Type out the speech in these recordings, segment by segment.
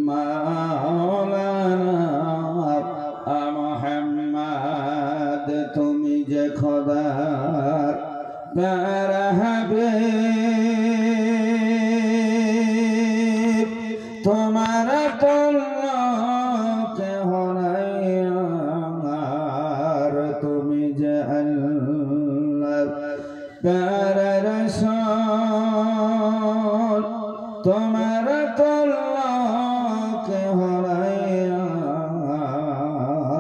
মাওলানা মুহাম্মদ তুমি যে খোদার প্যারা হাবিব তোমার কেহ নাই আর তুমি যে আল্লাহর প্যারা রাসূল তোমার কেহ নাই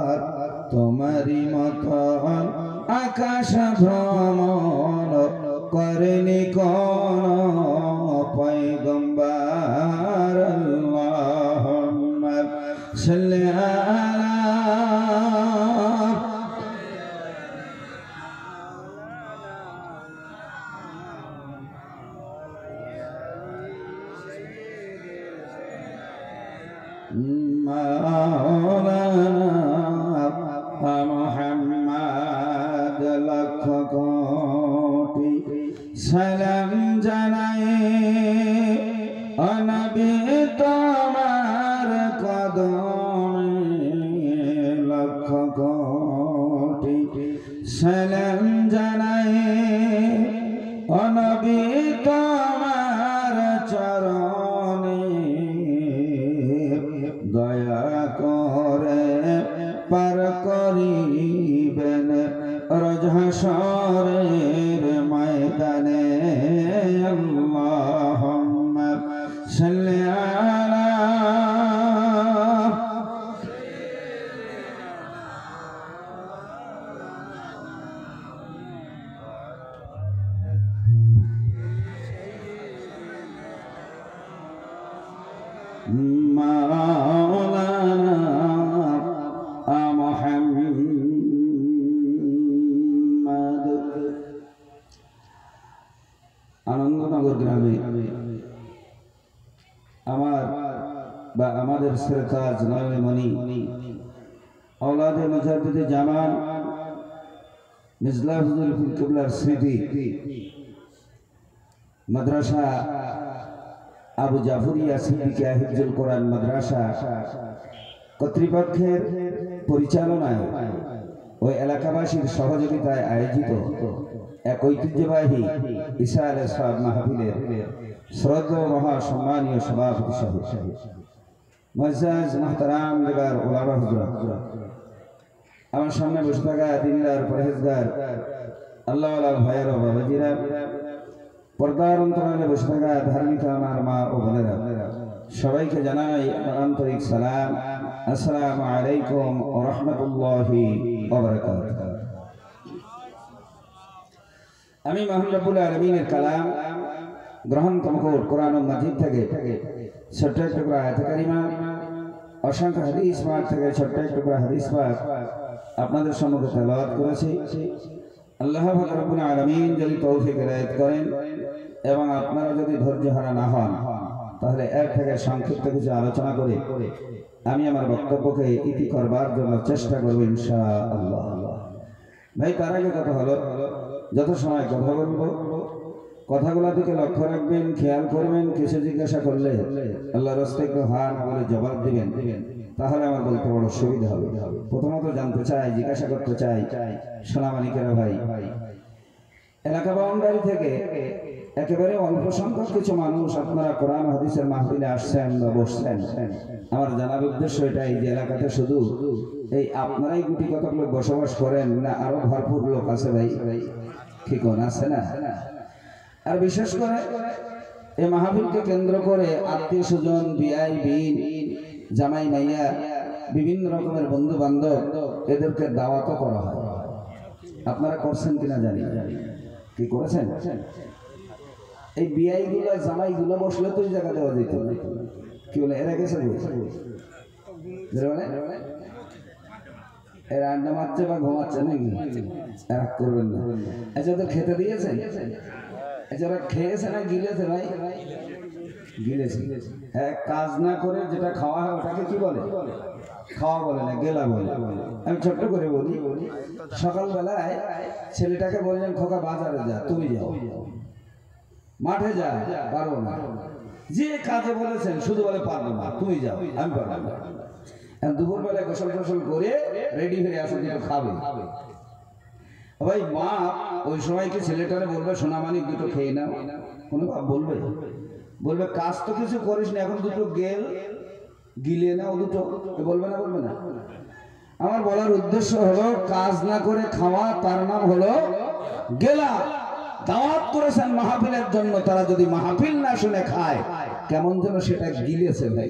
আর তোমারই মতন আকাশ ভ্রমণ করেনি কোন পয়গম্বর আল্লাহুম্মা সাল্লি আলা মাওলানা মুহাম্মদ লক্ষ কোটি সালাম জানাই ও নবী তোমার কদমে লক্ষ কোটি সালাম জানাই ও নবী তোমার চরণে দয়া করে পার করিবেন রোজ হাশরের ময়দানে আল্লাহুম্মা সাল্লি আলা মাওলানা মুহাম্মদ আনন্দনগর গ্রামে আমাদের শ্রোতাজ নয়নমণি আওলাদে মুজাদ্দিদে জামান মিজলাহ হুজুর কিবলার স্মৃতি মাদ্রাসা আবু জাফরিয়া সিদ্দিকিয়া হিফজুল কোরআন মাদ্রাসা কর্তৃপক্ষের পরিচালনায় ওই এলাকাবাসীর সহযোগিতায় আয়োজিত এক ঐতিহ্যবাহী ঈসা আলাইহিস সালাম মাহফিলের শ্রদ্ধেয় মহাসম্মানীয় সভাপতি সাহেব মুআজ্জাজ মুহতারাম লিগার ওলামা হুজুরাত আমার সামনে বসে থাকা দিনদার পরহেজগার আল্লাহওয়ালা ভাইয়েরা ও বাবাজিরা পর্দার অন্তরালে বসে থাকা ধার্মিক আমার মা ও বোনেরা সবাইকে জানাই আন্তরিক সালাম আসসালামু আলাইকুম ওয়া রাহমাতুল্লাহি ওয়া বারাকাতুহু। আমি মহান রব্বুল আলামিনের কালাম গ্রহণ করব কোরআন মাজিদ থেকে ছোট্ট একটা টুকরা আয়াত কারিমা অসংখ্য হাদিস পাক থেকে ছোট্ট একটা টুকরা হাদিস পাক আপনাদের সম্মুখে তেলাওয়াত করেছি। আল্লাহ রাব্বুল আলামিন যদি তৌফিক ইনায়েত করেন এবং আপনারা যদি ধৈর্য হারা না হন তাহলে এর থেকে সংক্ষিপ্ত কিছু আলোচনা করে আমি আমার বক্তব্যকে ইতি করবার জন্য চেষ্টা করব ইনশাআল্লাহ। ভাই তার আগে কথা হলো যত সময় কথা বলবো কথাগুলো দিকে লক্ষ্য রাখবেন, খেয়াল করবেন। কিছু জিজ্ঞাসা করলে আল্লাহর রাস্তায় একটু হ্যাঁ না বলে জবাব দিবেন, তাহলে আমার বলতে বড় সুবিধা হবে। প্রথমত জানতে চাই, জিজ্ঞাসা করতে চাই সোনামানিকেরা ভাই, এলাকা বাউন্ডারি থেকে একেবারে অল্প সংখ্যক কিছু মানুষ আপনারা কোরআন হাদিসের মাহফিলে আসছেন বা বসছেন। আমার জানার উদ্দেশ্য এটাই যে এলাকাতে শুধু এই আপনারাই গুটি কতক লোক বসবাস করেন না আরো ভরপুর লোক আছে ভাই, ঠিক আছে না? আর বিশেষ করে এই মাহফিলকে কেন্দ্র করে আত্মীয় স্বজন, বিআই বিন, জামাই মাইয়া, বিভিন্ন রকমের বন্ধু বান্ধব এদেরকে দাওয়াতও করা হয়। আপনারা করছেন কিনা জানি, কি করেছেন? এই বিআই গুলা জামাই গুলা বসলে তো এই জায়গা দেওয়া যেত, কি বলে এরা গেছে এরা আড্ডা মারছে বা ঘুমাচ্ছে নাকি? রাগ করবেন না। আচ্ছা ওদের খেতে দিয়েছেন? যারা খেয়েছে না গিলেছে? ভাই গিলেছে। হ্যাঁ, কাজ না করে যেটা খাওয়া হয় ওটাকে কি বলে? খাওয়া বলে না, গেলা বলে। আমি ছোট্ট করে বলি, সকালবেলায় ছেলেটাকে বললেন খোকা বাজারে যা, তুমি যাও। মাঠে যা, পারো না। যে কাজে বলেছেন শুধু বলে পারবো না, তুমি যাও, আমি পারবো না। দুপুরবেলায় গোসল টোসল করে রেডি হয়ে আসো, দুটো খাবে। ভাই মা ওই সময় কি ছেলেটারে বলবে সোনামানিক দুটো খেয়ে নাও? কোনো বাপ বলবে? বলবে কাজ তো কিছু করিস না, এখন দুটো গিলে নাও দুটো, বলবে না? বলবে না? আমার বলার উদ্দেশ্য হলো কাজ না করে খাওয়া, তার নাম হলো গেলা। দাওয়াত করেছেন মাহফিলের জন্য, তারা যদি মাহফিল না শুনে খায়, কেমন যেন সেটা গিলেছে। ভাই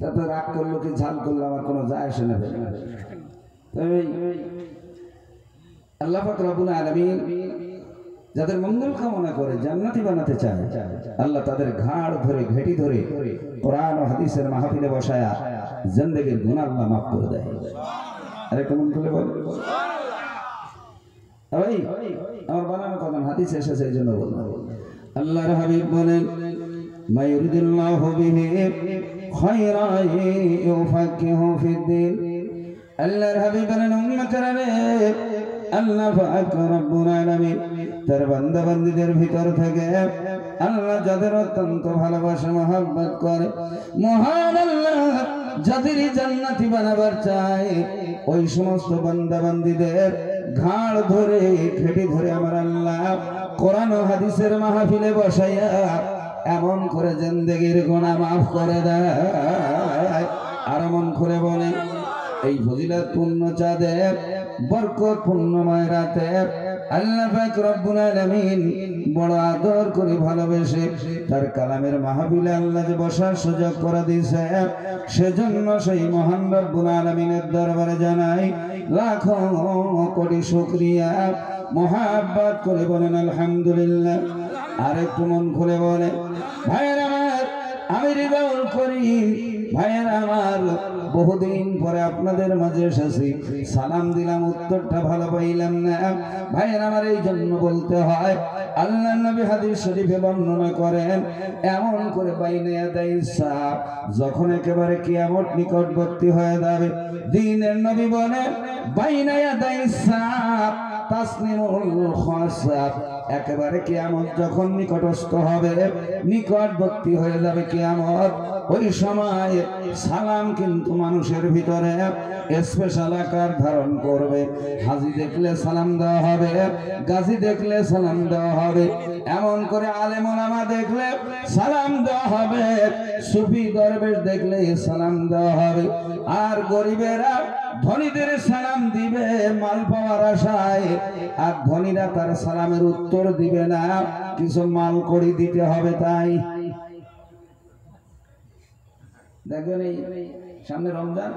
তাতে রাগ করলো কি ঝাল করলো আমার কোনো যায় আসে না। তবে আল্লাহ পাক রব্বুল আলামিন যাদের মঙ্গল কামনা করে জান্নাতি বানাতে চায়, আল্লাহ তাদের ঘাড় ধরে ঘেঁটি ধরে কোরআন ও হাদিসের মাহফিলে বসায়া জিন্দেগীর গুনাহ আল্লাহ মাফ করে দেয়। আরে কেমন করে বল ভাই, আমার বানানো কথা হাদিস এসেছে এই জন্য বললাম। আল্লাহর হাবিব বলেন, মা ইউরিদুল্লাহু বিহি খায়রান ইউফাক্কিহু ফিদ্দীন। আল্লাহর হাবিব বলেন, উম্মতেরা রে, আল্লাহ পাক রব্বুল আলামিন তার বান্দা বান্দীদের ভিতর থেকে আল্লাহ যাদের অত্যন্ত ভালোবাসা মহব্বত করে, মহান আল্লাহ যাদের জান্নাতি বানাবার চায়, ওই সমস্ত বান্দা বান্দীদের ঘাড় ধরে ঘেঁটি ধরে আমার আল্লাহ কোরআন ও হাদিসের মাহফিলে বসাইয়া এমন করে জিন্দেগীর গুনাহ মাফ করে দেয়। আর এমন করে বলে, এই ফজিলতপূর্ণ চাঁদে বরকতপূর্ণময় রাতে আল্লাহ পাক রব্বুল আলামিন বড় আদর করে ভালোবেসে তার কালামের মাহফিলে আল্লাহ যে বসার সুযোগ করে দিয়েছে, সেজন্য সেই মহান রব্বুল আলামিনের দরবারে জানাই লাখো কোটি শুকরিয়া। মুহাব্বত করে বলেন আলহামদুলিল্লাহ। আর একটু মন খুলে বলে, ভাইয়ের আমার, আমি রিদাউল করিম, ভাইয়ের আমার, বহুদিন পরে আপনাদের মাঝে এসেছি, সালাম দিলাম, উত্তরটা ভালো পাইলাম না। ভাইয়ের আমার, এই জন্য বলতে হয়, আল্লাহ নবী হাদিস শরীফে বর্ণনা করেন, এমন করে বাইনে ইয়াদাই সাপ, যখন একেবারে কিয়ামত নিকটবর্তী হয়ে যাবে, দ্বীনের নবী বলেন, বাইনে ইয়াদাই সাপ তাসনিমুল খাসাব, একেবারে কিয়ামত যখন নিকটস্থ হবে, নিকটবর্তী হয়ে যাবে কিয়ামত, ওই সময় সালাম কিন্তু মানুষের ভিতরে স্পেশাল আকার ধারণ করবে। হাজি দেখলে সালাম দেওয়া হবে, গাজী দেখলে সালাম দেওয়া হবে, এমন করে আলেম ওলামা দেখলে সালাম দেওয়া হবে, সুফি দরবেশ দেখলে সালাম দেওয়া হবে। আর গরিবেরা ধনীদের সালাম দিবে মাল পাওয়ার আশায়, আর ধনীরা তার সালামের উত্তর দিবে না, কিছু মাল কড়ি দিতে হবে। তাই দেখবেন এই সামনে রমজান,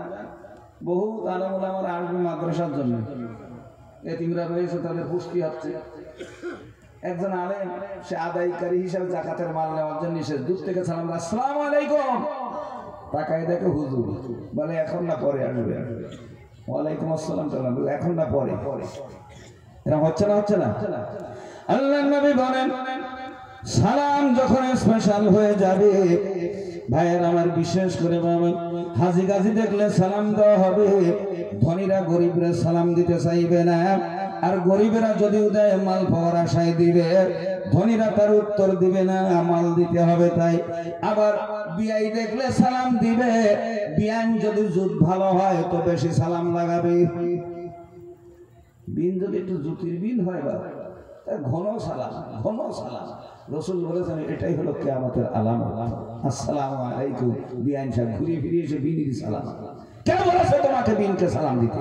বহু আলেম ওলামারা আসবে মাদ্রাসার জন্য, এতিমরা রয়েছে, তাদের পুষ্টি হচ্ছে। একজন আলেম, সে আদায়কারী হিসাবে জাকাতের মাল নেওয়ার জন্য সে দূর থেকে সালাম, আসসালামু আলাইকুম, তাকায় দেখে হুজুর, বলে এখন না পরে আসবে। ওয়ালাইকুম আসসালাম, এখন না পরে। এরা হচ্ছে না, হচ্ছে না। আল্লাহর নবী বলেন, সালাম যখন স্পেশাল হয়ে যাবে, ভাইয়ের আমার, বিশেষ করে বাবা, হাজি গাজী দেখলে সালাম দেওয়া হবে, ধনীরা গরিবরা সালাম দিতে চাইবে না, আর গরিবেরা যদি উদয় মাল পাওয়ার আশায় দিবে, ধনীরা তার উত্তর দিবে না, মাল দিতে হবে। তাই আবার বিআই দেখলে সালাম দিবে, বিআইন যদি জুত ভালো হয় তো বেশি সালাম লাগাবে, বিন যদি একটু জুতির বিন হয় বা ঘন সালাম, ঘন সালাম। রাসূল বলেছেন এটাই হলো কিয়ামতের আলামত। আসসালামু আলাইকুম, বিআইন সাহেব ঘুরিয়ে ফিরিয়ে এসে বিনির সালাম। কে বলেছে তোমাকে বিনকে সালাম দিতে?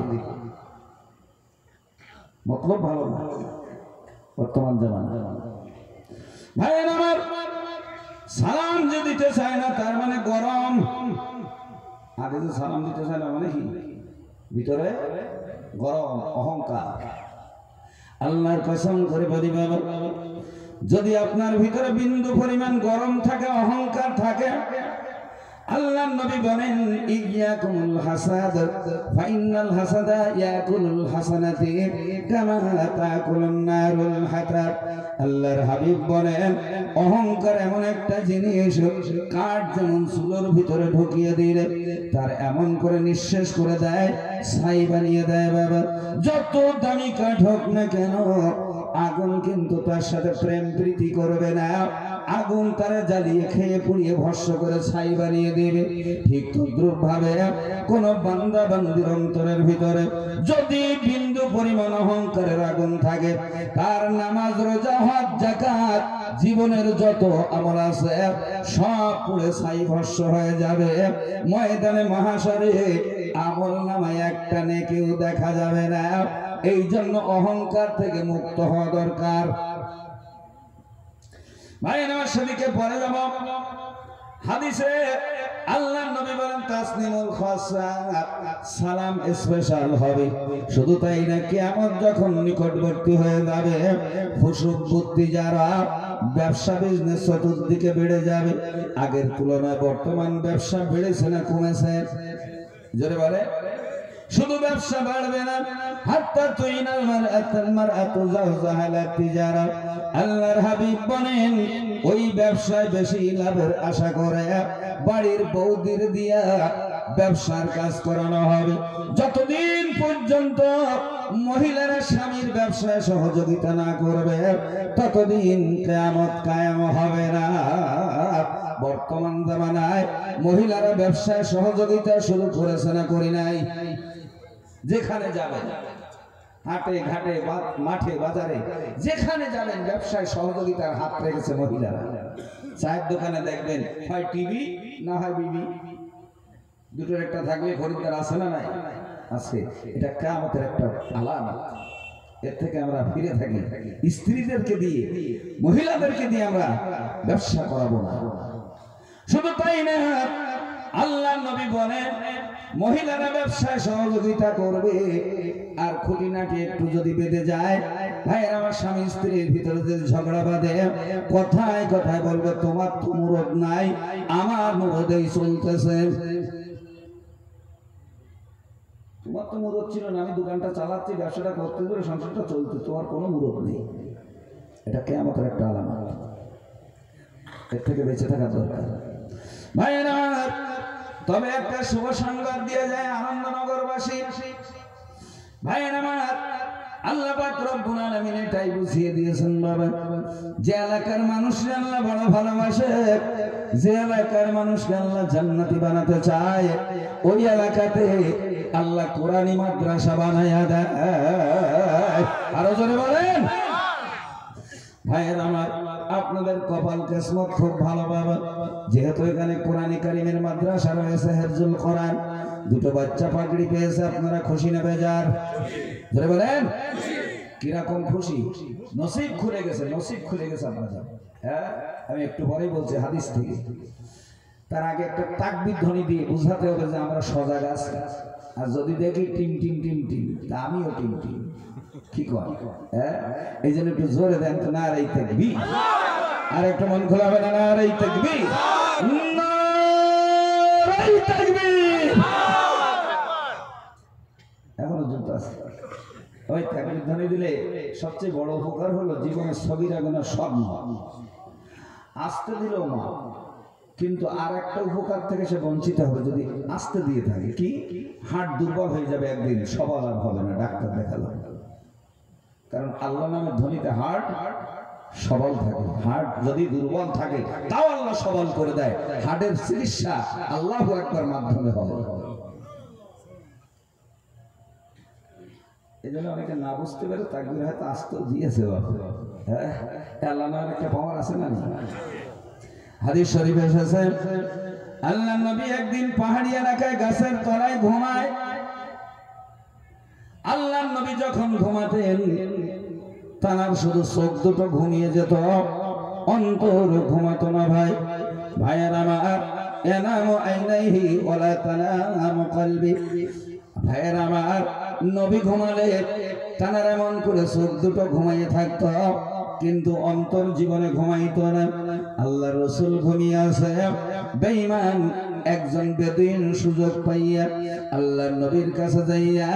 মতলব ভালো না বর্তমান জামানা। ভাইয়ের আমার, সালাম যে দিতে চায় না তার মানে গরম। আগে যে সালাম দিতে চায় না মানে কি? ভিতরে গরম, অহংকার। আল্লাহর কসম করে বলি বাবা, যদি আপনার ভিতরে বিন্দু পরিমাণ গরম থাকে, অহংকার থাকে, আল্লাহর নবী বলেন, ইয়াকুমুল হাসাদ ফাইনাল হাসাদা ইয়াকুলুল হাসানাতি কামা তাকুলুন নারুল হাতাব। আল্লাহর হাবিব বলেন, অহংকার এমন একটা জিনিস, কাঠ যেমন চুলোর ভিতরে ঢুকিয়ে দিলে তার এমন করে নিঃশেষ করে দেয়, ছাই বানিয়ে দেয়। বাবা, যত দামি কাঠ হোক না কেন, আগুন কিন্তু তার সাথে প্রেম প্রীতি করবে না, আগুন তারা জ্বালিয়ে খেয়ে পুড়িয়ে ভস্ম করে ছাই বানিয়ে দেবে। ঠিক তদ্রূপ ভাবে কোন বান্দা বান্দির অন্তরের ভিতরে যদি বিন্দু পরিমাণ অহংকারের আগুন থাকে, তার নামাজ, রোজা, হজ, যাকাত, জীবনের যত আমল আছে সব পুড়ে ছাই ভস্ম হয়ে যাবে। ময়দানে মাহাশরে আমল নামায় একটা নেকিও দেখা যাবে না। এই জন্য অহংকার থেকে মুক্ত হওয়া দরকার। ভাই আমার সেদিকে পরে যাব। হাদিসে আল্লাহর নবী বলেন তাসলিমুল খাসা, সালাম স্পেশাল হবে। শুধু তাই না, কিয়ামত যখন নিকটবর্তী হয়ে যাবে, ফুসুক বুদ্ধি যারা ব্যবসা বিজনেস চতুর্দিকে বেড়ে যাবে। আগের তুলনায় বর্তমান ব্যবসা বেড়েছে না কমেছে? জোরে বলে। শুধু ব্যবসা বাড়বে না, হাত্তা তুইনাল মারআতু যাওজাহা তিজারা। আল্লাহর হাবিব বলেন ওই ব্যবসায় বেশি লাভের আশা করে বাড়ির বৌদির দিয়া ব্যবসার কাজ করানো হবে। যতদিন পর্যন্ত মহিলারা স্বামীর ব্যবসায় সহযোগিতা না করবে, ততদিন কিয়ামত কায়েম হবে না। বর্তমান জামানায় মহিলারা ব্যবসায় সহযোগিতা শুরু করেছে না করি নাই? যেখানে যাবেন, হাটে ঘাটে মাঠে বাজারে যেখানে যাবেন, ব্যবসায় সহযোগিতার হাত রেখেছে মহিলারা। চায়ের দোকানে দেখবেন হয় টিভি না হয় বিবি, দুটোর একটা থাকলে খরিদ্দার আছে না নাই? আছে। এটা কিয়ামতের একটা আলামত। এর থেকে আমরা ফিরে থাকি। স্ত্রীদেরকে দিয়ে, মহিলাদেরকে দিয়ে আমরা ব্যবসা করাবো না। শুধু তাই না, আল্লাহ নবী বলেন মহিলারা ব্যবসায় সহযোগিতা করবে। আর খুঁটিনাটি একটু যদি বেঁধে যায়, ভাই আমার স্বামী স্ত্রীর ভিতরে যদি ঝগড়া বাঁধে, কথায় কথায় বলবে তোমার তো মুরদ নাই, আমার মুরদেই চলতেছে। তোমার তো মুরদ ছিল না, আমি দোকানটা চালাচ্ছি, ব্যবসাটা করতে ধরে সংসারটা চলতে, তোমার কোনো মুরদ নেই। এটা কিয়ামতের একটা আলামত। এর থেকে বেঁচে থাকা দরকার। ভাইয়েরা, তবে একটা শুভ সংবাদ দিয়ে যায় আনন্দনগরবাসী। ভাইয়েরা আমার, আল্লাহ পাক রব্বুল আলামিন এটাই বুঝিয়ে দিয়েছেন বাবা, যে এলাকার মানুষকে আল্লাহ বড় ভালোবাসে, যে এলাকার মানুষকে আল্লাহ জান্নাতি বানাতে চায়, ওই এলাকাতে আল্লাহ কোরআনী মাদ্রাসা বানায়া দেয়। আরো জোরে বলেন। ভাইয়ের আমার, আপনাদের কপাল কিসমত খুব ভালো বাবা, যেহেতু এখানে কোরআনী কারীমের মাদ্রাসা রয়েছে, হিফজুল কোরআন। দুটো বাচ্চা পাগড়ি পেয়েছে, আপনারা খুশি না বেজার? ধরে বলেন কিরকম খুশি? নসিব খুলে গেছে, নসিব খুলে গেছে আপনাদের। হ্যাঁ, আমি একটু পরেই বলছি হাদিস থেকে। তার আগে একটা তাকবীর ধ্বনি দিয়ে বুঝাতে হবে যে আমরা সজাগ আছি। আর যদি দেখি টিম টিম টিম টিম, তা আমিও টিম টিম। কি কয়? হ্যাঁ, এই জন্য একটু জোরে দেন তো, নারায়ে তাকবীর। আর একটা মন খোলা হবে না, নারায়ে তাকবীর, নারায়ে তাকবীর। এখনো জুত আছে। ওই তাকবীর ধ্বনি দিলে সবচেয়ে বড় উপকার হলো জীবনের সগীরা গুনাহ সব মাফ। আসতে দিলেও মাফ, কিন্তু আর একটা উপকার থেকে সে বঞ্চিত হবে যদি আসতে দিয়ে থাকে। কি? হার্ট দুর্বল হয়ে যাবে একদিন, সবল আর হবে না, ডাক্তার দেখালো। কারণ আল্লাহ নামের ধ্বনিতে হার্ট সবল থাকে। হার্ট যদি দুর্বল থাকে তাও আল্লাহ সবল করে দেয়। হার্টের চিকিৎসা আল্লাহু আকবার মাধ্যমে হবে। এই জন্য অনেকে না বুঝতে পারে, তাকবীর হয়তো আসতে দিয়েছে। হ্যাঁ, আল্লাহ নামের একটা পাওয়ার আছে না? হাদিস শরীফে এসেছে, আল্লাহর নবী একদিন পাহাড়ি এলাকায় গাছের তলায় ঘুমায়। আল্লাহর নবী যখন ঘুমাতেন, তার শুধু চোখ দুটো ঘুমিয়ে যেত, অন্তর ঘুমাতো না। ভাইয়ের আমার, এনামু আইনাইহি ওয়ালা তানামু কলবি। ভাইয়ের আমার, নবী ঘুমালে তানার এমন করে চোখ দুটো ঘুমাইয়ে থাকতো, কিন্তু অন্তর জীবনে ঘুমাইতো না। আল্লাহ রাসূল ঘুমিয়ে আছে, বেঈমান একজন বেদুইন সুযোগ পাইয়া আল্লাহর নবীর কাছে যাইয়া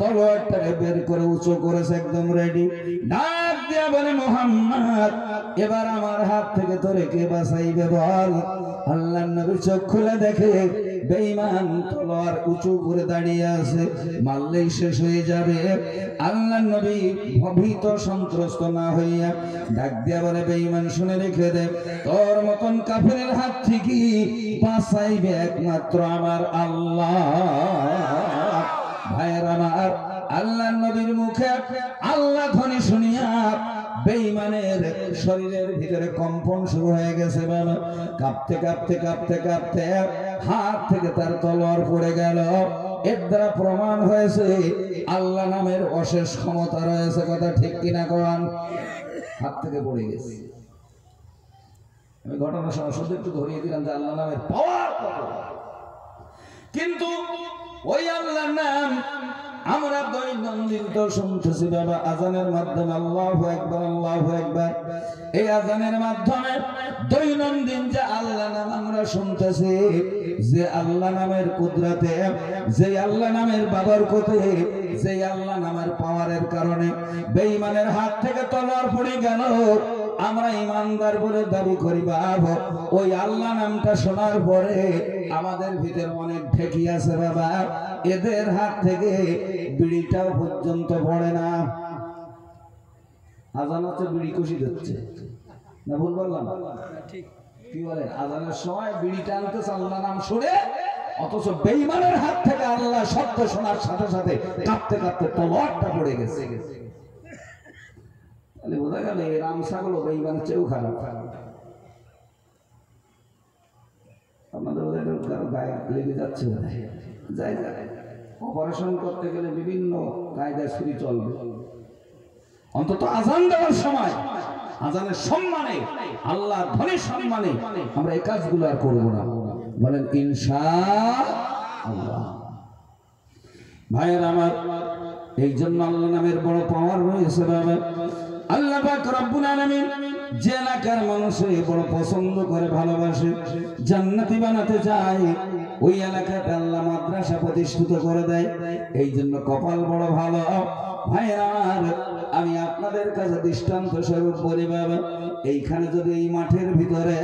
তলোয়ারটাকে বের করে উঁচু করেছে, একদম রেডি। ডাক দিয়া বলে মুহাম্মদ এবার আমার হাত থেকে তোরে কে বাঁচাইবে বল। আল্লাহর নবী চোখ খুলে দেখে বেঈমান তলোয়ার উঁচু করে দাঁড়িয়ে আছে, মারলেই শেষ হয়ে যাবে। আল্লাহর নবী ভীত সন্ত্রস্ত না হইয়া ডাক দিয়া বলে বেঈমান শুনে রেখে দে, তোর মতন কাফেরের হাত থেকে বাঁচাইবে একমাত্র আমার আল্লাহ। ভাইয়ের আমার, আল্লাহর নবীর মুখে আল্লাহ ধ্বনি শুনিয়া বেঈমানের শরীরের ভিতরে কম্পন শুরু হয়ে গেছে বাবা। কাঁপতে কাঁপতে কাঁপতে কাঁপতে হাত থেকে তার তলোয়ার পড়ে গেল। এর দ্বারা প্রমাণ হয়েছে আল্লাহ নামের অশেষ ক্ষমতা রয়েছে। কথা ঠিক কিনা কন? হাত থেকে পড়ে গেছে। আমি ঘটনা শুধু একটু ধরিয়ে দিলাম যে আল্লাহ নামের পাওয়ার কত। কিন্তু ওই আল্লাহর নাম আমরা দৈনন্দিন তো শুনতেছি বাবা, আজানের মাধ্যমে আল্লাহু আকবার আল্লাহু আকবার। এই আজানের মাধ্যমে দৈনন্দিন যে আল্লাহ নাম আমরা শুনতেছি, যে আল্লাহ নামের কুদরতে, যে আল্লাহ নামের বাবরকতে, যে আল্লাহ নামের পাওয়ারের কারণে বেঈমানের হাত থেকে তলোয়ার পড়ে গেল, আমরা ইমানদার বলে দাবি করি বাবা। ওই আল্লাহ নামটা শোনার পরে আমাদের ভিতরে অনেক ঠেকি আছে বাবা। এদের হাত থেকে বিড়িটাও পর্যন্ত পড়ে না। আজান হচ্ছে, বিড়ি কুশি দিচ্ছে না, ভুল বললাম? কি বলে? আজানের সময় বিড়ি টানতেছে আল্লাহ নাম শুনে, অথচ বেঈমানের হাত থেকে আল্লাহ শব্দ শোনার সাথে সাথে কাঁপতে কাঁপতে তলোয়ারটা পড়ে গেছে। তাহলে বোঝা গেল এই রামসাগুলো বেঈমানের চেয়েও খারাপ। আপনাদের গায়ে লেগে যাচ্ছে, যাই যায় অপারেশন করতে গেলে বিভিন্ন কায়দায় ছুরি চলবে। অন্তত আজান দেওয়ার সময় আজানের সম্মানে, আল্লাহ ধ্বনির সম্মানে আমরা এই কাজগুলো আর করবো না। বলেন ইনশাআল্লাহ। ভাইয়ের আমার, এই জন্য আল্লাহ নামের বড় পাওয়ার রয়েছে বাবা। আল্লাহ পাক রব্বুল আলামিন যে এলাকার মানুষে বড় পছন্দ করে, ভালোবাসে, জান্নাতি বানাতে চায়, ওই এলাকাতে আল্লাহ মাদ্রাসা প্রতিষ্ঠিত করে দেয়। এই জন্য কপাল বড় ভালো। ভাইরা, আমি আপনাদের কাছে দৃষ্টান্ত স্বরূপ বলি বাবা, এইখানে যদি এই মাঠের ভিতরে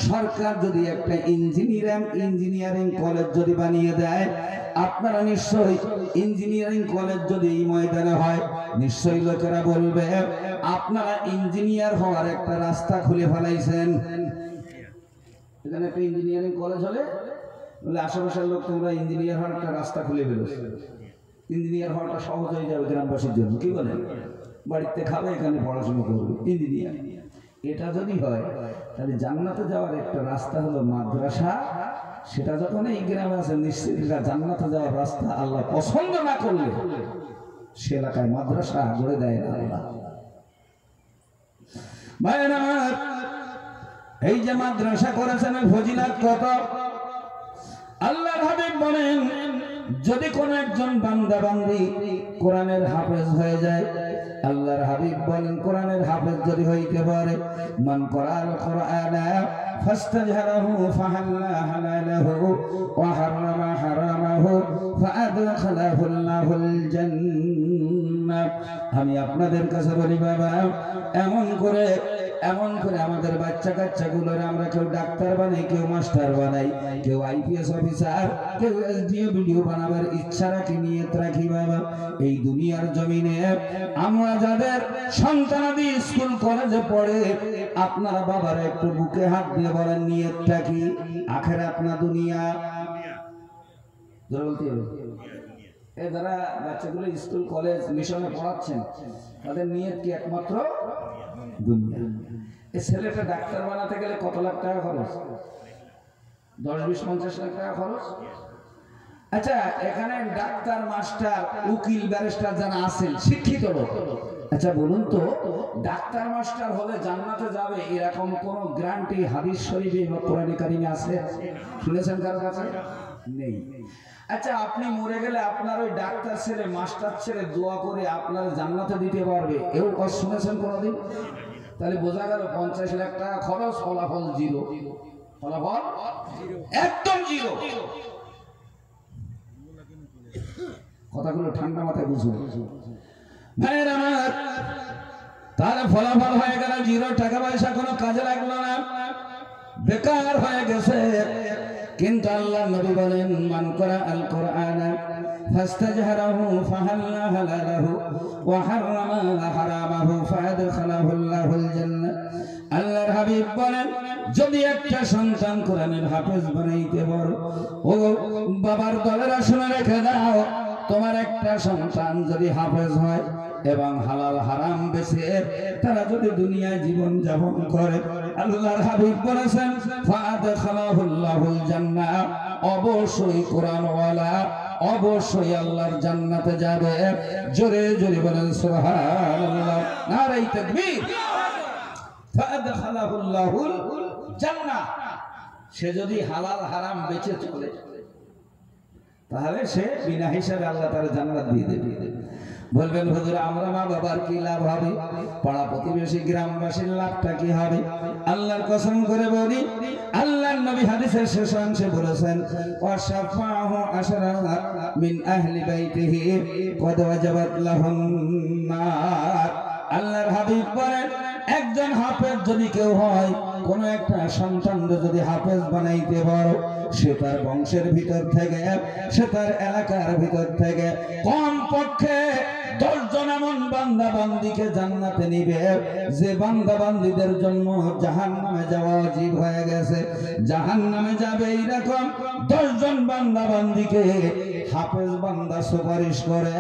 সরকার যদি একটা ইঞ্জিনিয়ারিং কলেজ যদি বানিয়ে দেয়, আপনারা নিশ্চয়ই ইঞ্জিনিয়ারিং কলেজ যদি এই ময়দানে হয়, নিশ্চয়ই লোকেরা বলবে আপনারা ইঞ্জিনিয়ার হওয়ার একটা রাস্তা খুলে ফেলাইছেন। এখানে একটা ইঞ্জিনিয়ারিং কলেজ হলে বলে আশেপাশের লোক তোমরা ইঞ্জিনিয়ার হওয়ার একটা রাস্তা খুলে ফেলেছে, ইঞ্জিনিয়ার হওয়াটা সহজ হয়ে যাবে গ্রামবাসীর জন্য। কি বলে? বাড়িতে খাবে, এখানে পড়াশোনা করবে, ইঞ্জিনিয়ার। এটা যদি হয় তাহলে জান্নাতে যাওয়ার একটা রাস্তা হলো মাদ্রাসা। সেটা যখন এই গ্রামে আছে, নিশ্চিত জান্নাতে যাওয়ার রাস্তা আল্লাহ পছন্দ না করলে সে এলাকায় মাদ্রাসা গড়ে দেয় না আল্লাহ। ভাইয়েরা আমার, এই যে মাদ্রাসা করেছেন ফজিলত কত। আল্লাহর হাবিব বলেন, যদি কোন একজন বান্দা বান্দি কোরআনের হাফেজ হয়ে যায়, আল্লাহর হাবিব বলেন কোরআনের হাফেজ যদি হইতে পারে, মান করাল কোরআনা ফাস্তাজহারাহু ফাহাল্লা হালালাহু ওয়া হারামা হারামাহু ফাআদখালাহু আল্লাহুল জান্নাহ। আমি আপনাদের কাছে বলি বাবা, এমন করে আমাদের বাচ্চা কাচ্চাগুলোর আমরা কেউ ডাক্তার বানাই, কেউ মাস্টার বানাই, কেউ আইপিএস অফিসার, কেউ এসডিও ভিডিও বানাবার ইচ্ছা রাখি, নিয়ত রাখি বাবা। এই দুনিয়ার জমিনে আমরা যাদের সন্তানাদি স্কুল কলেজে পড়ে, আপনারা বাবারা একটু বুকে হাত দিয়ে বলেন নিয়তটা কি? আখিরাত না দুনিয়া? বলতে হবে। এ যারা বাচ্চাগুলো স্কুল কলেজ মিশনে পড়াচ্ছেন, তাদের নিয়ত কি একমাত্র দুনিয়া? এই ছেলেটা ডাক্তার বানাতে গেলে কত লাখ টাকা খরচ? 10, 20, 50 লাখ টাকা খরচ। আচ্ছা, এখানে ডাক্তার, মাস্টার, উকিল, ব্যারিস্টার যারা আছেন শিক্ষিত লোক, আচ্ছা বলুন তো, ডাক্তার মাস্টার হলে জান্নাতে যাবে এরকম কোন গ্যারান্টি হাদিস শরীফে বা কোরআনে কারিমে আছে? শুনেছেন কারো কাছে? নেই। আচ্ছা, আপনি মরে গেলে আপনার ওই ডাক্তার ছেলে, মাস্টার ছেলে দোয়া করে আপনার জান্নাতে দিতে পারবে, এও শুনেছেন কোনোদিন? তাহলে বোঝা গেল 50 লাখ টাকা খরচ, ফলাফল জিরো। ফলাফল একদম জিরো। কথাগুলো ঠান্ডা মাথায় বুঝুন। ভাইয়ের আমার, তাহলে ফলাফল হয়ে গেল জিরো, টাকা পয়সা কোনো কাজে লাগলো না, বেকার হয়ে গেছে। কিন্তু আল্লাহ নবী বলেন মান করা আল কোরআন ফাস্তাজহারাহু ফাহাল্লা হালালাহু ওয়া হারামা হারামাহু ফাদখালাহুল্লাহুল জান্নাহ। আল্লাহর হাবিব বলেন যদি একটা সন্তান কোরআনের হাফেজ বানাইতে পারো, ও বাবার দলেরা শুনে রেখে দাও, তোমার একটা সন্তান যদি হাফেজ হয় এবং হালাল হারাম বেছে তারা যদি দুনিয়ায় জীবন যাপন করে, আল্লাহর হাবিব বলেছেন ফাদখালাহুল্লাহুল জান্নাহ, অবশ্যই কোরআনওয়ালা অবশ্যই আল্লাহর জান্নাতে যাবে। জোরে জোরে বলেন সুবহানাল্লাহ, নারে তাকবীর। ফাদখালাহুল্লাহুল জান্নাহ, সে যদি হালাল হারাম বেঁচে চলে তাহলে সে বিনা হিসাবে আল্লাহ তার জান্নাত দিয়ে দেবে। বলবেন হুজুর আমরা মা বাবার কি লাভ হবে, পাড়া প্রতিবেশী গ্রামবাসীর লাভটা কি হবে? আল্লাহর কসম করে বলি, আল্লাহর নবী হাদিসের শেষ অংশে বলেছেন ওয়াশাফাহু আশরা মিন আহলি বাইতিহি কদ ওয়াজাবাত লাহুন নার। আল্লাহর হাবিব বলেন একজন হাফেজ যদি কেউ হয়, কোন একটা সন্তানকে যদি হাফেজ বানাইতে পারো, সে তার বংশের ভিতর থেকে, সে তার এলাকার ভিতর থেকে কম পক্ষে 10 জন এমন বান্দা বান্দিকে জান্নাতে নিবে যে বান্দা বান্দিদের জন্য জাহান্নামে যাওয়া ওয়াজিব হয়ে গেছে। জাহান্নামে যাবে এইরকম 10 জন বান্দা বান্দিকে হাফেজ বান্দা সুপারিশ করে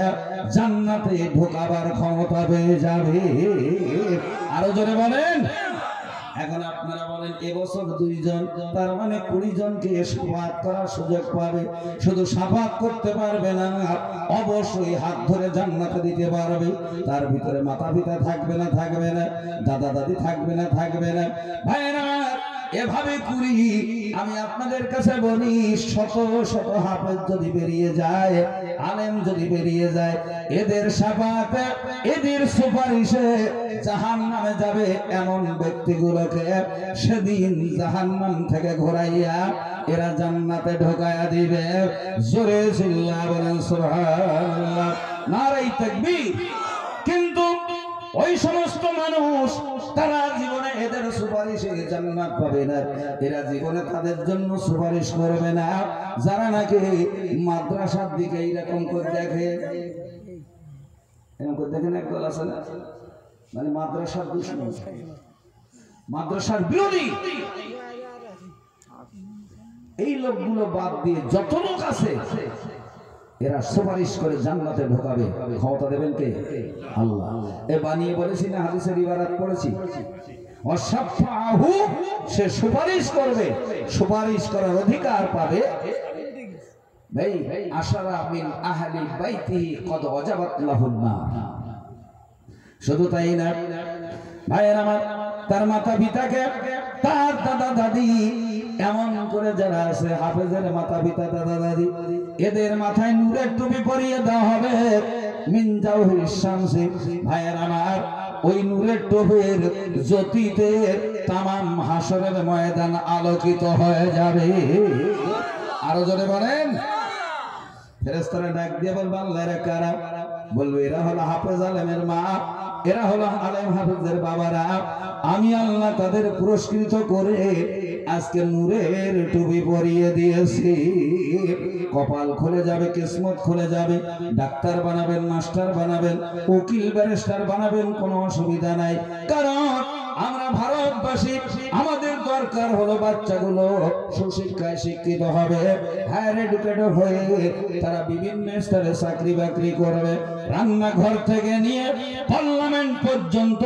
জান্নাতে ঢোকাবার ক্ষমতা পেয়ে যাবে। আরো জোরে বলেন। এখন আপনারা বলেন এবছর 2 জন, তার মানে 20 জনকে শাফাত করার সুযোগ পাবে। শুধু শাফাত করতে পারবে না, অবশ্যই হাত ধরে জান্নাতে দিতে পারবে। তার ভিতরে মাতা পিতা থাকবে না, থাকবে না, দাদা দাদি থাকবে না, থাকবে না। ভাইরা এভাবে করি, আমি আপনাদের কাছে বলি শত শত হাফেজ যদি বেরিয়ে যায়, আলেম যদি বেরিয়ে যায়, এদের শাফাতে এদের সুপারিশে জাহান্নামে যাবে এমন ব্যক্তিগুলোকে সেদিন জাহান্নাম থেকে ঘোরাইয়া এরা জান্নাতে ঢোকায়া দিবে। জোরে চিল্লায়া বলেন সুবহানাল্লাহ, নারে তাকবীর। কিন্তু ওই সমস্ত মানুষ তারা জীবনে এদের সুপারিশে জান্নাত পাবে না, এরা জীবনে তাদের জন্য সুপারিশ করবে না যারা নাকি মাদ্রাসার দিকে এইরকম করে দেখে। এরকম করে দেখেন একদল আছে না, মানে মাদ্রাসার দুশমন, মাদ্রাসার বিরোধী। এই লোকগুলো বাদ দিয়ে যত লোক আছে এরা সুপারিশ করে জান্নাতে ঢোকাবে। ক্ষমতা দেবেন কে? আল্লাহ। এ বানিয়ে বলেছি না, হাদিসের ইবারত পড়েছি, ওয়াশাফাহু, সে সুপারিশ করবে, সুপারিশ করার অধিকার পাবে। ভাই আশারা মিন আহলি বাইতিহি কদ ওয়াজাবাত লাহুন নার। শুধু তাই না ভাইয়ের আমার, তার মাতা পিতাকে, তার দাদা দাদি, এমন করে যারা আছে হাফেজের মাতা পিতা দাদা দাদি, এদের মাথায় নূরের টুপি পরিয়ে দেওয়া হবে মিন জাওহিরিশ শামসি। ভাইয়ের আমার, ওই নূরের টুপির জ্যোতিতে তামাম হাসরের ময়দান আলোকিত হয়ে যাবে। আরো জোরে বলেন। ফেরেশতারা ডাক দিয়ে বলবে আল্লাহ এরা কারা? বলবে এরা হলো হাফেজ আলেমের মা, এরা হলো আলেম হাফেজের বাবারা। আমি আল্লাহ তাদের পুরস্কৃত করে আজকে নূরের টুপি পরিয়ে দিয়েছি। কপাল খুলে যাবে, কিসমত খুলে যাবে। ডাক্তার বানাবেন, মাস্টার বানাবেন, উকিল ব্যারিস্টার বানাবেন, কোনো অসুবিধা নাই। কারণ আমরা ভারতবাসী, আমাদের দরকার হলো বাচ্চাগুলো সুশিক্ষায় শিক্ষিত হবে, হায়ার এডুকেটেড হয়ে তারা বিভিন্ন স্তরে চাকরি বাকরি করবে। রান্নাঘর থেকে নিয়ে পার্লামেন্ট পর্যন্ত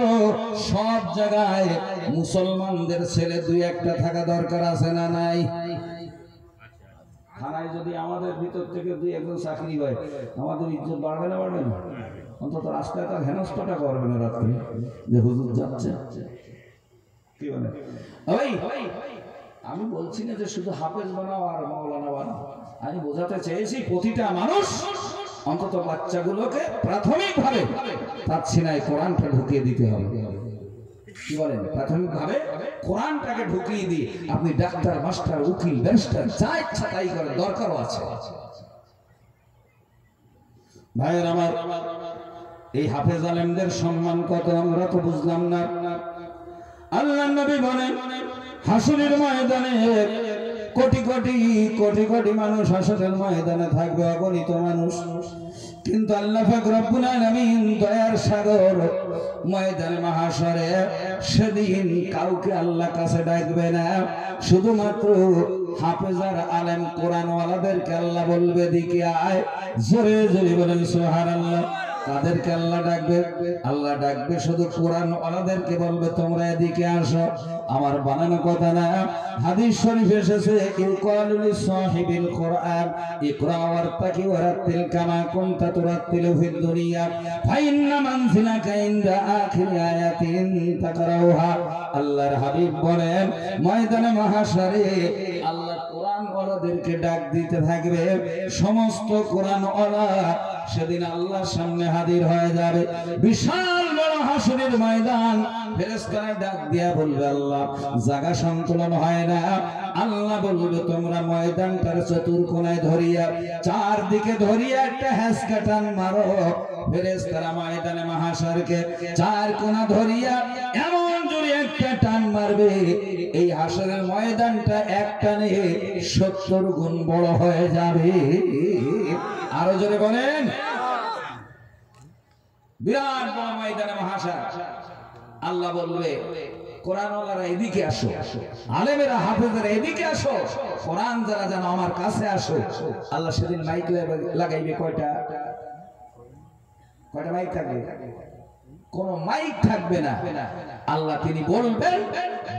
সব জায়গায় মুসলমানদের ছেলে 2-1টা থাকা দরকার আছে না নাই? থানায় যদি আমাদের ভিতর থেকে 2-1জন চাকরি হয়, আমাদের ইজ্জত বাড়বে না, বাড়বে না? অন্তত রাস্তায় তার হেনস্থাটা করবে না রাত্রে যে হুজুর যাচ্ছে। কি বলে? আমি বলছি না যে শুধু হাফেজ বানাও আর মাওলানা বানাও, আমি বোঝাতে চেয়েছি প্রতিটা মানুষ অন্তত বাচ্চাগুলোকে প্রাথমিকভাবে তার সিনায় কোরআনটা ঢুকিয়ে দিতে হবে। কি বলেন? প্রাথমিকভাবে কোরআনটাকে ঢুকিয়ে দিয়ে আপনি ডাক্তার, মাস্টার, উকিল, ব্যারিস্টার যা ইচ্ছা তাই করার দরকারও আছে। ভাইয়ের আমার, এই হাফেজ আলেমদের সম্মান কত আমরা তো বুঝলাম না। আল্লাহর নবী বলেন হাসরের ময়দানে কোটি কোটি কোটি কোটি মানুষ হাসরের ময়দানে থাকবে, অগণিত মানুষ, কিন্তু আল্লাহ পাক রব্বুল আলামিন দয়ার সাগর ময়দানে মাহশরে সেদিন কাউকে আল্লাহ কাছে ডাকবে না, শুধুমাত্র হাফেজ আর আলেম কোরআনওয়ালাদেরকে আল্লাহ বলবে দিকে আয়। জোরে জোরে বলেন সুবহানাল্লাহ। তাদেরকে আল্লাহ ডাকবে, আল্লাহ ডাকবে শুধু কোরআন ওয়ালাদেরকে বলবে তোমরা এদিকে আসো। আমার বানানো কথা না, হাদিস শরীফ এসেছে ইউকালু লিসাহিবিল কোরআন ইকরা ওয়ারতাকি ওয়ারাতিল কামা কুনতা তুরাতিলু ফিদ দুনিয়া ফাইন্না মানজিলাকা ইনদা আখির আয়াতিন তাকরাউহা। আল্লাহর হাবিব বলেন ময়দানে মাহশরে আল্লাহ কোরআন ওয়ালাদেরকে ডাক দিতে থাকবে, সমস্ত কোরআন ওয়ালা সেদিন আল্লাহর সামনে হাজির হয়ে যাবে। বিশাল বড় হাসরের ময়দান, ফেরেশতারা ডাক দিয়া বলবে আল্লাহ জায়গা সন্তুলন হয় না। আল্লাহ বলবে তোমরা ময়দানটার চতুর্কোণায় ধরিয়া চারদিকে ধরিয়া একটা হ্যাঁচকা টান মারো। ফেরেশতারা ময়দানে মাহশরকে চার কোণা ধরিয়া এমন জোরে একটা টান মারবে, এই হাসরের ময়দানটা এক টানে 70 গুণ বড় হয়ে যাবে। আরো জোরে বলেন, বিরাট বড় ময়দানে মাহশর। আল্লাহ বলবে কোরআনওয়ালারা এদিকে আসো, আলেমেরা হাফেজেরা এদিকে আসো, কোরআন যারা জানো আমার কাছে আসো। আল্লাহ সেদিন মাইক লাগাইবে কয়টা মাইক থাকবে? কোন মাইক থাকবে না। আল্লাহ তিনি বলবেন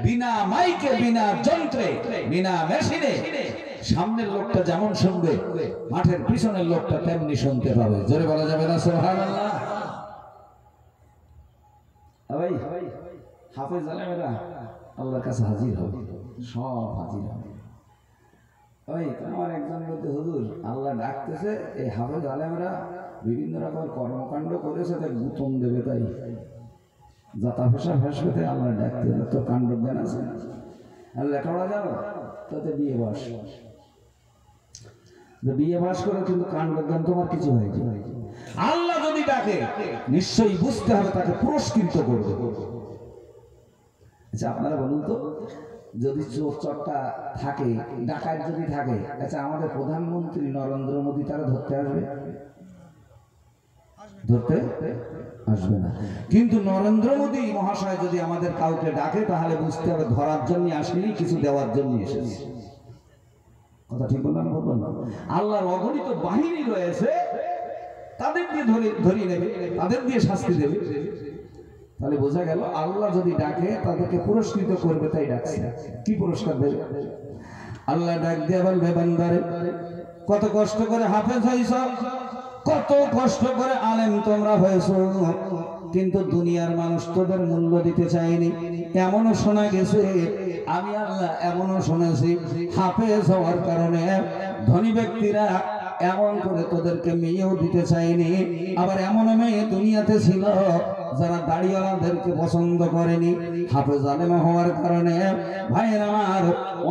বিনা মাইকে, বিনা যন্ত্রে, বিনা মেশিনে সামনের লোকটা যেমন শুনবে মাঠের পিছনের লোকটা তেমনি শুনতে পাবে। জোরে বলা যাবে না সুবহানাল্লাহ? ভাই হাফেজ আলেমেরা আল্লাহর কাছে হাজির হবে, সব হাজির হবে। ওই আমার একজন বলতে হুজুর আল্লাহ ডাকতেছে, এই হাফেজ আলেমরা বিভিন্ন রকম কর্মকাণ্ড করেছে তাই গুতম দেবে, তাই যাতা ফেসা ফেসবে আল্লাহ ডাকতে তো কাণ্ড জ্ঞান আছে আর লেখাপড়া জানো তাতে বিয়ে বাস, বিয়ে বাস করে কিন্তু কাণ্ড জ্ঞান তোমার কিছু হয়েছে। আল্লাহ যদি ডাকে নিশ্চয়ই বুঝতে হবে তাকে পুরস্কৃত করবে। আচ্ছা আপনারা বলুন তো, যদি চোর চট্টা থাকে, ডাকাত যদি থাকে, আচ্ছা আমাদের প্রধানমন্ত্রী নরেন্দ্র মোদী তারা ধরতে আসবে? ধরতে আসবে না। কিন্তু নরেন্দ্র মোদী মহাশয় যদি আমাদের কাউকে ডাকে তাহলে বুঝতে হবে ধরার জন্য আসেনি, কিছু দেওয়ার জন্য এসেছে। কথা ঠিক বললাম না বললাম না? আল্লাহর অগণিত বাহিনী রয়েছে, তাদের দিয়ে ধরিয়ে নেবে, তাদের দিয়ে শাস্তি দেবে। তাহলে বোঝা গেল আল্লাহ যদি ডাকে তাদেরকে পুরস্কৃত করবে, তাই ডাকছে। কি পুরস্কার দেবে? আল্লাহ ডাক দিয়ে বলবে বান্দারে কত কষ্ট করে হাফেজ হইছ, কত কষ্ট করে আলেম তোমরা হয়েছ, কিন্তু দুনিয়ার মানুষ তোদের মূল্য দিতে চায়নি। এমনও শোনা গেছে, আমি আল্লাহ এমনও শুনেছি হাফেজ হওয়ার কারণে ধনী ব্যক্তিরা এমন করে তোদেরকে মেয়েও দিতে চায়নি। আবার এমন মেয়ে দুনিয়াতে ছিল যারা দাড়িওয়ালাদেরকে পছন্দ করেনি। হাফেজ আলেম হওয়ার কারণে ভাইয়ের আমার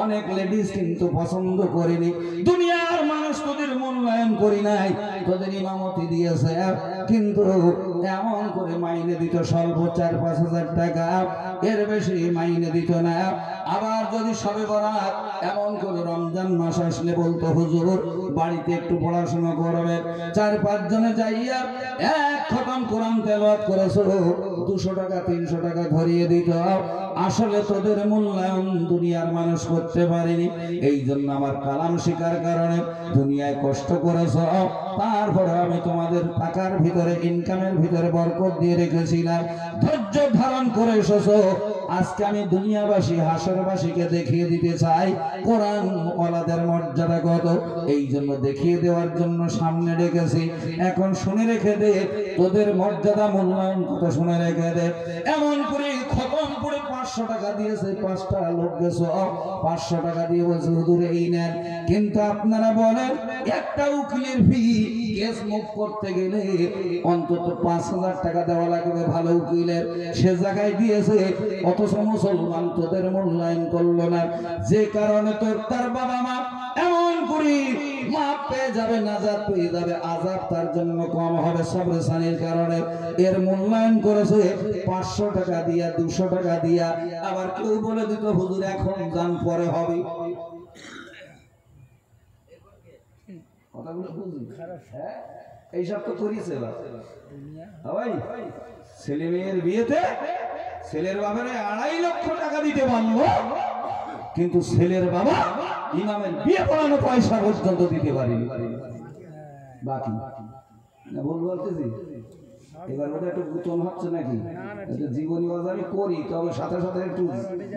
অনেক লেডিস কিন্তু পছন্দ করেনি। দুনিয়ার মানুষ তোদের মূল্যায়ন করি নাই, তোদের ইমামতি দিয়েছে, কিন্তু এমন করে মাইনে দিত স্বল্প 4-5 হাজার টাকা, এর বেশি মাইনে দিত না। আবার যদি সবে বরাত এমন করে রমজান মাস আসলে বলতো হুজুর বাড়িতে একটু পড়াশোনা করবে, 4-5 জনে যাইয়া এক খতম কোরআন তেলাওয়াত করেছো, 200 টাকা 300 টাকা ধরিয়ে দিত। আসলে তোদের মূল্যায়ন দুনিয়ার মানুষ করতে পারেনি। এই জন্য আমার কালাম শিকার কারণে দুনিয়ায় কষ্ট করেছো, তারপরে আমি তোমাদের টাকার ভিতরে ইনকামের ভিতরে বরকত দিয়ে রেখেছিলাম, ধৈর্য ধারণ করে এসেছো। আজকে আমি দুনিয়াবাসী হাসরবাসীকে দেখিয়ে দিতে চাই কোরআন ওয়ালাদের মর্যাদা কত। এই জন্য দেখিয়ে দেওয়ার জন্য সামনে রেখেছি। এখন শুনে রেখে দে তোদের মর্যাদা মূল্যায়ন কত, শুনে রেখে দে। এমন করে খতম করে 500 টাকা দিয়েছে, 5টা লোক গেছো 500 টাকা দিয়ে বলছে হুজুর এই নেন। কিন্তু আপনারা বলেন একটা উকিলের ফি কেস মুভ করতে গেলে অন্তত 5,000 টাকা দেওয়া লাগবে ভালো উকিলের, সে জায়গায় দিয়েছে। অথচ মুসলমান তোদের মূল্যায়ন করলো না, যে কারণে তোর তার বাবা মা এমন করি মাপ পেয়ে যাবে, নাজাত পেয়ে যাবে, আযাব তার জন্য কম হবে সবরে সানির কারণে। এর মূল্যায়ন করেছে 500 টাকা দিয়া, 200 টাকা দিয়া। আবার কেউ বলে দিত হুজুর এখন যান পরে হবে। কথাগুলো বুঝুন, হ্যাঁ এইসব তো করিছে ভাই। ছেলে মেয়ের বিয়েতে ছেলের বাবারে 2.5 লক্ষ টাকা দিতে পারলো, কিন্তু ছেলের বাবা ইমামের বিয়ে পড়ানো পয়সা পর্যন্ত দিতে পারেনি। বাকি না ভুল বলতেছি? এবার ওটা একটু গুতন হচ্ছে নাকি? জীবনী বাজারে করি, তবে সাথে সাথে একটু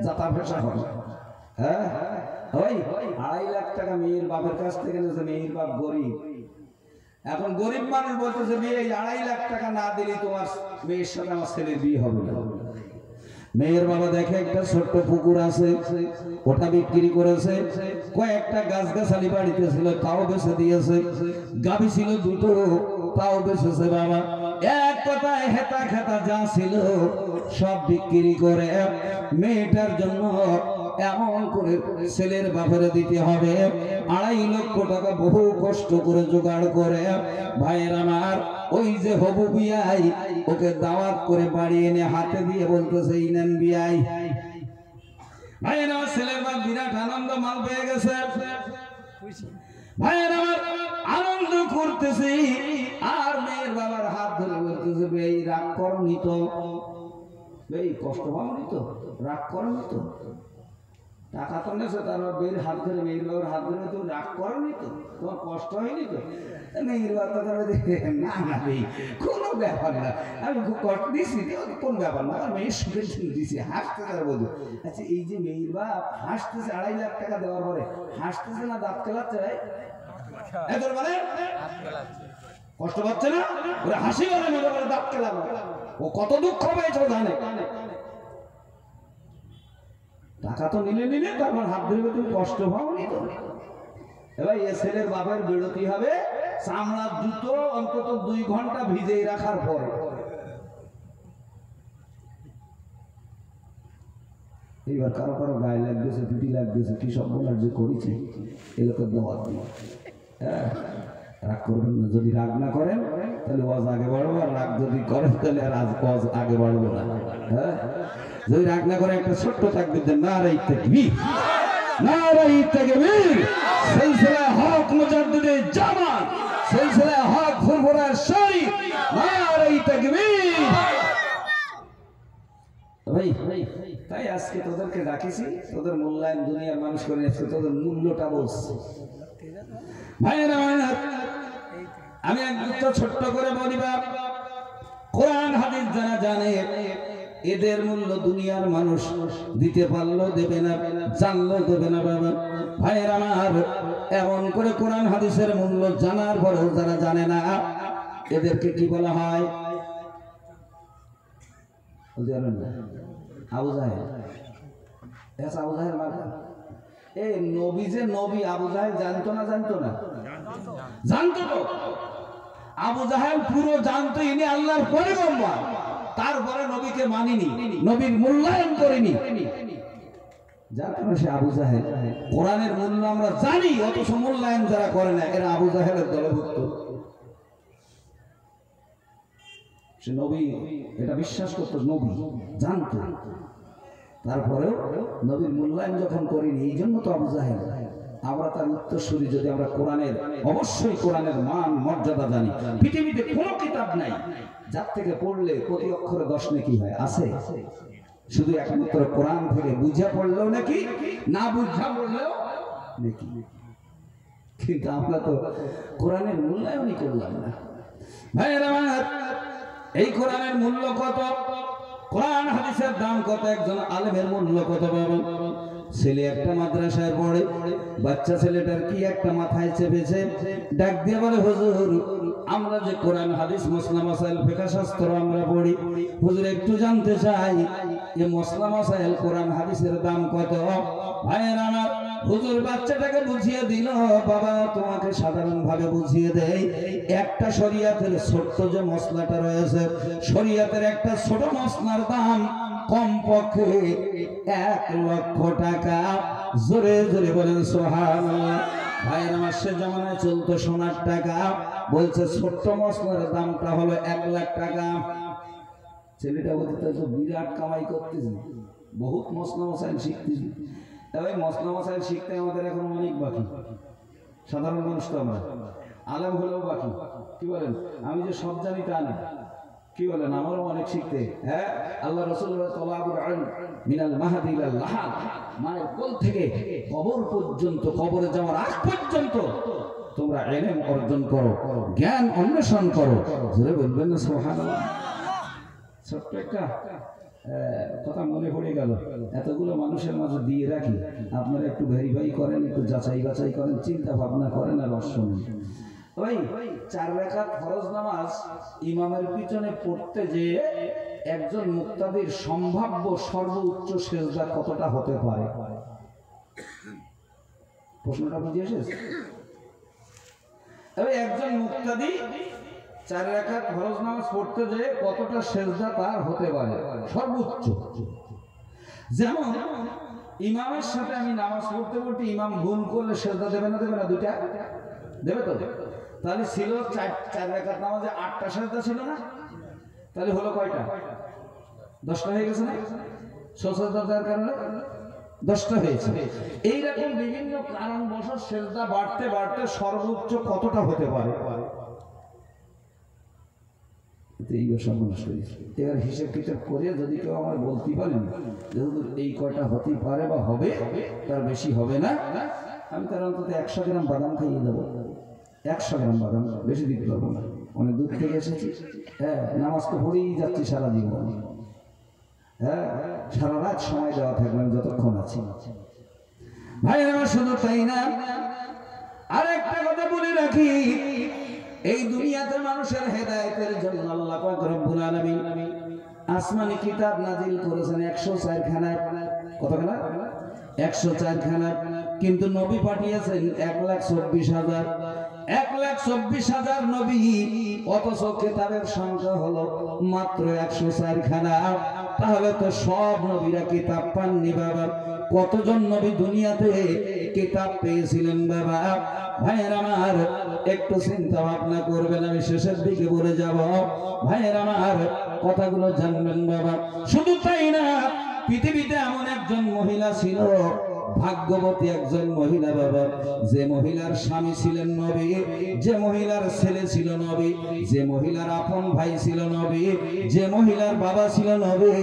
যাতা ফেসা হবে। হ্যাঁ ভাই, 2.5 লাখ টাকা মেয়ের বাপের কাছ থেকে নিয়েছে। মেয়ের বাপ গরিব। এখন গরিব মানুষ বলতেছে বিয়ে 2.5 লাখ টাকা না দিলে তোমার মেয়ের সাথে আমার ছেলের বিয়ে হবে না। মেয়ের বাবা দেখে একটা ছোট্ট পুকুর আছে, ওটা বিক্রি করেছে। কয়েকটা গাছগাছালি বাড়িতে ছিল, তাও বেচে দিয়েছে। গাভী ছিল 2টো, তাও বেচেছে বাবা। এক কথায় হেতা খেতা যা ছিল সব বিক্রি করে মেয়েটার জন্য এমন করে ছেলের বাপের দিতে হবে 2.5 লক্ষ টাকা বহু কষ্ট করে জোগাড় করে। ভাইয়ের আমার, ওই যে হবু বিয়াই ওকে দাওয়াত করে বাড়ি এনে হাতে দিয়ে বলতেছে এই নেন বিয়াই। ভাইয়ের আমার, ছেলের বাপ বিরাট আনন্দ মাল পেয়ে গেছে। ভাইয়ের আমার আনন্দ করতেছি, আর মেয়ের বাবার হাত ধরে বলতেছে এই রাগ করনি তো, এই কষ্ট পাওনি তো, রাগ করনি তো, টাকা তো নেছে, তার বের হাত ধরে মেয়ের বাবার হাত ধরে তো রাগ করনি তো, তোমার কষ্ট হয়নি তো? মেয়ের বাবা না না ভাই কোনো ব্যাপার না, আমি খুব কষ্ট দিচ্ছি, কোন ব্যাপার না, আমার মেয়ের সুখের জন্য দিচ্ছি, হাসতে তারা বলবো। আচ্ছা এই যে মেয়ের বাপ হাসতেছে 2.5 লাখ টাকা দেওয়ার পরে, হাসতেছে না দাঁত কেলাচ্ছে? মানে কষ্ট পাচ্ছে না, ওরা হাসি বলে মেয়ের বলে দাঁত কেলানো। ও কত দুঃখ পেয়েছে জানে। টাকা তো নিলে তারপর হাত ধরে তুমি কষ্ট পাওনি তো। এবার এ ছেলের বাপের বিরতি হবে চামড়ার জুতো অন্তত 2 ঘন্টা ভিজেই রাখার পরে। এইবার কারো কারো গায়ে লাগতেছে, পিটি লাগতেছে, কি সব বলার যে করেছি এলাকার দেওয়া দিয়ে। হ্যাঁ, রাগ করবেন না। যদি রাগ না করেন তাহলে ওয়াজ আগে বাড়বো, আর রাগ যদি করেন তাহলে আর ওয়াজ আগে বাড়বো না। হ্যাঁ, যদি রাগ না করে একটা ছোট্ট তাকবীর দেন, নারে তাকবীর, নারে তাকবীর, সিলসিলা হক মুজাদ্দিদে জামান, সিলসিলা হক ফুরফুরা শরীফ, নারে তাকবীর। ভাই তাই আজকে তোদেরকে ডাকিছি, তোদের মূল্যায়ন দুনিয়ার মানুষ করে আজকে তোদের মূল্যটা বলছি। ভাইয়েরা আমি একটু ছোট্ট করে বলি, কোরআন হাদিস যারা জানে এদের মূল্য দুনিয়ার মানুষ দিতে পারলো দেবে না, জানলো দেবে না বাবা। ভাইয়েরা আমার, এমন করে কোরআন হাদিসের মূল্য জানার পরেও যারা জানে না এদেরকে কি বলা হয়? আবু জাহেল। আবু জাহেল মানে এই নবী যে নবী, আবু জাহেল জানতো না? জানতো না? জানতো তো। আবু জাহেল পুরো জানতো ইনি আল্লাহর পয়গম্বর, তারপরে নবীকে মানিনি, নবীর মূল্যায়ন করেনি। যার কারণে সে আবু জাহেল। কোরআনের মূল্য আমরা জানি, অথচ মূল্যায়ন যারা করে না এরা আবু জাহেলের দলভুক্ত। সে নবী এটা বিশ্বাস করতো, নবী জানতো, তারপরেও নবীর মূল্যায়ন যখন করিনি, এই জন্য তো আবু জাহেল। আমরা তার উত্তরসূরি যদি আমরা কোরআনের, অবশ্যই কোরআনের মান মর্যাদা জানি। পৃথিবীতে কোনো কিতাব নাই যার থেকে পড়লে প্রতি অক্ষরে 10 নেকি হয়, আছে? শুধু একমাত্র কোরআন থেকে বুঝা পড়লেও নাকি, না বুঝা পড়লেও নাকি। কিন্তু আমরা তো কোরআনের মূল্যায়নই করলাম না। ভাইয়েরা আমার, এই কোরআনের মূল্য কত? কোরআন হাদিসের দাম কত? একজন আলেমের মূল্য কত পাবেন? ছেলে একটা মাদ্রাসায় পড়ে, বাচ্চা ছেলেটার কি একটা মাথায় চেপেছে, ডাক দিয়ে বলে হুজুর আমরা যে কোরআন হাদিস মসলা মাসাইল ফিকহ শাস্ত্র আমরা পড়ি, হুজুর একটু জানতে চাই এই মসলা মাসাইল কোরআন হাদিসের দাম কত? ভাইয়ের আমার, হুজুর বাচ্চাটাকে বুঝিয়ে দিল, বাবা তোমাকে সাধারণভাবে বুঝিয়ে দেই, একটা শরীয়তের ছোট্ট যে মসলাটা রয়েছে, শরীয়তের একটা ছোট মসলার দাম কমপক্ষে 1 লক্ষ টাকা। জোরে জোরে বলেন সুবহানাল্লাহ। ভাইয়ের আমার সে জামানায় চলতো সোনার টাকা, বলছে ছোট্ট মশলার দামটা হলো 1 লাখ টাকা। ছেলেটা বলতে তো বিরাট কামাই করতেছে, বহুত মশলা মশাইল শিখতেছি। তবে মশলা মশাইল শিখতে আমাদের এখন অনেক বাকি, সাধারণ মানুষ তো আমরা, আলেম হলেও বাকি। কি বলেন? আমি যে সব জানি তা না, কি বলেন, আমারও অনেক শিখতে। হ্যাঁ, আল্লাহ রাসূল তালাবুল ইলম মিনাল মাহদি ইলাল লাহাদ, মায়ের কোল থেকে কবর পর্যন্ত, কবরে যাওয়ার আগ পর্যন্ত তোমরা ইলম অর্জন করো, জ্ঞান অন্বেষণ করো। জোরে বলবেন না সুবহানাল্লাহ? ছোট্ট একটা কথা মনে পড়ে গেল, এতগুলো মানুষের মাঝে দিয়ে রাখি, আপনারা একটু ভেরিফাই করেন, একটু যাচাই বাছাই করেন, চিন্তা ভাবনা করেন আর শুনুন। ভাই 4 রাকাত ফরজ নামাজ ইমামের পিছনে পড়তে যে একজন মুক্তাদির সম্ভাব্য সর্বোচ্চ সেজদা কতটা হতে পারে? প্রশ্নটা বুঝে এসেছে? তবে একজন মুক্তাদি 4 রাকাত ফরজ নামাজ পড়তে যে কতটা সেজদা তার হতে পারে সর্বোচ্চ। যেমন ইমামের সাথে আমি নামাজ পড়তে পড়তে ইমাম ভুল করলে সেজদা দেবে না? দেবে না? 2টা দেবে তো? তাহলে ছিল 4 রাকাত নামাজে 8টা সেজদা ছিল না? তাহলে হলো কয়টা? 10টা হয়ে গেছে না? সেজদা দেওয়ার কারণে 10টা হয়েছে। এইরকম বিভিন্ন কারণবশত সেজদা বাড়তে বাড়তে সর্বোচ্চ কতটা হতে পারে? এবার হিসেব কিতাব করে যদি কেউ আমার বলতে পারেন যেহেতু এই কয়টা হতে পারে বা হবে, তার বেশি হবে না, আমি তার অন্তত 100 গ্রাম বাদাম খাইয়ে দেবো। 100 গ্রাম বাদাম, বেশি দিতে পারবো না, অনেক দূর থেকে এসেছি। হ্যাঁ, নামাজ তো পড়েই যাচ্ছি সারা জীবন। হ্যাঁ, সারা রাত সময় দেওয়া থাকবে আমি যতক্ষণ আছি। ভাই আমার শুধু তাই না, আরেকটা কথা বলে রাখি, এই দুনিয়াতে মানুষের হেদায়েতের জন্য আল্লাহ পাক রব্বুল আলামিন আসমানি কিতাব নাজিল করেছেন 104 খানা। কতখানা? 104 খানা। কিন্তু নবী পাঠিয়েছেন 1,24,000। 1,24,000 নবী, অথচ কিতাবের সংখ্যা হলো মাত্র 104 খানা। তাহলে তো সব নবীরা কিতাব পাননি বাবা। কতজন নবী দুনিয়াতে কিতাব পেয়েছিলেন বাবা? ভাইয়ের আমার একটু চিন্তা ভাবনা করবেন, আমি শেষের দিকে বলে যাব। ভাইয়ের আমার কথাগুলো জানবেন বাবা। শুধু তাই না, পৃথিবীতে এমন একজন মহিলা ছিল, ভাগ্যবতী একজন মহিলা বাবা, যে মহিলার স্বামী ছিলেন নবী, যে মহিলার ছেলে ছিল নবী, যে মহিলার আপন ভাই ছিল নবী, যে মহিলার বাবা ছিল নবী,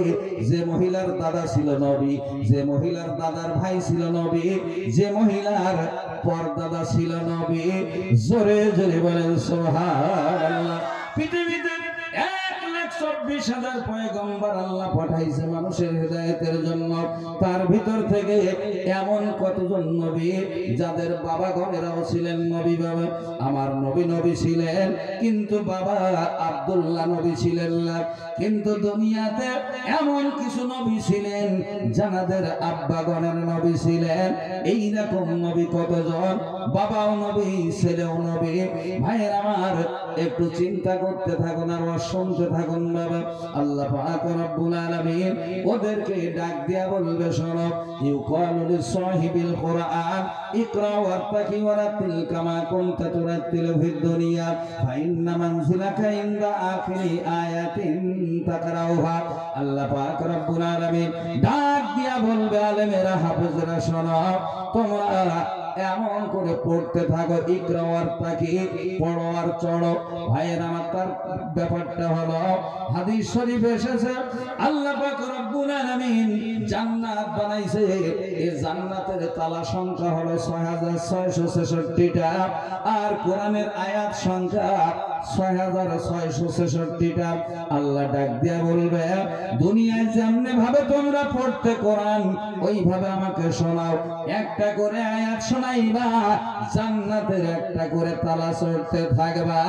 যে মহিলার দাদা ছিল নবী, যে মহিলার দাদার ভাই ছিল নবী, যে মহিলার পরদাদা ছিল নবী। জোরে জোরে বলেন সুবহানাল্লাহ। পৃথিবীতে 1,24,000 পয়গম্বর আল্লাহ পাঠাইছে মানুষের হেদায়েতের জন্য। তার ভিতর থেকে এমন কতজন নবী যাদের বাবা ঘরেরাও ছিলেন নবী বাবা। আমার নবী নবী ছিলেন, কিন্তু বাবা আব্দুল্লাহ নবী ছিলেন না। কিন্তু দুনিয়াতে এমন কিছু নবী ছিলেন যাদের আব্বা গণের নবী ছিলেন। এইরকম নবী কতজন? বাবাও নবী, ছেলেও নবী। ভাইয়ের আমার একটু চিন্তা করতে থাকুন আর শুনতে থাকুন বাবা। আল্লাহ পাক রব্বুল আলামিন ওদেরকে ডাক দিয়া বলবে, শোনো, ইউকালু লিসাহিবিল কুরআন ইকরা ওয়ারতাকি ওয়ারাতিল কামা কুনতা তুরাতিলু ফিদ দুনিয়া ফাইন্না মানজিলাকা ইনদা আখিরি আয়াতিন তাকরাউহা। আল্লাহ পাক রব্বুল আলামিন ডাক দিয়া বলবে, আলেমেরা, হাফেজরা, শোনো, তোমরা এমন করে পড়তে থাকো, ইকরা ওয়ারতাকি, পড়ো আর চড়ো। ভাইয়ের আমার তার ব্যাপারটা হলো হাদিস শরীফে এসেছে, আল্লাহ পাক রব্বুল আলামিন জান্নাত বানাইছে। এই জান্নাতের তালা সংখ্যা হলো 6,666টা, আর কোরআনের আয়াত সংখ্যা 6,666টা। আল্লাহ ডাক দিয়া বলবে, দুনিয়ায় যেমনে ভাবে তোমরা পড়তে কোরআন, ওইভাবে আমাকে শোনাও। একটা করে আয়াত শোনাইবা, জান্নাতের একটা করে তালা চড়তে থাকবা।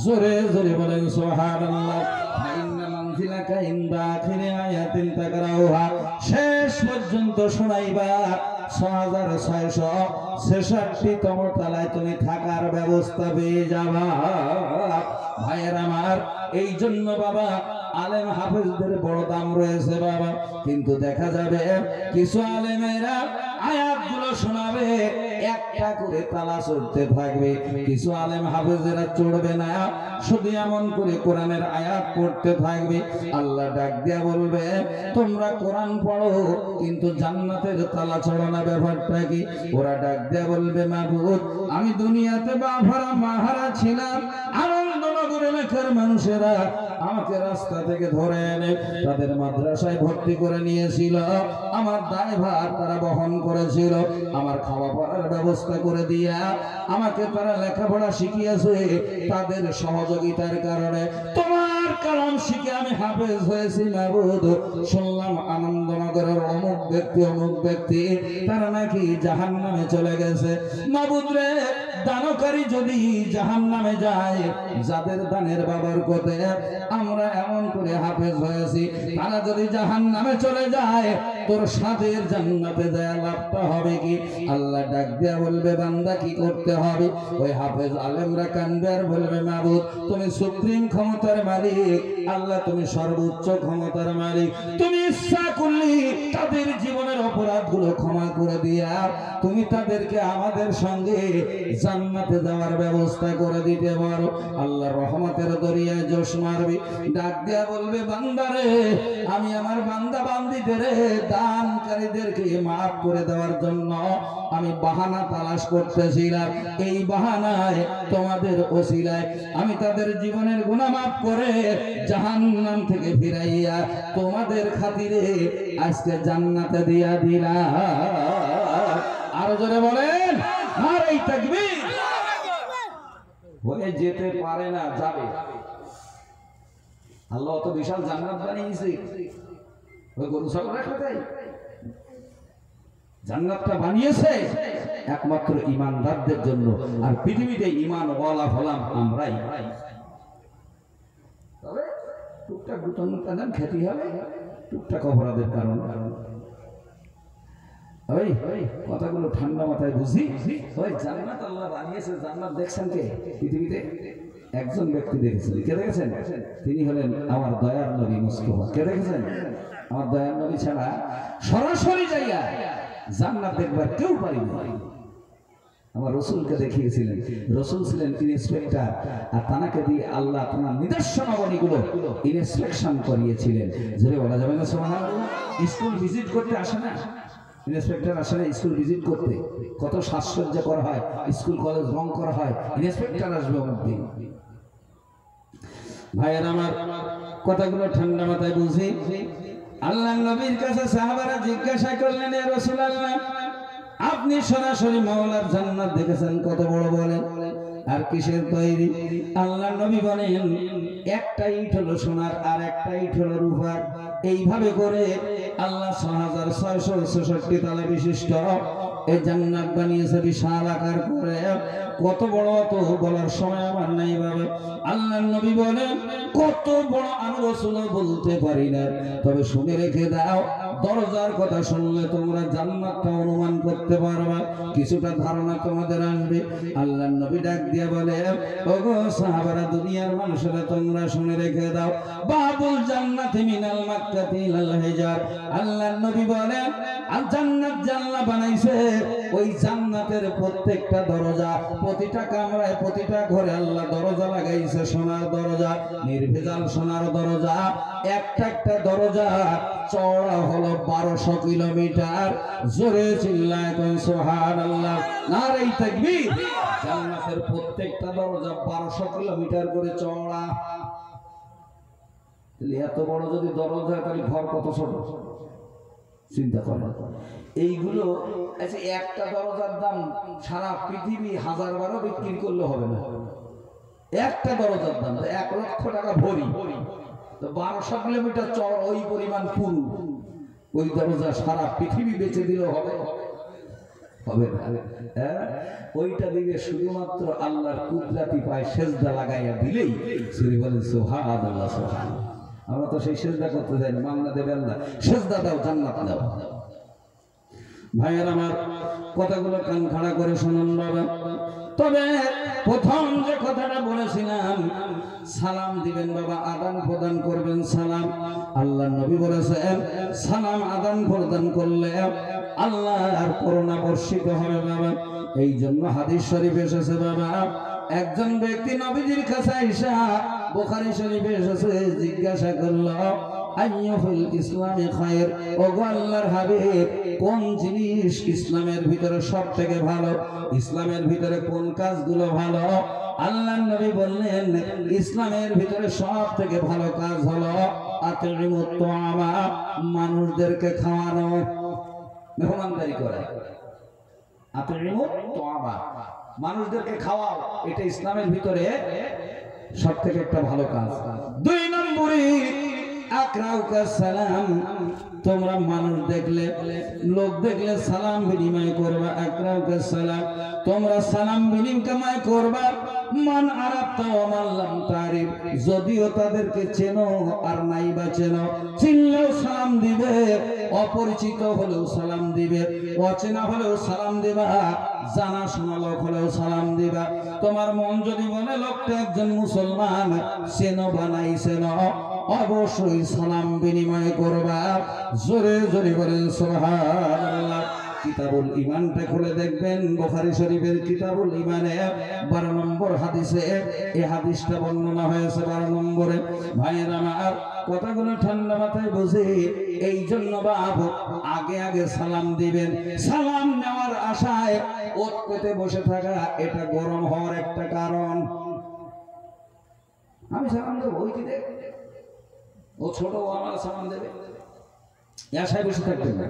জোরে জোরে বলেন সুবহানাল্লাহ। শেষ পর্যন্ত শোনাইবা, 6666তম তলায় তুমি থাকার ব্যবস্থা পেয়ে যাবা। ভাইয়ের আমার, এই জন্য বাবা আলেম হাফেজদের বড় দাম রয়েছে বাবা। কিন্তু দেখা যাবে কিছু আলেমেরা আয়াতগুলো শোনাবে, একটা করে তালা চড়তে থাকবে। কিছু আলেম হাফেজেরা চড়বে না, শুধু এমন করে কোরআনের আয়াত পড়তে থাকবে। আল্লাহ ডাক দিয়া বলবে, তোমরা কোরআন পড়ো কিন্তু জান্নাতের তালা চড়ো না, ব্যাপারটা কি? ওরা ডাক দিয়া বলবে, মাবুদ আমি দুনিয়াতে বাভারা মাহারা ছিলাম, আনন্দনগর এলাকার মানুষেরা আমাকে রাস্তা থেকে ধরে এনে তাদের মাদ্রাসায় ভর্তি করে নিয়েছিল, আমার দায়ভার তারা বহন করেছিল, আমার খাওয়া পড়ার ব্যবস্থা করে দিয়া আমাকে তারা লেখাপড়া শিখিয়েছে। তাদের সহযোগিতার কারণে তোমার কালাম শিখে আমি হাফেজ হয়েছি। মাবুদ শুনলাম আনন্দনগরের অমুক ব্যক্তি তারা নাকি জাহান্নামে চলে গেছে। মাবুদ রে, দানকারী যদি জাহান্নামে যায়, যাদের দানের বাবার কোতে আমরা এমন করে হাফেজ হয়েছি, তারা যদি জাহান্নামে চলে যায়, তোর সাথে জান্নাতে যায় লাভটা হবে কি? আল্লাহ ডাক দিয়া বলবে, বান্দা কি করতে হবে? ওই হাফেজ আলেমরা কানবে আর বলবে, মাবুদ তুমি সুপ্রিম ক্ষমতার মালিক, আল্লাহ তুমি সর্বোচ্চ ক্ষমতার মালিক, তুমি ইচ্ছা করলে তাদের জীবনের অপরাধগুলো ক্ষমা করে দিয়া তুমি তাদেরকে আমাদের সঙ্গে জান্নাতে যাওয়ার ব্যবস্থা করে দিতে পারো। আল্লাহ রহমতের দরিয়ায় জোশ মারবি, ডাক দিয়া বলবে, বান্দারে আমি আমার বান্দা বান্দিদের দানকারীদেরকে মাফ করে দেওয়ার জন্য আমি বাহানা তালাশ করতেছিলাম। এই বাহানায় তোমাদের ওসিলায় আমি তাদের জীবনের গুনাহ মাফ করে জাহান্নাম থেকে ফিরাইয়া তোমাদের খাতিরে আজকে জান্নাতে দিয়া দিলাম। আরো জোরে বলেন নারে তাকবীর। হয়ে যেতে পারে না, যাবে। আল্লাহ তো বিশাল জান্নাত বানিয়েছে, ওই গরু ছাগল রাখা যায়? জান্নাতটা বানিয়েছে একমাত্র ঈমানদারদের জন্য। আর পৃথিবীতে ঈমান ওয়ালা হলাম আমরাই। তবে টুকটাক গুতন খেতে হবে, টুকটাক অপরাধের কারণ। ওই কথাগুলো ঠান্ডা মাথায় বুঝি। ওই জান্নাত আল্লাহ বানিয়েছে, জান্নাত দেখছেন কে? পৃথিবীতে একজন ব্যক্তি দেখেছেন। কে দেখেছেন? তিনি হলেন আমার দয়ার নবী মুস্তাফা। কে দেখেছেন? আমার দয়ার নবী ছাড়া সরাসরি যাইয়া জান্নাত দেখবার কেউ পারেনি। আমার রসুলকে দেখিয়েছিলেন, রসুল ছিলেন ইন্সপেক্টর, আর তানাকে দিয়ে আল্লাহ তার নিদর্শনাবলীগুলো ইন্সপেকশন করিয়েছিলেন। যেটা বলা যাবে না সুবহানাল্লাহ। স্কুল ভিজিট করতে আসে না ইন্সপেক্টর, আসে না স্কুল ভিজিট করতে? কত সাজসজ্জা করা হয়, স্কুল কলেজ রং করা হয়, ইন্সপেক্টর আসবে অনেকদিন। ভাইয়ের আমার, কথাগুলো ঠান্ডা মাথায় বুঝি। আল্লাহ নবীর কাছে সাহাবারা জিজ্ঞাসা করলেন, ইয়া রাসূলুল্লাহ আপনি সরাসরি মাওলার জান্নাত দেখেছেন, কত বড় বলেন, আর কিসের তৈরি? আল্লাহ নবী বলেন, একটা ইট হলো সোনার আর একটা ইট হলো রূপার। এইভাবে করে আল্লাহ 6666 তলা বিশিষ্ট এই জান্নাত বানিয়েছে বিশাল আকার করে। কত বড় তো বলার সময় আমার নাই বাবা। আল্লাহ নবী বলেন, কত বড় আমি রাসূল বলতে পারি না, তবে শুনে রেখে দাও, দরজার কথা শুনলে তোমরা জান্নাতটা অনুমান করতে পারবা, কিছুটা ধারণা তোমাদের আসবে। আল্লাহ নবী ডাক দিয়া বলে, ওগো সাহাবারা, দুনিয়ার মানুষেরা তোমরা শুনে রেখে দাও, বাবুল জান্নাতি মিনাল মাক্কাতি ইলাল হিজার। আল্লাহ নবী বলেন, আর জান্নাত জান্নাত বানাইছে, ওই জান্নাতের প্রত্যেকটা দরজা, প্রতিটা কামরায়, প্রতিটা ঘরে আল্লাহ দরজা লাগাইছে, সোনার দরজা, নির্ভেজাল সোনার দরজা। একটা একটা দরজা চওড়া হলো 1200 কিলোমিটার। জোরে চিল্লায় কোন সুবহানাল্লাহ, নারে তাকবীর। জান্নাতের প্রত্যেকটা দরজা 1200 কিলোমিটার করে চওড়া। এত বড় যদি দরজা, তাহলে ঘর কত ছোট চিন্তা করেন। এইগুলো একটা দরজার দাম সারা পৃথিবী 1000 বিক্রি করলে হবে না। একটা দরজার দাম 1 লক্ষ টাকা ভরি, তো 1200 কিলোমিটার চওড়া, ওই পরিমাণ পুরু। ওই দরজা সারা পৃথিবী বেচে দিলেও হবে হবে না। ওইটা দিকে শুধুমাত্র আল্লাহর কুদরতি পায় সেজদা লাগাইয়া দিলেই শ্রী বলেন সুবহানাল্লাহ সুবহানাল্লাহ। আমরা তো সেই সেজদা করতে যাই না, মামলা দেবেন না, সেজদা দাও, জান্নাত দাও। ভাইয়ের আমার, কথাগুলো কান খাড়া করে শুনুন বাবা। তবে প্রথম যে কথাটা বলেছিলাম, সালাম দিবেন বাবা, আদান প্রদান করবেন সালাম। আল্লাহ নবী বলেছেন সালাম আদান প্রদান করলে আল্লাহর করুণা বর্ষিত হবে বাবা। এই জন্য হাদিস শরীফ এসেছে বাবা, একজন ব্যক্তি নবীজির কাছে আইসা, বুখারী শরীফে এসেছে, জিজ্ঞাসা করলো আইয়ুল ইসলামে খায়র, ওগো আল্লাহর হাবিব, কোন জিনিস ইসলামের ভিতরে সবথেকে ভালো, ইসলামের ভিতরে কোন কাজগুলো ভালো? আল্লাহর নবী বললেন ইসলামের ভিতরে সবথেকে ভালো কাজ হলো আতিমুত তুআমা, মানুষদেরকে খাওয়ানো, মেহমানদারি করা। আতিমুত তুআমা, মানুষদেরকে খাওয়াও, এটা ইসলামের ভিতরে সবথেকে একটা ভালো কাজ। 2 নম্বরে আকরাউকা সালাম, তোমরা মানুষ দেখলে, লোক দেখলে সালাম বিনিময় করবা। আকরাউকা সালাম, তোমরা সালাম বিনিময় করবা। মান আরাফতা ওয়া মান লাম তারিফ, যদিও তাদেরকে চেনো আর নাই বা চেনো, চিনলেও সালাম দিবে, অপরিচিত হলেও সালাম দিবে, অচেনা হলেও সালাম দিবা, জানা শোনা লোক হলেও সালাম দিবা। তোমার মন যদি বলে লোকটা একজন মুসলমান, চেনো বা নাই চেনো, অবশ্যই সালাম বিনিময় করবা। জোরে জোরে বলেন সুবহানাল্লাহ। কিতাবুল ঈমানটা খুলে দেখবেন, বুখারী শরীফের কিতাবুল ঈমানে 12 নম্বর হাদিসে এই হাদিসটা বর্ণনা হয়েছে। 12 নম্বরে ভাইয়েরা আমার, কথাগুলো ঠান্ডা মাথায় বুঝে, এই জন্য বাবু আগে আগে সালাম দিবেন। সালাম নেওয়ার আশায় ওত পেতে বসে থাকা, এটা গরম হওয়ার একটা কারণ। আমি সালাম দেবো, ওই কি দেখ, ও ছোট, ও আমার সালাম দেবে, আশায় বসে থাকবেন না।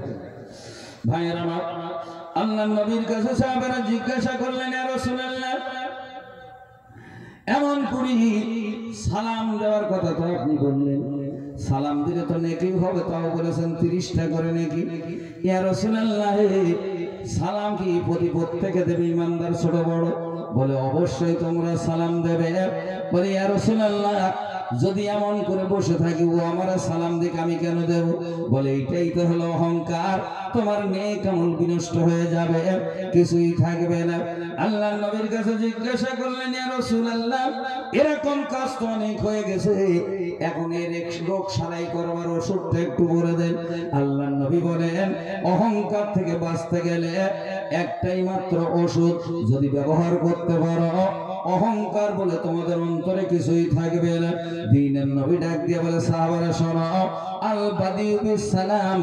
ভাইয়েরা আমার, আল্লাহর নবীর কাছে সাহাবারা জিজ্ঞাসা করলেন, ইয়া রাসূলুল্লাহ, এমন করি সালাম দেওয়ার কথা তো আপনি বললেন, সালাম দিলে তো নেকি হবে, তাও বলেছেন 30টা করে নেকি। ইয়া রাসূলুল্লাহ, সালাম কি প্রত্যেকে দেবে, ইমানদার ছোট বড়? বলে অবশ্যই তোমরা সালাম দেবে। বলে ইয়া রাসূলুল্লাহ, যদি এমন করে বসে থাকি, ও আমার সালাম দিক আমি কেন দেব? বলে এইটাই তো হলো অহংকার, তোমার নেক আমল বিনষ্ট হয়ে যাবে, কিছুই থাকবে না। আল্লাহর নবীর কাছে জিজ্ঞাসা করলেন, ইয়া রাসূলুল্লাহ, এরকম কাজ তো অনেক হয়ে গেছে, এখন এর রোগ সারাই করবার ওষুধটা একটু বলে দেন। আল্লাহর নবী বলেন, অহংকার থেকে বাঁচতে গেলে একটাই মাত্র ওষুধ যদি ব্যবহার করতে পারো, অহংকার বলে তোমাদের অন্তরে কিছুই থাকবে না। দ্বীনের নবী ডাক দিয়ে বলে, সাহাবারা শোনো, আল বাদিউ বিস সালাম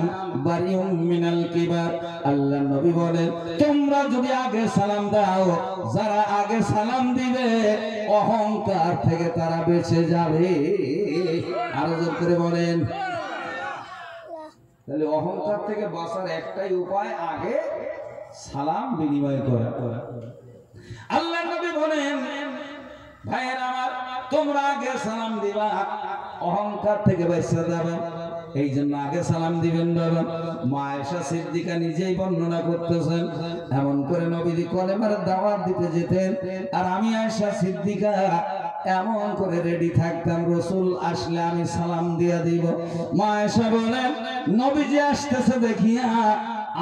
বারিউম মিনাল কিবার। আল্লাহর নবী বলেন, তোমরা যদি আগে সালাম দাও, যারা আগে সালাম দিবে অহংকার থেকে তারা বেঁচে যাবে। আরো জোর করে বলেন। তাহলে অহংকার থেকে বাঁচার একটাই উপায়, আগে সালাম বিনিময় করা। আল্লাহর নবী বলেন, ভাইয়েরা আমার, তোমরা আগে সালাম দিবা, অহংকার থেকে বেঁচে যাবে। এই জন্য আগে সালাম দিবেন বাবা। মা আয়েশা সিদ্দিকা নিজেই বর্ণনা করতেছেন, এমন করে নবীজি কলেমার দাওয়াত দিতে যেতেন, আর আমি আয়েশা সিদ্দিকা এমন করে রেডি থাকতাম, রাসূল আসলে আমি সালাম দিয়া দিব। মা আয়েশা বলেন, নবীজি আসতেছে দেখিয়া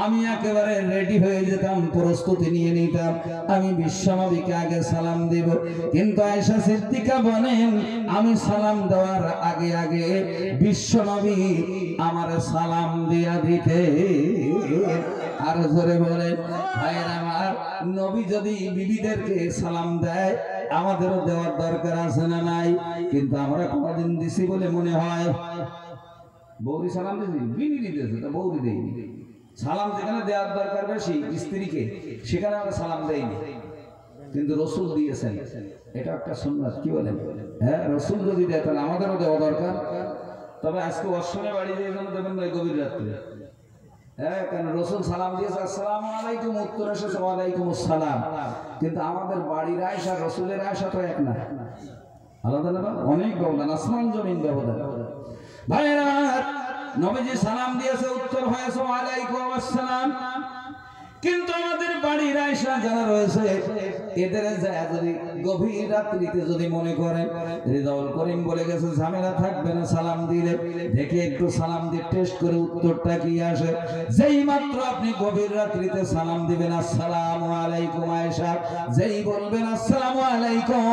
আমি একেবারে রেডি হয়ে যেতাম, প্রস্তুতি নিয়ে নিতাম, আমি বিশ্বনবীকে আগে সালাম দিব। কিন্তু আয়েশা সিদ্দিকা বলেন, আমি সালাম দেওয়ার আগে আগে বিশ্বনবী আমার সালাম দিয়া দিতে। আর জোরে বলেন। ভাইয়েরা আমার, নবী যদি বিবিদেরকে সালাম দেয়, আমাদেরও দেওয়ার দরকার আছে না নাই? কিন্তু আমরা কোনদিন দিছি বলে মনে হয়। বৌরি সালাম দিয়েছি, বিবি দিতেছে, তা বৌরি দেয়নি। সালাম যেখানে দেওয়ার দরকার বেশি স্ত্রীকে, সেখানে আমরা সালাম দেইনি, কিন্তু রাসূল দিয়েছেন, এটা একটা সুন্নাত। কি বলেন? হ্যাঁ, রাসূল যদি দেয় তাহলে আমাদেরও দেওয়া দরকার। তবে আজকে অশ্বনে বাড়ি দিয়ে যেন দেবেন না গভীর রাত্রে। হ্যাঁ, কারণ রাসূল সালাম দিয়েছে, আসসালামু আলাইকুম, উত্তর এসেছে ওয়ালাইকুম আসসালাম। কিন্তু আমাদের বাড়ির আয়েশা রাসূলের আয়েশা তো এক না, আলাদা আলাদা, অনেক ব্যবধান, আসমান জমিন ব্যবধান। ভাইরা, নবীজি সালাম দিয়েছে, উত্তর হয়েছে ওয়ালাইকুম আসসালাম। কিন্তু আমাদের বাড়ির আয়সা যারা রয়েছে এদের যদি গভীর রাত্রিতে যদি মনে করেন রিজাউল করিম বলে গেছে ঝামেলা থাকবে না সালাম দিলে, দেখে একটু সালাম দিয়ে টেস্ট করে উত্তরটা কি আসে। যেই মাত্র আপনি গভীর রাত্রিতে সালাম দিবেন আসসালামু আলাইকুম আয়েশা, যেই বলবেন আসসালামু আলাইকুম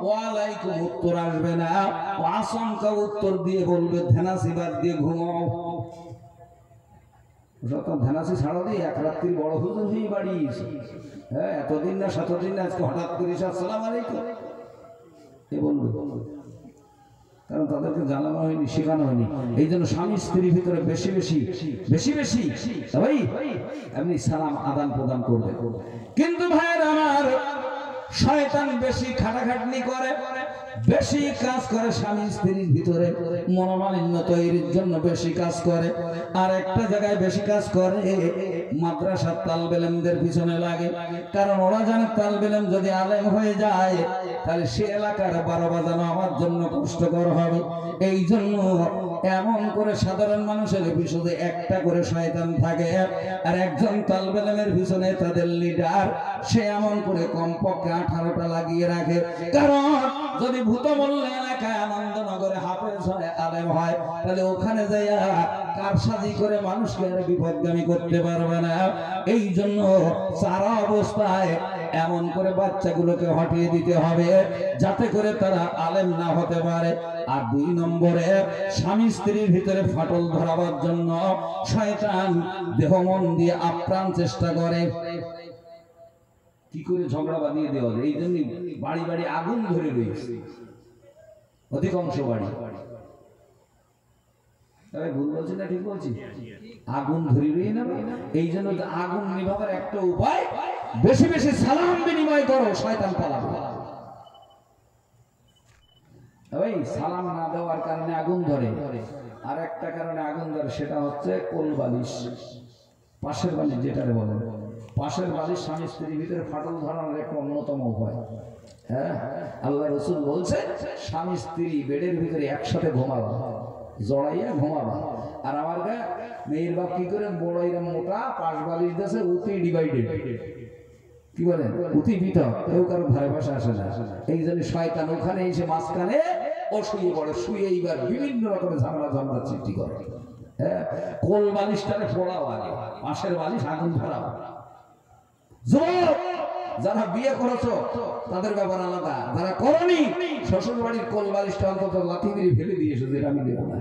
ওয়ালাইকুম উত্তর আসবে না, আশঙ্কা উত্তর দিয়ে বলবে ধ্যানাসি বাদ দিয়ে ঘুমাও। যত ধ্যানাসি ছাড়া দিয়ে এক রাত্রি বড় হুজুর হয়ে বাড়ি, হ্যাঁ এতদিন না শতদিন না, আজকে হঠাৎ করে আসসালামু আলাইকুম এ বলবে, কারণ তাদেরকে জানানো হয়নি, শেখানো হয়নি। এই জন্য স্বামী স্ত্রীর ভিতরে বেশি বেশি বেশি বেশি ভাই এমনি সালাম আদান প্রদান করবে। কিন্তু ভাইয়ের আমার শয়তান বেশি খাটাখাটনি করে, বেশি কাজ করে স্বামী স্ত্রীর ভিতরে মনোমালিন্য তৈরির জন্য বেশি কাজ করে। আর একটা জায়গায় বেশি কাজ করে মাদ্রাসার তালবেলেমদের পিছনে লাগে, কারণ ওরা জানে তালবেলেম যদি আলেম হয়ে যায় তাহলে সে এলাকার 12 বাজানো আমার জন্য কষ্টকর হবে। এই জন্য এমন করে সাধারণ মানুষের পিছনে একটা করে শয়তান থাকে, আর একজন তালবেলেমের পিছনে তাদের লিডার, সে এমন করে কমপক্ষে 18টা লাগিয়ে রাখে। কারণ যদি ভূত বললে এলাকায় আনন্দনগরে হাফেজ হয় আলেম হয়, তাহলে ওখানে যাইয়া কারসাজি করে মানুষকে আর বিপদগামী করতে পারবে না। এই জন্য সারা অবস্থায় এমন করে বাচ্চাগুলোকে হটিয়ে দিতে হবে যাতে করে তারা আলেম না হতে পারে। আর 2 নম্বরে স্বামী স্ত্রীর ভিতরে ফাটল ধরাবার জন্য শয়তান দেহ মন দিয়ে আপ্রাণ চেষ্টা করে কি করে ঝগড়া বাঁধিয়ে দেওয়া যায়। এই জন্য বাড়ি বাড়ি আগুন ধরে রয়েছে অধিকাংশ বাড়ি। ভুল বলছি না ঠিক বলছি? আগুন ধরে রয়ে না, এই জন্য আগুন নিভাবার একটা উপায় বেশি বেশি সালাম বিনিময় করো, শয়তান পালাবে। ওই সালাম না দেওয়ার কারণে আগুন ধরে, আর একটা কারণে আগুন ধরে, সেটা হচ্ছে কোল বালিশ, পাশের বালিশ যেটারে বলে। পাশের বালিশ স্বামী স্ত্রীর ভিতরে ফাটল ধরানোর একটা অন্যতম উপায়। হ্যাঁ, আল্লাহ রাসূল বলছে স্বামী স্ত্রী বেডের ভিতরে একসাথে ঘুমাবা, জড়াইয়া ঘুমাবা। আর আমার গা মেয়ের বাপ কি করে বড় এরকম মোটা পাশ বালিশ দিয়েছে, উতি ডিভাইডেড, কি বলেন উতি বিতক, কেউ কারো ধারে পাশে আসে না। এই জন্য শয়তান ওখানে এসে মাঝখানে ও শুয়ে পড়ে, শুয়ে এইবার বিভিন্ন রকমের ঝামেলা ঝামেলা সৃষ্টি করে। হ্যাঁ, কোল বালিশটারে ফোড়াও আগে, পাশের বালিশ আগুন ধরাও। যুবক যারা বিয়ে করেছো তাদের ব্যাপার আলাদা, যারা করনি শ্বশুর বাড়ির কোল বালিশটা অন্তত লাথি দিয়ে ফেলে দিয়েছে, যেটা আমি দেবো না।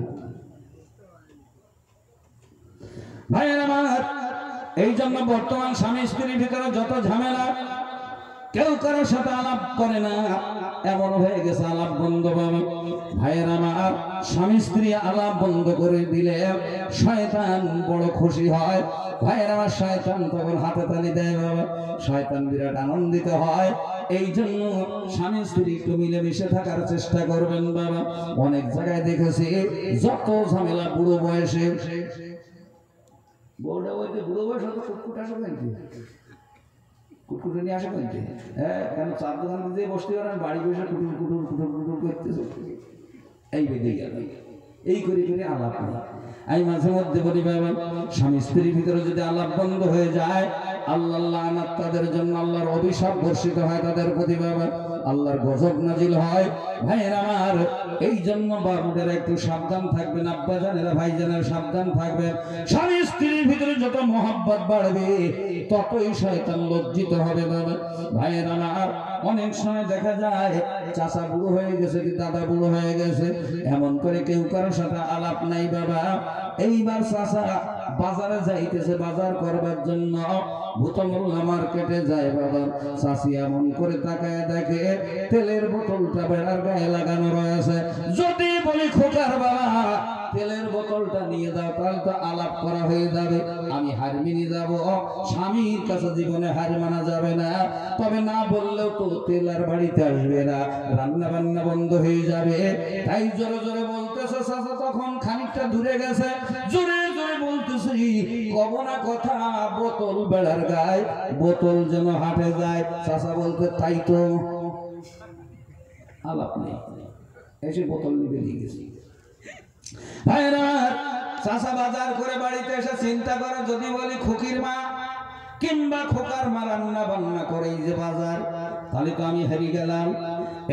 ভাইয়ের আমার, এই জন্য বর্তমান স্বামী স্ত্রীর ভিতরে যত ঝামেলা, কেউ কারোর সাথে আলাপ করে না, এমন হয়ে গেছে আলাপ বন্ধ। বাবা ভাইয়ের আমার, স্বামী স্ত্রী আলাপ বন্ধ করে দিলে শয়তান বড় খুশি হয়। ভাইয়ের আমার, শয়তান তখন হাতে তালি দেয়। বাবা শয়তান বিরাট আনন্দিত হয়। এই জন্য স্বামী স্ত্রী একটু মিলেমিশে থাকার চেষ্টা করবেন। বাবা অনেক জায়গায় দেখেছি যত ঝামেলা বুড়ো বয়সে, বুড়ো বয়স হতো কুটকুট আসে কিন্তু, কুটকুটে নিয়ে আসে কিন্তু। হ্যাঁ, কেন চার দোকান দিয়ে বসতে পারেন, বাড়ি বসে কুটুর কুটুর কুটুর কুটুর করতেছে, এই বেঁধে গেল। এই করে করে আলাপ নেই। আমি মাঝে মধ্যে বলি বাবা, স্বামী স্ত্রীর ভিতরে যদি আলাপ বন্ধ হয়ে যায়, আল্লাহ লানাত তাদের জন্য, আল্লাহর অভিশাপ বর্ষিত হয় তাদের প্রতি। বাবা আল্লাহর গজব নাজিল হয়। ভাইয়ের আমার, এই জন্য বাবুদের একটু সাবধান থাকবেন, আব্বা জানেরা ভাই জানেরা সাবধান থাকবেন। স্বামী স্ত্রীর ভিতরে যত মহব্বত বাড়বে ততই শয়তান লজ্জিত হবে। বাবা ভাইয়ের আমার, অনেক সময় দেখা যায় চাচা বুড়ো হয়ে গেছে কি দাদা বুড়ো হয়ে গেছে, এমন করে কেউ কারোর সাথে আলাপ নাই। বাবা এইবার চাচা বাজারে যাইতেছে বাজার করবার জন্য, ভূতমোল্লা মার্কেটে যায়। বাবা চাচি এমন করে তাকায় দেখে তেলের বোতলটা বেড়ার গায়ে লাগানো রয়েছে। যদি বলি খোকার বাবা তেলের বোতলটা নিয়ে যাও, তাহলে তো আলাপ করা হয়ে যাবে, আমি হার মেনে যাব। স্বামীর কাছে জীবনে হার মানা যাবে না, তবে না বললেও তো তেল আর বাড়িতে আসবে না, রান্না বান্না বন্ধ হয়ে যাবে। তাই জোরে জোরে বলতেছে চাচা, তখন খানিকটা দূরে গেছে, জোরে জোরে বলতেছে কব না কথা, বোতল বেড়ার গায়ে, বোতল যেন হাটে যায়। চাচা বলতে তাই তো, আলাপ নেই, এসে বোতল নিতে নিয়ে গেছি। ভাইরা চাচা বাজার করে বাড়িতে এসে চিন্তা করে, যদি বলি খুকির মা কিংবা খোকার মা রান্না বান্না করে এই যে বাজার, তাহলে তো আমি হারিয়ে গেলাম।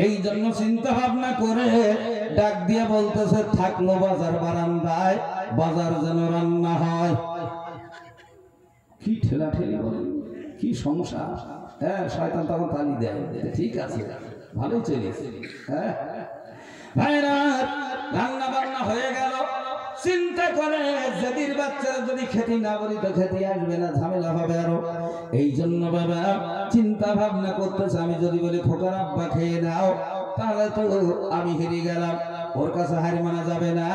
এই জন্য চিন্তা ভাবনা করে ডাক দিয়ে বলতেছে, থাকলো বাজার বারান্দায়, বাজার যেন রান্না হয়। কি ঠেলা ঠেলি বলেন, কি সংসার। হ্যাঁ, শয়তান তখন তালি দেয়, ঠিক আছে ভালোই চলেছে। হ্যাঁ ভাইরা, রান্না বান্না হয়ে গেল। চিন্তা করে যেদিন বাচ্চারা যদি খেতে না বলি তো খেতে আসবে না, ঝামেলা হবে আরো। এই জন্য বাবা চিন্তা ভাবনা করতেছে, আমি যদি বলি খোকার আব্বা খেয়ে নাও, তাহলে তো আমি হেরে গেলাম, ওর কাছে হার মানা যাবে না।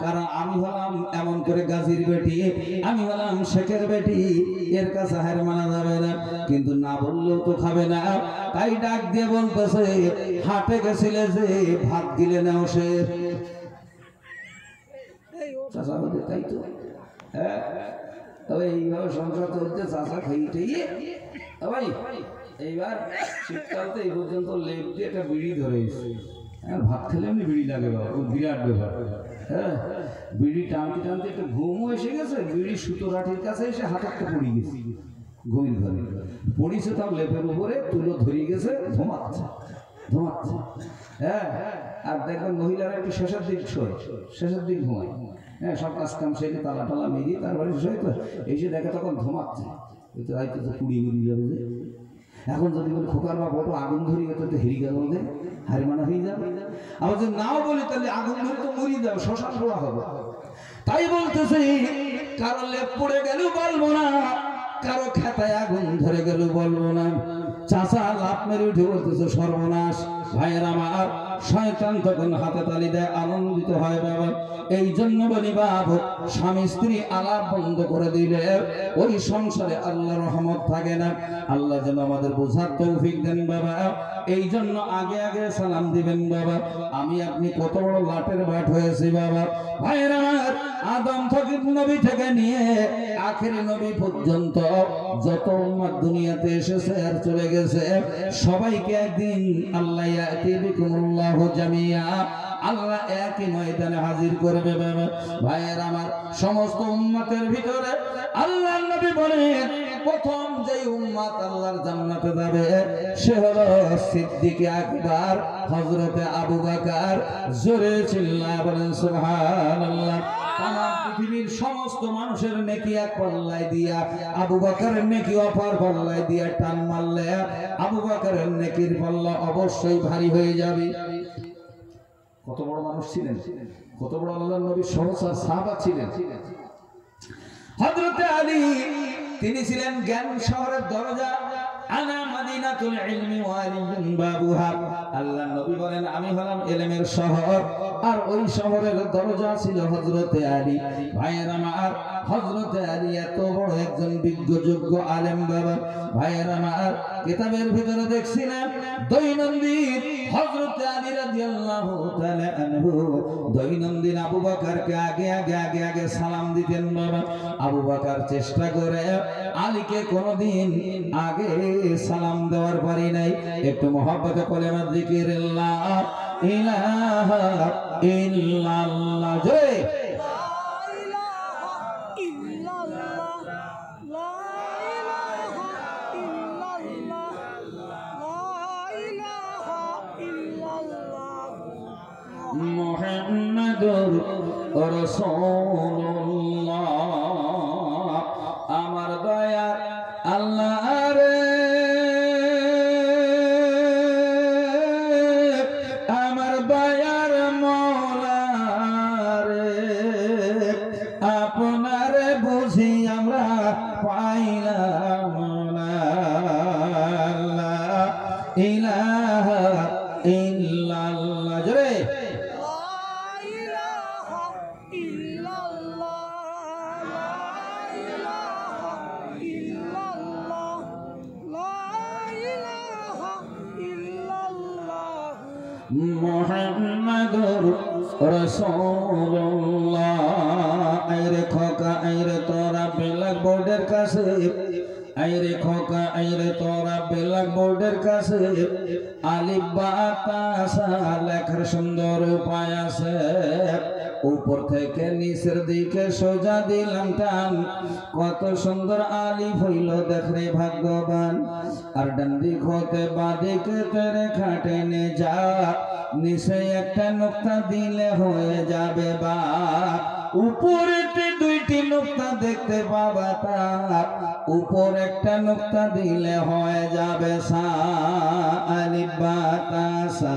কারণ আমি হলাম এমন করে গাজীর বেটি, আমি হলাম শেখের বেটি, এর কাছে হার মানা যাবে না। কিন্তু না বললেও তো খাবে না, তাই ডাক দিয়ে বলতেছে, হাটে গেছিলে যে ভাত দিলে নাও সে। চাচা বলতে তাই তো, হ্যাঁ তবে এইভাবে সংসার চলছে, চাচা খেয়ে ভাই। এইবার শীতকালতে এই পর্যন্ত লেপ দিয়ে একটা বিড়ি ধরে এসেছে। হ্যাঁ, ভাত খেলে এমনি বিড়ি লাগে বাবা, বিরাট ব্যাপার। হ্যাঁ, বিড়ি টানতে টানতে একটা ঘুমও এসে গেছে, বিড়ি সুতোরাটির কাছে এসে হাত একটা পড়ে গেছে, ঘুমির ঘরে পড়িছে, তাও লেপের উপরে তুলো ধরিয়ে গেছে, ধোমাচ্ছে ধোমাচ্ছে। হ্যাঁ, আর দেখবেন মহিলারা একটু শেষের দিক শোয়, শেষের দিক ঘুমায়। হ্যাঁ, সব কাজ কাম সেরে তালা টালা মেরিয়ে তারপরে শোয়, তো এসে দেখে তখন ধোমাচ্ছে, হয়তো কুড়িয়ে বেরিয়ে যাবে। যে এখন যদি বলি খোকার বা বড় আগুন ধরিয়ে তো হেরি গেল, ওদের হারিমানা হয়ে যাবে। আবার যদি নাও বলি তাহলে আগুন ধরে তো মরিয়ে যাবে, শ্মশান পোড়া হবে। তাই বলতেছি, কারো লেপ পড়ে গেলেও বলবো না, কারো খেতায় আগুন ধরে গেলেও বলবো না। চাচা লাভ মেরে উঠে বলতেছে, সর্বনাশ। ভাইয়ের আমার, শয়তান তখন হাতে তালি দেয়, আনন্দিত হয় বাবা। এই জন্য বলি বাবা, স্বামী স্ত্রী আলাপ বন্ধ করে দিলে ওই সংসারে আল্লাহর রহমত থাকে না। আল্লাহ যেন আমাদের বোঝার তৌফিক দেন বাবা। এই জন্য আগে আগে সালাম দিবেন বাবা। আমি আপনি কত বড় লাটের বাট হয়েছি বাবা। ভাইয়ের আমার, আদম থেকে নবী থেকে নিয়ে আখেরি নবী পর্যন্ত যত উম্মত দুনিয়াতে এসেছে আর চলে গেছে, সবাইকে একদিন আল্লাহ ইয়াতি বিকুমুল্লাহু জামিয়া, আল্লাহ একই ময়দানে হাজির করবে বাবা। ভাইয়ের আমার, সমস্ত উম্মতের ভিতরে আল্লাহর নবী বলেন, প্রথম যে উম্মত আল্লাহর জান্নাতে যাবে সে হলো সিদ্দিক আকবর, হযরতে আবু বকর। জোরে চিল্লায়া বলেন সুবহানাল্লাহ। তামাম পৃথিবীর সমস্ত মানুষের নেকি এক পাল্লায় দিয়া আবু বকরের নেকি অপর পাল্লায় দিয়া টান মারলে আবু বকরের নেকির পাল্লা অবশ্যই ভারী হয়ে যাবে। কত বড় মানুষ ছিলেন, কত বড় আল্লাহর নবীর সহচর সাহাবা ছিলেন। হযরতে আলী, তিনি ছিলেন জ্ঞান শহরের দরজা। আনা মাদিনাতুল ইলমি ওয়া আলিয়ুন বাবুহা। আল্লাহর নবী বলেন, আমি হলাম ইলমের শহর, আর ওই শহরের দরজা ছিল হযরতে আলী। ভাইয়ের আমার, হযরতে আলী এত বড় একজন বিজ্ঞ যোগ্য আলেম বাবা। ভাইয়ের আমার, কিতাবের ভিতরে দেখছিলাম দৈনন্দিন হযরতে আলী রাদিয়াল্লাহু তাআলা আনহু দৈনন্দিন আবু বকরকে আগে আগে আগে আগে সালাম দিতেন বাবা। আবু বকর চেষ্টা করে আলীকে কোনদিন আগে সালাম দেওয়ার পারি নাই। একটু মহব্বতে কলেমা জিকির লা ইলাহা ইল্লাল্লাহ, জয় মুহাম্মাদুর রাসূলুল্লাহ। আমার দয়ার আল্লাহ রে, আমার দয়ার মওলা রে, আপনারে বুঝি আমরা পাইলাম না। লা ইলাহা ইল্লাল্লাহ, জোরে মুহাম্মাদুর রাসূলুল্লাহ। আইরে খোকা আইরে তোরা ব্ল্যাক বোর্ডের কাছে, আইরে খোকা আইরে তোরা ব্ল্যাক বোর্ডের কাছে আলিফ বা তা সা লেখার সুন্দর উপায় আছে। উপর থেকে নিচের দিকে সোজা দিলাম টান, কত সুন্দর আলিফ হইল দেখ রে ভাগ্যবান। আর ডান দিক হতে বাঁ দিকে রেখা টেনে যা, নিচে একটা নুক্তা দিলে হয়ে যাবে বা। উপরেতে দুইটি নুক্তা দেখতে পাবা তার, উপর একটা নুক্তা দিলে হয়ে যাবে সা। আলিফ বা তা সা,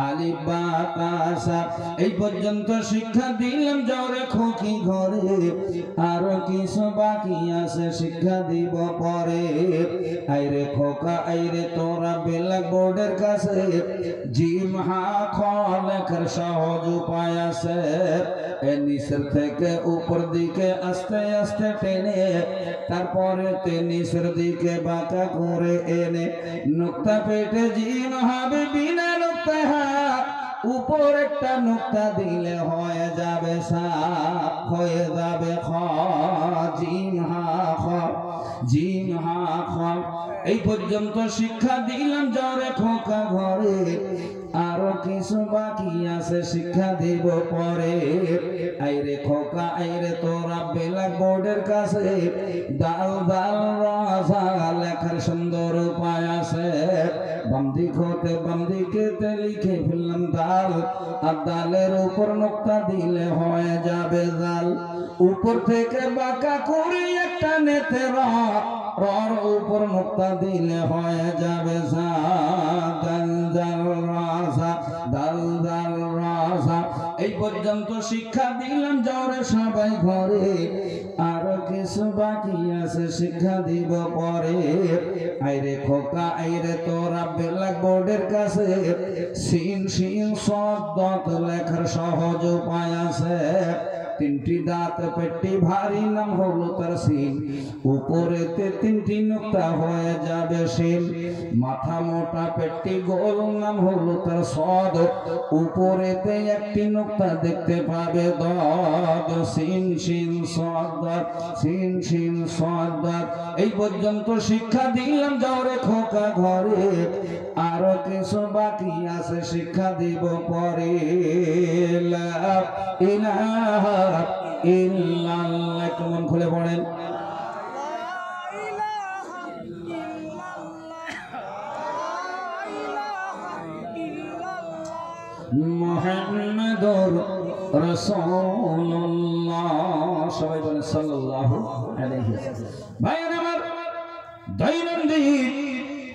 আলিফ বা তা সা। এই পর্যন্ত শিক্ষা দিলাম জোরে খুকি ঘরে, আরো কিছু বাকি আছে শিক্ষা দিব পরে। আইরে খোকা আইরে তোরা ব্ল্যাক বোর্ডের কাছে, জিম হা খ লেখার সহজ উপায় আছে। নিচের থেকে উপর দিকে আস্তে আস্তে টেনে, তারপরে নিচের দিকে বাঁকা করে এনে নুক্তা পেটে জিম হবে বিনা নুক্তা হা। উপর একটা নুক্তা দিলে হয়ে যাবে সা, হয়ে যাবে খ। জিম হা খ, জিম হা খ। এই পর্যন্ত শিক্ষা দিলাম জোরে খোকা ঘরে, আরো কিছু বাকি আছে শিক্ষা দিব পরে। আইরে খোকা আইরে তোরা ব্ল্যাক বোর্ডের কাছে, দাল দাল রাজা লেখার সুন্দর উপায় আছে। বাম দিক হতে বাম দিকে লিখে ফেললাম দাল, আর দালের উপর নুক্তা দিলে হয়ে যাবে জাল। উপর থেকে বাঁকা করে একটা নেতে রর উপর নুক্তা দিলে হয়ে যাবে সা। দাল দাল রাজা, দাল দাল রাজা। এই পর্যন্ত শিক্ষা দিলাম জোরে সবাই ঘরে, আরো কিছু বাকি আছে শিক্ষা দিব পরে। আইরে খোকা আইরে তোরা ব্ল্যাক বোর্ডের কাছে, সিন সিন সদ লেখার সহজ উপায় আছে। তিনটি দাঁত পেটটি ভারী নাম হলো তার সিন, উপরেতে তিনটি নুক্তা হয়ে যাবে সিন। মাথা মোটা পেটটি গোল নাম হলো তার সদ, উপরেতে একটি নুক্তা দেখতে পাবে দদ। সিন সিন সদ, সিন সিন সদ। এই পর্যন্ত শিক্ষা দিলাম জোরে খোকা ঘরে, আরো কিছু বাকি আছে শিক্ষা দিব পরে। লা ইলাহা ইল্লাল্লাহ, কেমন খুলে পড়েন। মুহাম্মাদুর রাসূলুল্লাহ, সবাই বলেন সাল্লাল্লাহু আলাইহি ওয়াসাল্লাম। ভাইরা আমার, দৈনন্দিন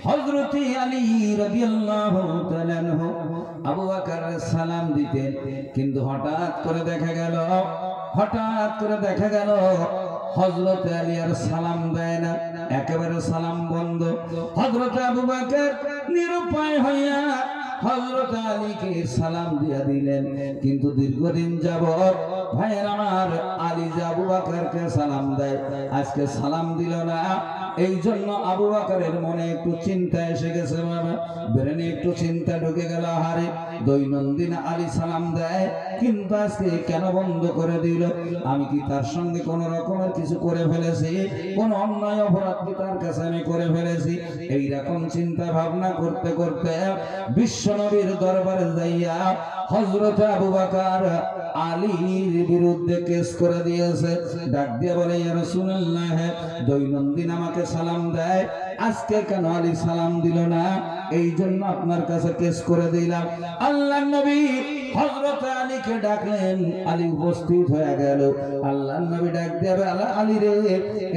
হযরত আলী রাদিয়াল্লাহু তাআলা আনহু আবু বকর সালাম দিতেন, কিন্তু হঠাৎ করে দেখা গেল হযরত আলী আর সালাম দেয় না, একেবারে সালাম বন্ধ। হযরত আবু বকর নিরুপায় হইয়া হযরত আলীকে সালাম দিয়া দিলেন, কিন্তু দীর্ঘদিন যাবত ভাইয়ের আমার আলী যে আবু বকরকে সালাম দেয়, আজকে সালাম দিল না। এই জন্য আবু বকরের মনে একটু চিন্তা এসে গেছে, বাবা ব্রেনে একটু চিন্তা ঢুকে গেল। হারে, দৈনন্দিন আলী সালাম দেয়, কিন্তু আজকে কেন বন্ধ করে দিল? আমি কি তার সঙ্গে কোন রকমের কিছু করে ফেলেছি? কোন অন্যায় অপরাধ কি তার কাছে আমি করে ফেলেছি? এইরকম চিন্তা ভাবনা করতে করতে বিশ্ব নবীর দরবারে যাইয়া হযরত আবু বকর আলীর বিরুদ্ধে কেস করে দিয়েছে। ডাক দিয়ে বলে, ইয়া রাসূলুল্লাহ, দৈনন্দিন আমাকে সালাম দেয়, আজকে কেন আলী সালাম দিল না? এই জন্য আপনার কাছে কেস করে দিলাম। আল্লাহর নবী হযরত আলীকে ডাকলেন, আলী উপস্থিত হয়ে গেল। আল্লাহর নবী ডাক দিয়ে, আলী রে,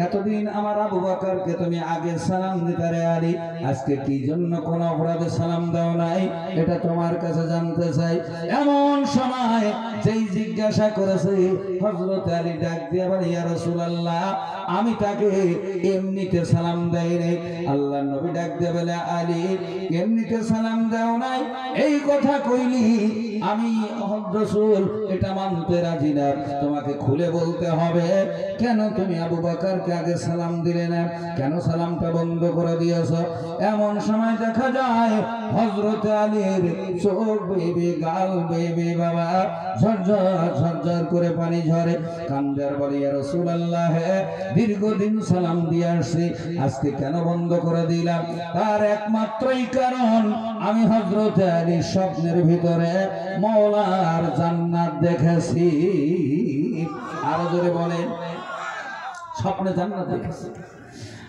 এতদিন আমার আবু বকরকে তুমি আগে সালাম দিতে রে আলী, আজকে কি জন্য কোন অপরাধে সালাম দাও নাই? এটা তোমার কাছে জানতে চাই। এমন সময় যেই জিজ্ঞাসা করেছে, হযরত আলী ডাক দিয়ে বলে, ইয়া রাসূলুল্লাহ, আমি তাকে এমনিতে সালাম দেই নাই। আল্লাহর নবী ডাক দিয়ে বলে, আলী, এমনিতে সালাম দাও নাই, এই কথা কইলি আমি রাসূল এটা মানতে রাজি না। তোমাকে খুলে বলতে হবে, কেন তুমি আবু বকরকে আগে সালাম দিলে না? কেন সালামটা বন্ধ করে দিয়েছো? এমন সময় দেখা যায় হযরত আলীর চোখ বেবে, গাল বেবে, বাবা ঝরঝর করে পানি ঝরে। কান্দার বলে, ইয়া রাসূলুল্লাহ, দীর্ঘদিন সালাম দিয়ে আসছি, আজকে কেন বন্ধ করে দিলাম? তার একমাত্রই কারণ, আমি হযরত আলীর স্বপ্নের ভিতরে মওলার জান্নাত দেখেছি। আরো জোরে বলেন, স্বপ্নে জান্নাত দেখেছি।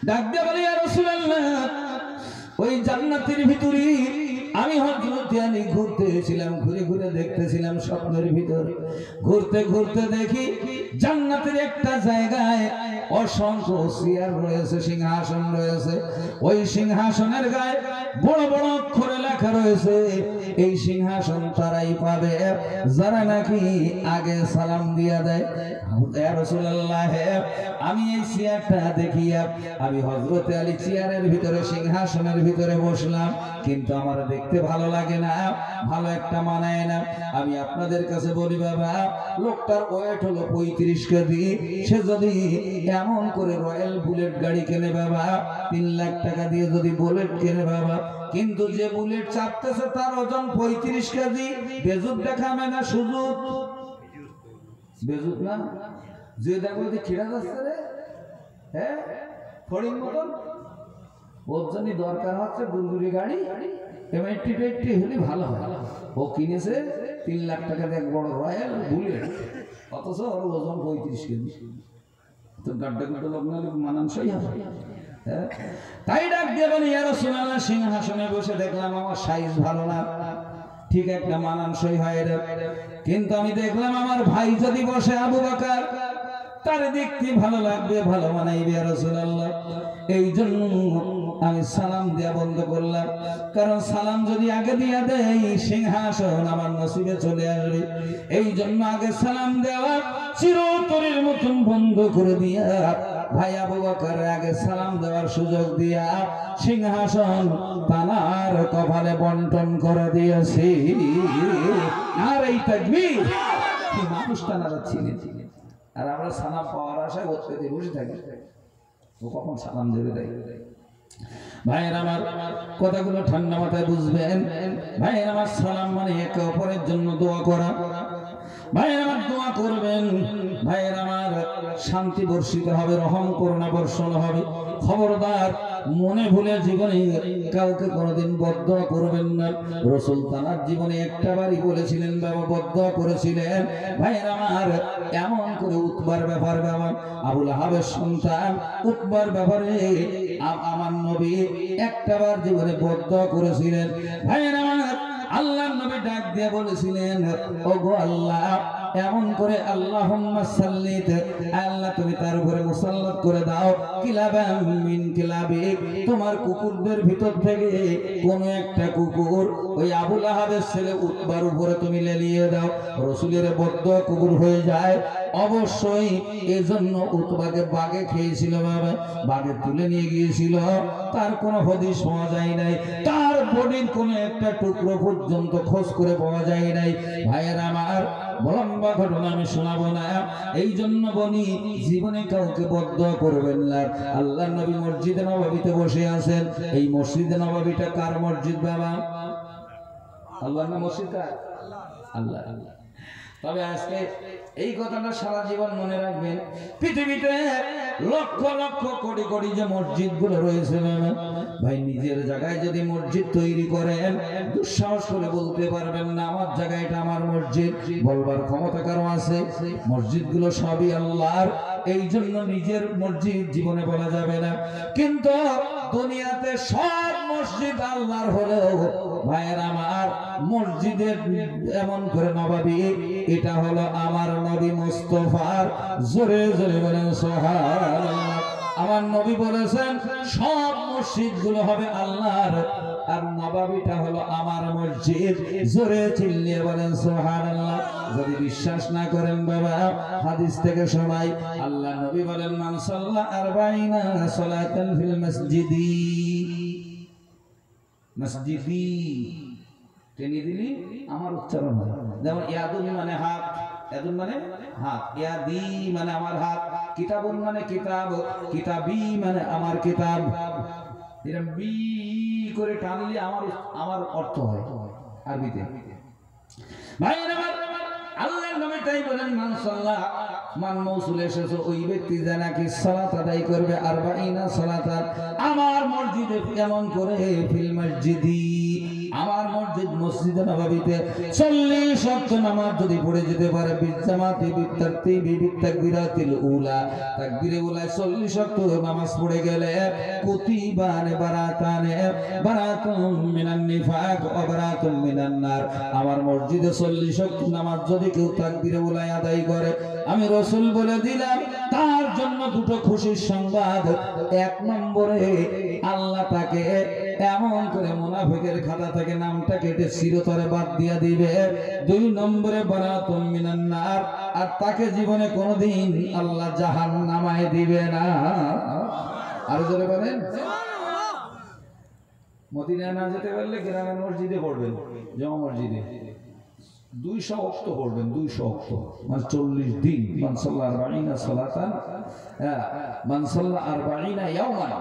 ডাক দিয়ে বলি ইয়া রাসূলুল্লাহ, ওই জান্নাতের ভিতরে আমি হযরত আলী ঘুরতেছিলাম, ঘুরে ঘুরে দেখতেছিলাম স্বপ্নের ভিতর। ঘুরতে ঘুরতে দেখি জান্নাতের একটা জায়গায় অসংখ্য চেয়ার রয়েছে, সিংহাসন রয়েছে। ওই সিংহাসনের গায়ে বড় বড় অক্ষরে লেখা রয়েছে, এই সিংহাসন তারাই পাবে যারা নাকি আগে সালাম দিয়া দেয়। ইয়া রাসূলুল্লাহ, আমি এই চেয়ারটা দেখিয়া আমি হযরত আলী চেয়ারের ভিতরে সিংহাসনের ভিতরে বসলাম, কিন্তু আমার দেখতে ভালো লাগে না, ভালো একটা মানায় না। আমি আপনাদের কাছে বলি বাবা, লোকটার ওয়েট হলো 35 কেজি। সে যদি এমন করে রয়্যাল বুলেট গাড়ি কেনে বাবা, 3 লাখ টাকা দিয়ে যদি বুলেট কেনে বাবা, কিন্তু যে বুলেট চাপতেছে তার ওজন 35 কেজি। বেজুত দেখাবে না, সুজুত বেজুত না, যে দেখো যে খিড়া যাচ্ছে রে, হ্যাঁ ফড়িং মতন। ওর জন্য দরকার হচ্ছে গুলগুলি গাড়ি, এমএটি পেটি হলে ভালো হয়। ও কিনেছে 3 লাখ টাকা দিয়ে বড় রয়্যাল বুলেট, অথচ ওর ওজন 35 কেজি। তো গাড্ডা গুড্ডা লোক না মানানসই হবে। তাই ডাক দিয়ে বলি ইয়া রাসূলুল্লাহ, সিংহাসনে বসে দেখলাম আমার সাইজ ভালো না, ঠিক একটা মানানসই হয় রে। কিন্তু আমি দেখলাম আমার ভাই যদি বসে আবু বকর, তার দেখতে ভালো লাগবে, ভালো মানাইবে ইয়া রাসূলুল্লাহ। এই জন্য আমি সালাম দেয়া বন্ধ করলাম, কারণ সালাম যদি আগে দিয়া দেয় সিংহাসন আমার নসিবে চলে আসবে। এই জন্য আগে সালাম দেওয়া চিরতরের মতন বন্ধ করে দিয়া ভাই আবু বকর আগে সালাম দেওয়ার সুযোগ দিয়া সিংহাসন তানার কপালে বন্টন করে দিয়েছি। আর এই তাকবীর, কি মানুষ তানারা চিনে। আর আমরা সালাম পাওয়ার আশায় ওতে বসে থাকি, ও কখন সালাম দেবে দেয়। ভাইয়ের আমার কথাগুলো ঠান্ডা মাথায় বুঝবেন। ভাইয়ের আমার সালাম মানে একে অপরের জন্য দোয়া করা। ভাইয়ের আমার দোয়া করবেন, ভাইয়ের আমার শান্তি বর্ষিত হবে, রহম করুণা বর্ষণ হবে। খবরদার মনে ভুলে জীবনে কাউকে কোনোদিন বদদোয়া করবেন না। রাসূল তার জীবনে একটাবারই বলেছিলেন বাবা, বদদোয়া করেছিলেন। ভাইয়ের আমার এমন করে উতবার ব্যাপার বাবা, আবু লাহাবের সন্তান উতবার ব্যাপারে আমার নবী একটাবার জীবনে বদদোয়া করেছিলেন। ভাইয়ের আমার আল্লাহর নবী ডাক দিয়ে বলেছিলেন, ওগো আল্লাহ, এমন করে আল্লাহুম্মা সাল্লিত, আল্লাহ তুমি তার উপরে মুসাল্লাত করে দাও, কিলাবাম মিন কিলাবিক, তোমার কুকুরদের ভিতর থেকে কোন একটা কুকুর ওই আবু লাহাবের ছেলে উতবার উপরে তুমি লেলিয়ে দাও। রাসূলের বদদোয়া কুকুর হয়ে যায়। অবশ্যই এজন্য উতবাকে বাগে খেয়েছিল বাবা, বাগে তুলে নিয়ে গিয়েছিল, তার কোনো হদিস পাওয়া যায় নাই, তার বডির কোনো একটা টুকরো পর্যন্ত খোঁজ করে পাওয়া যায় নাই। ভাইয়ের আমার লম্বা ঘটনা আমি শোনাবো না, এই জন্য বলি জীবনে কাউকে বদদোয়া করবেন না। আল্লাহর নবী মসজিদে নববীতে বসে আছেন। এই মসজিদে নববীটা কার মসজিদ বাবা? আল্লাহর না মসজিদ কার? আল্লাহ। তবে আজকে এই কথাটা সারা জীবন মনে রাখবেন, পৃথিবীতে লক্ষ লক্ষ কোটি কোটি যে মসজিদ গুলো রয়েছে ভাই, নিজের জায়গায় যদি মসজিদ তৈরি করেন দুঃসাহস করে বলতে পারবেন না আমার জায়গায় এটা আমার মসজিদ, বলবার ক্ষমতা কারো আছে? মসজিদ গুলো সবই আল্লাহর, এই জন্য নিজের মসজিদ জীবনে বলা যাবে না। কিন্তু দুনিয়াতে সব মসজিদ আল্লাহর হলেও ভাইয়ের আমার মসজিদের এমন করে নববী, এটা হলো আমার নবী মুস্তাফার। জোরে জোরে বলেন সুবহানাল্লাহ। আমার নবী বলেছেন সব মসজিদ গুলো হবে আল্লাহর, আর নববীটা হলো আমার মসজিদ। জোরে চিল্লিয়ে বলেন সুবহানাল্লাহ। যদি বিশ্বাস না করেন বাবা, হাদিস থেকে শোনাই। আল্লাহ নবী বলেন, মান সাল্লা 40 সালাতান ফিল মসজিদি, মসজিদি টেনে দিলি আমার উচ্চারণ হয়। যেমন ইয়াদুন মানে হাত, ইয়াদুন মানে হাত, ইয়াদি মানে আমার হাত, কিতাবুন মানে কিতাব, কিতাবি মানে আমার কিতাব। এরকম বি করে টানলে আমার অর্থ হয় আরবিতে। ভাইরা আমার আল্লাহর নবী তাই বলেন, মান সাল্লা, মান মৌসুল এসেছে ওই ব্যক্তি যে নাকি সালাত আদায় করবে 40 সালাতান আমার মসজিদে, এমন করে ফিল মসজিদি আমার মসজিদে নববীতে 40 ওয়াক্ত নামাজ যদি পড়ে যেতে পারে বিজামাতি বিতারতিবি বিতাকবিরাতিল উলা তাকবীরে উলায় 40 ওয়াক্ত নামাজ পড়ে গেলে কুতিবানে বারাতুম মিনান নিফাক ওয়া বারাতুম মিনান নার। আমার মসজিদে 40 ওয়াক্ত নামাজ যদি কেউ তাকবীরে উলায় আদায় করে আমি রাসূল বলে দিলাম তার জন্য দুটো খুশির সংবাদ। এক নম্বরে আল্লাহ তাকে এমন করে মুনাফিকের খাতা থেকে নামটা কেটে চিরতরে বাদ দিয়া দিবে। 2 নম্বরে বারাতুম মিনান নার, আর তাকে জীবনে কোনোদিন আল্লাহ জাহান্নামায় দিবে না। আর জোরে বলেন মদিনা না যেতে পারলে গ্রামের মসজিদে পড়বেন, জমা মসজিদে 200 ওয়াক্ত পড়বেন, 200 ওয়াক্ত মানে 40 দিন। মান সাল্লা 40 সালাতান মান সাল্লা 40 ইয়াওমান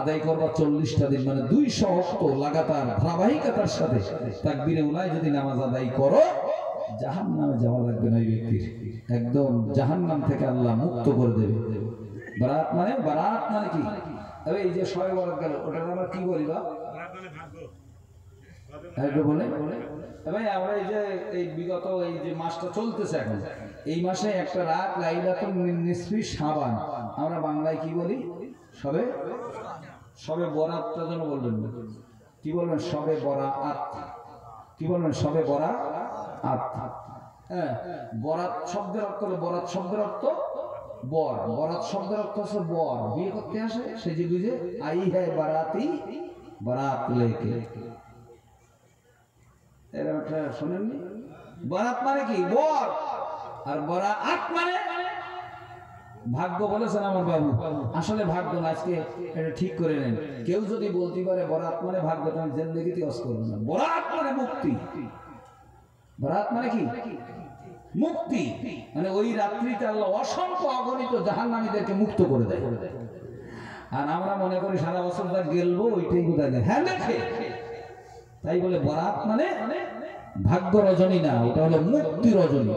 আদায় করবা 40টা দিন, মানে 200 ওয়াক্ত লাগাতার ধারাবাহিকতার সাথে তাকবীরে উলায় যদি নামাজ আদায় করো জাহান্নামে যাওয়া লাগবে না। এই ব্যক্তির একদম জাহান্নাম থেকে আল্লাহ মুক্ত করে দেবে। বারাত মানে কি? এই যে শবে বরাত গেল ওটার আমরা কি বলি বা বলে ভাই আমরা এই যে এই বিগত এই যে মাসটা চলতেছে এখন, এই মাসে একটা রাত লাইলাতুল নিসফি শাবান আমরা বাংলায় কি বলি? শবে বরাতটা যেন বলবেন কি বলবেন? শবে বরাত কি বলবেন? শবে বরাত। হ্যাঁ, বরাত শব্দের অর্থ হলো বরাত শব্দের অর্থ বর, বরাত শব্দের অর্থ হচ্ছে বর বিয়ে করতে আসে সে যে বুঝে আই হ্যায় বারাতি বারাত লেকে। এরকমটা শোনেননি? বরাত মানে কি? বর। আর বরাত মানে ভাগ্য বলেছেন আমার বাবু, আসলে ভাগ্য না। আজকে এটা ঠিক করে নেন। কেউ যদি বলতে পারে বরাত মানে ভাগ্য, তো আমি জিন্দেগিতে ওয়াজ করব না। বরাত মানে মুক্তি। বরাত মানে কি? মুক্তি। মানে ওই রাত্রিতে আল্লাহ অসংখ্য অগণিত জাহান্নামীদেরকে মুক্ত করে দেয়। আর আমরা মনে করি সারা বছর যা গেলবো ওইটাই বোধ হয়। হ্যাঁ লেখে তাই বলে বরাত মানে ভাগ্য রজনী না, ওটা হলো মুক্তি রজনী।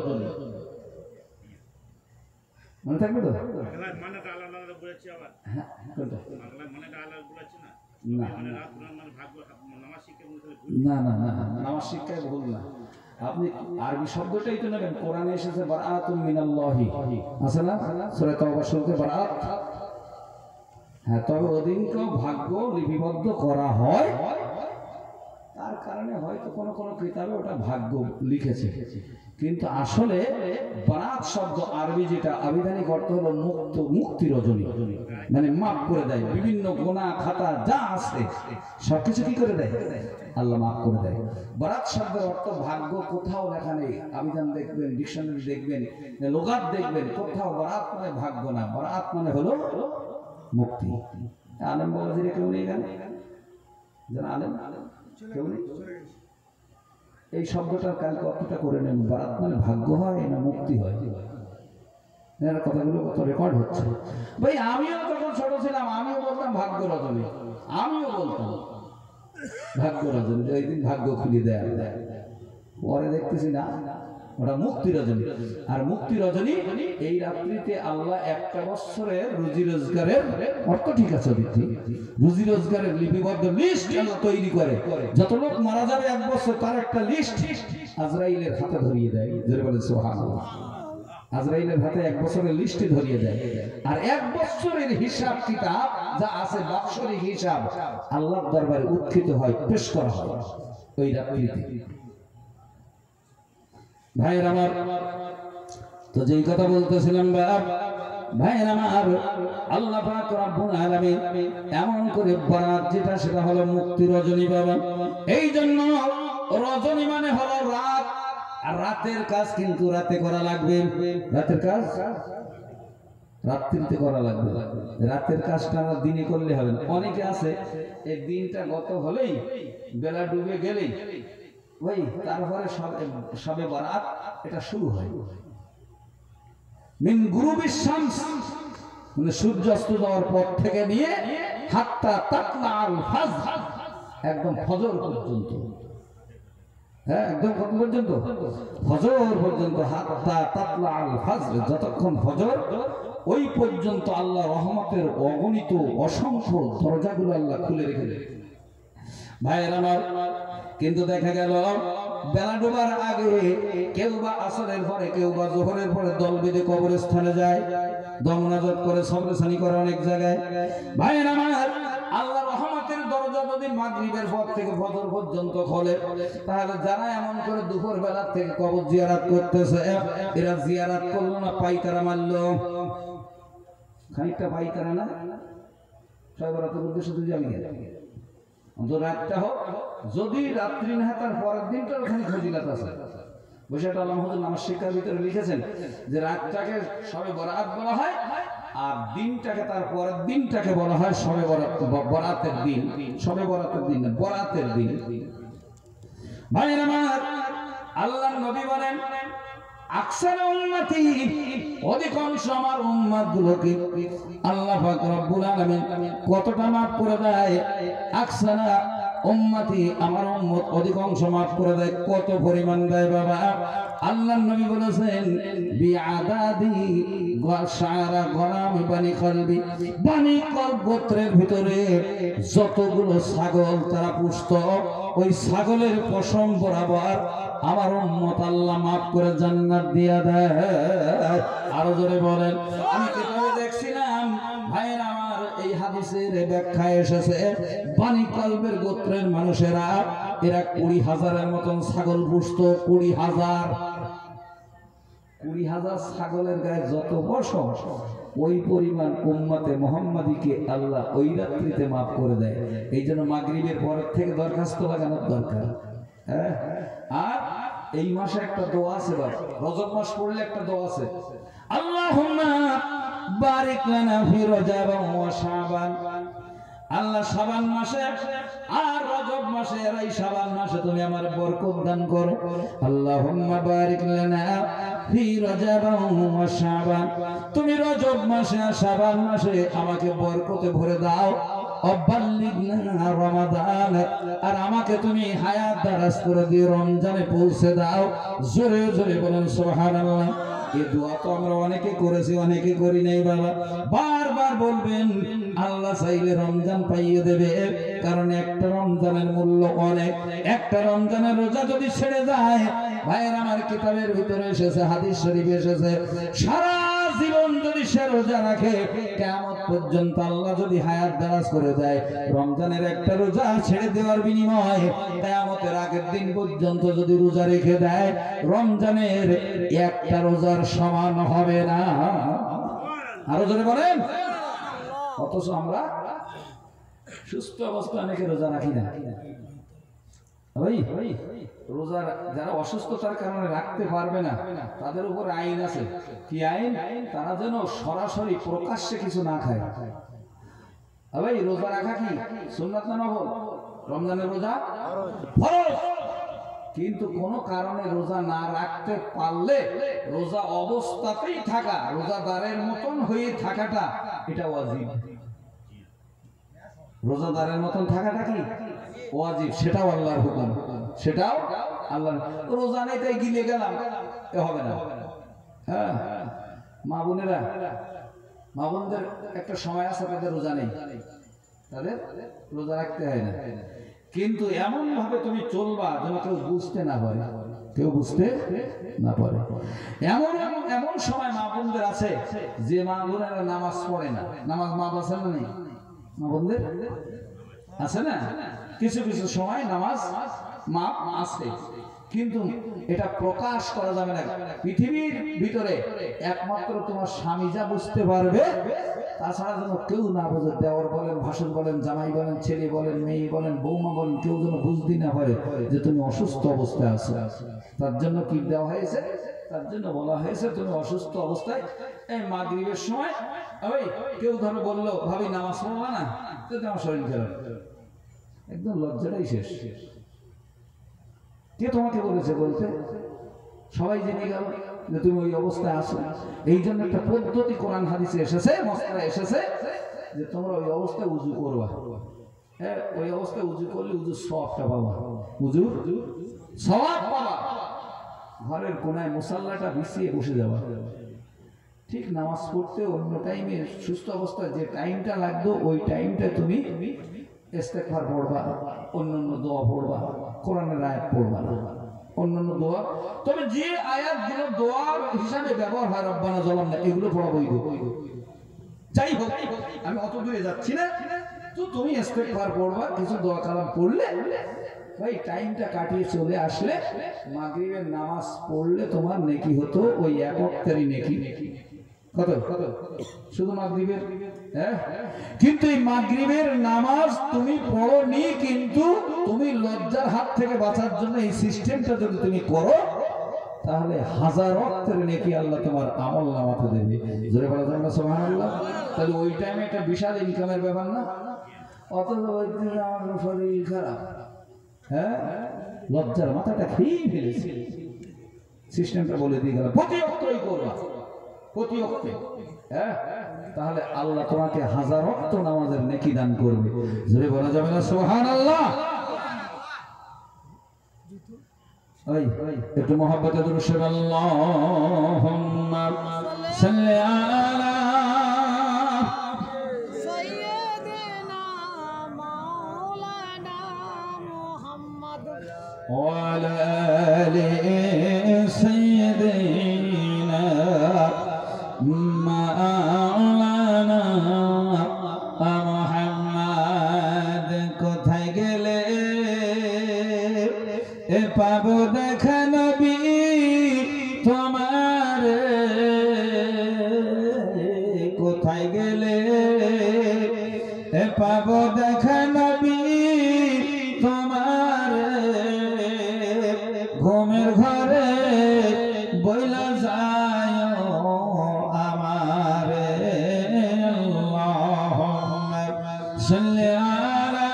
মনে থাকবে তো? না না না, নামাজ শিক্ষায় ভুল না। আপনি আরবি শব্দটাই তো নেবেন। কোরআনে এসেছে বারাতুম মিনাল্লাহি, আছে না? সূরা তাওবা শুরুতে বারাত। হ্যাঁ, তবে ওদিনকেও ভাগ্য লিপিবদ্ধ করা হয়, তার কারণে হয়তো কোনো কোনো কিতাবে ওটা ভাগ্য লিখেছে, কিন্তু আসলে বারাত শব্দ আরবি যেটা আবিধানিক অর্থ হলো মুক্তি রজনী, মানে মাফ করে দেয়। বিভিন্ন গুনাহ খাতা যা আছে সবকিছু কি করে দেয়? আল্লাহ মাফ করে দেয়। বারাত শব্দের অর্থ ভাগ্য কোথাও লেখা নেই। আবিধান দেখবেন, ডিকশনারি দেখবেন, লুগাত দেখবেন, কোথাও বারাত মানে ভাগ্য না, বারাত মানে হলো মুক্তি। আলেম বাবাজিরা কেউ নেই গান যারা আলেম কেউ নেই। এই শব্দটার কালকে অর্থটা করে নেন। বারাত মানে ভাগ্য হয় না মুক্তি হয়? কথাগুলো কত রেকর্ড হচ্ছে ভাই। আমিও যখন ছোট ছিলাম আমিও বলতাম ভাগ্য রজনী, আমিও বলতাম ভাগ্য রজনী, ওই দিন ভাগ্য খুলে দেয়। পরে দেখতেছি না, ওটা মুক্তি রজনী। আর মুক্তি রজনী এই রাত্রিতে আল্লাহ একটা বছরের রুজি রোজগারের অর্থ, ঠিক আছে, রুজি রোজগারের লিপিবদ্ধ লিস্ট আল্লাহ তৈরি করে। যত লোক মারা যাবে এক বছর তার একটা লিস্ট আজরাইলের হাতে ধরিয়ে দেয়। জোরে বলেন সুবহানাল্লাহ। আজরাইলের হাতে এক বছরের লিস্ট ধরিয়ে দেয়। আর এক বছরের হিসাব কিতাব যা আছে, বাৎসরিক হিসাব আল্লাহর দরবারে উত্থিত হয়, পেশ করা হয় ওই রাত্রিতে। ভাইয়ের আমার, তো যেই কথা বলতেছিলাম ভাইয়ের আমার, আল্লাহ পাক রব্বুল আলামিন এমন করে বারাত যেটা সেটা হলো মুক্তি রজনী বাবা। এই জন্য রজনী মানে হলো রাত, আর রাতের কাজ কিন্তু রাতে করা লাগবে। রাতের কাজ রাত্রিতে করা লাগবে। রাতের কাজটা দিনে করলে হবে না। অনেকে আছে এই দিনটা গত হলেই, বেলা ডুবে গেলেই ওই তারপরে সবে বরাত এটা শুরু হয়। মিন গুরুবিশ শামস, মানে সূর্য অস্ত যাওয়ার পর থেকে নিয়ে হাত্তা তাতলাল ফাজর, একদম ফজর পর্যন্ত। হ্যাঁ, একদম কত পর্যন্ত? ফজর পর্যন্ত। হাত্তা তাতলাল ফাজর, যতক্ষণ ফজর ওই পর্যন্ত আল্লাহ রহমতের অগণিত অসংখ্য দরজাগুলো আল্লাহ খুলে রেখে দেয়। ভাইয়ের আমার, কিন্তু দেখা গেল বেলা ডোবার আগে কেউ বা আসরের পরে, কেউ বা জোহরের পরে দল বেঁধে কবরস্থানে যায়, দমনাজত করে, সবরেসানি করে অনেক জায়গায়। ভাইয়ের আমার, আল্লাহ রহমতের দরজা যদি মাগরিবের পর থেকে ফজর পর্যন্ত খোলে, তাহলে যারা এমন করে দুপুর বেলা থেকে কবর জিয়ারত করতেছে, এরা জিয়ারত করলো না পাইকারা মারলো? খানিকটা পাইকারা না? সবাই উদ্দেশ্য তুই জানি রাতটা হোক, যদি রাত্রি না হয় তার পরের দিনটা ওখানে ফজিলত আছে। বৈশাখ আল্লাহ নামাজ শিক্ষার ভিতরে লিখেছেন যে রাতটাকে সবে বরাত বলা হয়, আর দিনটাকে, তার পরের দিনটাকে বলা হয় সবে বরাত, বরাতের দিন। সবে বরাতের দিন না, বরাতের দিন। ভাইয়ের আমার, আল্লাহর নবী বলেন আকসার উম্মতি, অধিকাংশ আমার উম্মত গুলোকে আল্লাহ পাক রব্বুল আলামিন কতটা মাফ করে দেয়? আকসারা উম্মতি, আমার উম্মত অধিকাংশ মাফ করে দেয়। কত পরিমাণ দেয় বাবা? আল্লাহর নবী বলেছেন বিআদাদি গাশারা গরামি বানি কলবি, বানি কলব গোত্রের ভিতরে যতগুলো ছাগল তারা পুষত, ওই ছাগলের পশম বরাবর আমার উম্মত আল্লাহ মাফ করে জান্নাত দিয়া দেয়। আরো জোরে বলেন। আমি কিতাবে দেখছিলাম ভাইয়ের আমার, এই হাদিসের ব্যাখ্যা এসেছে বানি কলবের গোত্রের মানুষেরা এরা 20,000-এর মতন ছাগল পুষত। 20,000 ছাগলের গায়ে যত পশম, ওই পরিমাণ উম্মতে মুহাম্মাদিকে আল্লাহ ওই রাত্রিতে মাফ করে দেয়। এই জন্য মাগরিবের পর থেকে দরখাস্ত লাগানোর দরকার। হ্যাঁ, আর এই মাসে একটা দোয়া আছে, রজব মাস পড়লে একটা দোয়া আছে, আল্লাহুম্মা বারিক লানা ফি রজব ওয়া শাবান। আল্লাহ শাবান মাসে আর রজব মাসে, আর এই শাবান মাসে তুমি আমার বরকত দান করো। আল্লাহুম্মা বারিক লানা ফি রজব ওয়া শাবান, তুমি রজব মাসে আর শাবান মাসে আমাকে বরকতে ভরে দাও। অবাল্লিগনা রমাদান, আর আমাকে তুমি হায়াত দারাজ করে দিয়ে রমজানে পৌঁছে দাও। জোরে জোরে বলেন সুবহানাল্লাহ। এই দোয়া তো আমরা অনেকে করেছি, অনেকে করি নাই বাবা। বারবার বলবেন, আল্লাহ চাইলে রমজান পাইয়ে দেবে, কারণ একটা রমজানের মূল্য অনেক। একটা রমজানের রোজা যদি ছেড়ে যায়, ভাইয়ের আমার, কিতাবের ভিতরে এসেছে, হাদিস শরীফে এসেছে, সারা জীবন যদি সে রোজা রাখে, কিয়ামত পর্যন্ত আল্লাহ যদি হায়াত দারাজ করে দেয়, রমজানের একটা রোজা ছেড়ে দেওয়ার বিনিময়ে কিয়ামতের আগের দিন পর্যন্ত যদি রোজা রেখে দেয়, রমজানের একটা রোজার সমান হবে না। আরো জোরে বলেন। অথচ আমরা সুস্থ অবস্থায় অনেকে রোজা রাখি না। রোজা যারা অসুস্থতার কারণে রাখতে পারবে না, তাদের উপর আইন আছে। কি আইন? তারা যেন সরাসরি প্রকাশ্যে কিছু না খায়। ভাই, রোজা রাখা কি সুন্নাত না নফল? রমজানের রোজা ফরজ, কিন্তু কোন কারণে রোজা না রাখতে পারলে রোজা অবস্থাতেই থাকা, রোজাদারের মতন হয়ে থাকাটা, এটা ওয়াজিব। রোজাদারের মতন থাকাটা কি ওয়াজিব, সেটাও আল্লাহর হুকুম, সেটাও আল্লাহ। রোজা নেই তাই গিলে গেলাম, এ হবে না। হ্যাঁ, মা বোনেরা, মা বোনদের একটা সময় আছে, তাদের রোজা নেই, তাদের রোজা রাখতে হয় না, কিন্তু এমন ভাবে তুমি চলবা যেন কেউ বুঝতে না পারে, কেউ বুঝতে না পারে। এমন এমন সময় মা বোনদের আছে যে মা বোনেরা নামাজ পড়ে না। নামাজ মা আছে না নেই? মা বোনদের আছে না? কিছু কিছু সময় নামাজ মা আছে, কিন্তু এটা প্রকাশ করা যাবে না। পৃথিবীর ভিতরে একমাত্র তোমার স্বামী যা বুঝতে পারবে, তাছাড়া যেন কেউ না বোঝে। দেওর বলেন, ভাসুর বলেন, জামাই বলেন, ছেলে বলেন, মেয়ে বলেন, বৌমা বলেন, কেউ যেন বুঝতে না পারে যে তুমি অসুস্থ অবস্থায় আছো। তার জন্য কি দেওয়া হয়েছে? তার জন্য বলা হয়েছে তুমি অসুস্থ অবস্থায় এই মাগরিবের সময়, ওই কেউ ধরো বললো ভাবি নামাজ পড়বা না, তো তোমার শরীর খারাপ, একদম লজ্জাটাই শেষ। কে তোমাকে বলেছে বলতে? সবাই জেনে গেল যে তুমি ওই অবস্থায় আছো। এই জন্য একটা পদ্ধতি কোরআন হাদিসে এসেছে, মসলা এসেছে, যে তোমরা ওই অবস্থায় উযু করবা। হ্যাঁ, ওই অবস্থায় উযু করলে উযুর সওয়াবটা পাবা, উযুর সওয়াব পাবা। ঘরের কোনায় মুসাল্লাটা বিছিয়ে বসে যাবা। ঠিক নামাজ পড়তে অন্য টাইমে সুস্থ অবস্থায় যে টাইমটা লাগতো, ওই টাইমটা তুমি ইস্তেগফার পড়বা, অন্যান্য দোয়া পড়বা, কোরআনের আয়াত পড়বা না, অন্যান্য দোয়া। তবে যে আয়াতগুলো দোয়া হিসাবে ব্যবহার হয়, রব্বানা যালামনা, এগুলো পড়া বৈধ। যাই হোক, আমি অত দূরে যাচ্ছি না। তো তুমি ইস্তেগফার পড়বা, কিছু দোয়া কালাম পড়লে, ভাই টাইমটা কাটিয়ে চলে আসলে মাগরিবের নামাজ পড়লে তোমার নেকি হতো ওই এক ওয়াক্তেরই নেকি। কত? শুধু মাগরিবের। হ্যাঁ, কিন্তু এই মাগরিবের নামাজ তুমি পড়োনি, কিন্তু তুমি লজ্জার হাত থেকে বাঁচার জন্য এই সিস্টেমটা যদি তুমি করো, তাহলে 1000 ওয়াক্তের নেকি আল্লাহ তোমার আমল নামাতে দেবে। জোরে বলা যাবে না সুবহানাল্লাহ? তাহলে ওই টাইমে একটা বিশাল ইনকামের ব্যাপার না? অথচ ওই দিন আমার শরীর খারাপ, হ্যাঁ, লজ্জার মাথাটা খেয়ে ফেলেছে। সিস্টেমটা বলে দিয়ে গেল, প্রতি ওয়াক্তই করবা, প্রতি ওয়াক্তে। হ্যাঁ, তাহলে আল্লাহ তোমাকে 1000 ওয়াক্ত নামাজের নেকি দান করবে। জোরে বলা যাবে না সুবহানাল্লাহ? ওই একটু মহব্বতে দুরূদ শরীফ, আল্লাহুম্মা সাল্লি আলা সাইয়্যিদিনা মাওলানা মুহাম্মদ ওয়া আলা আলি সাইয়্যিদিনা মাওলানা মুহাম্মদ। কোথায় গেলে এ পাবো দেখা নবী তোমার, কোথায় গেলে এ পাবো দেখা নবী তোমার, ঘুমের ঘরে বইলা যায় আমার। আল্লাহুম্মা সাল্লি আলা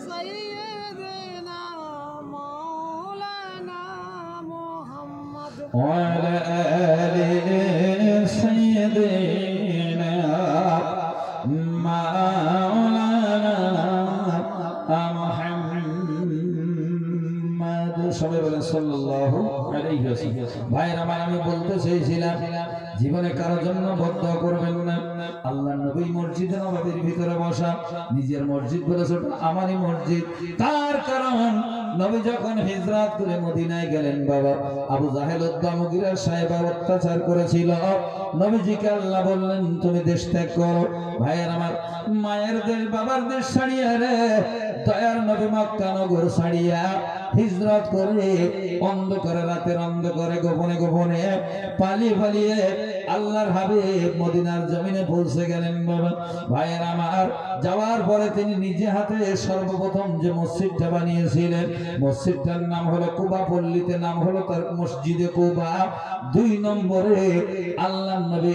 সাইয়্যিদিনা মাওলানা মুহাম্মদ ওয়া আলা আলি সাইয়্যিদিনা মাওলানা মুহাম্মদ। সবাই বলেন সাল্লাল্লাহু আলাইহি ওয়াসাল্লাম। ভাইরা আমার, আমি বলতে চেয়েছিলাম জীবনে কারোর জন্য বদদোয়া করবেন না। আল্লাহর নবী মসজিদে নববীর ভিতরে বসা, নিজের মসজিদ বলে ছোট, আমারই মসজিদ। তার কারণ নবী যখন হিজরত করে মদিনায় গেলেন, বাবা আবু জাহেল উদ্দামগীরা সাহেব অত্যাচার করেছিল। নবীজিকে আল্লাহ বললেন তুমি দেশ ত্যাগ করো। ভাইয়ের আমার, মায়ের দেশ বাবার দেশ ছাড়িয়া রে দয়ার নবী মক্কা নগর ছাড়িয়া হিজরত করে অন্ধকারে, রাতের অন্ধকারে, গোপনে গোপনে পালিয়ে পালিয়ে আল্লাহর হাবিব মদিনার জমিনে পৌঁছে গেলেন। বাবা ভাইয়ের আমার, যাওয়ার পরে তিনি নিজে হাতে সর্বপ্রথম যে মসজিদটা বানিয়েছিলেন, মসজিদটার নাম হলো কুবা, পল্লীতে নাম হলো তার মসজিদে কুবা। 2 নম্বরে আল্লাহর নবী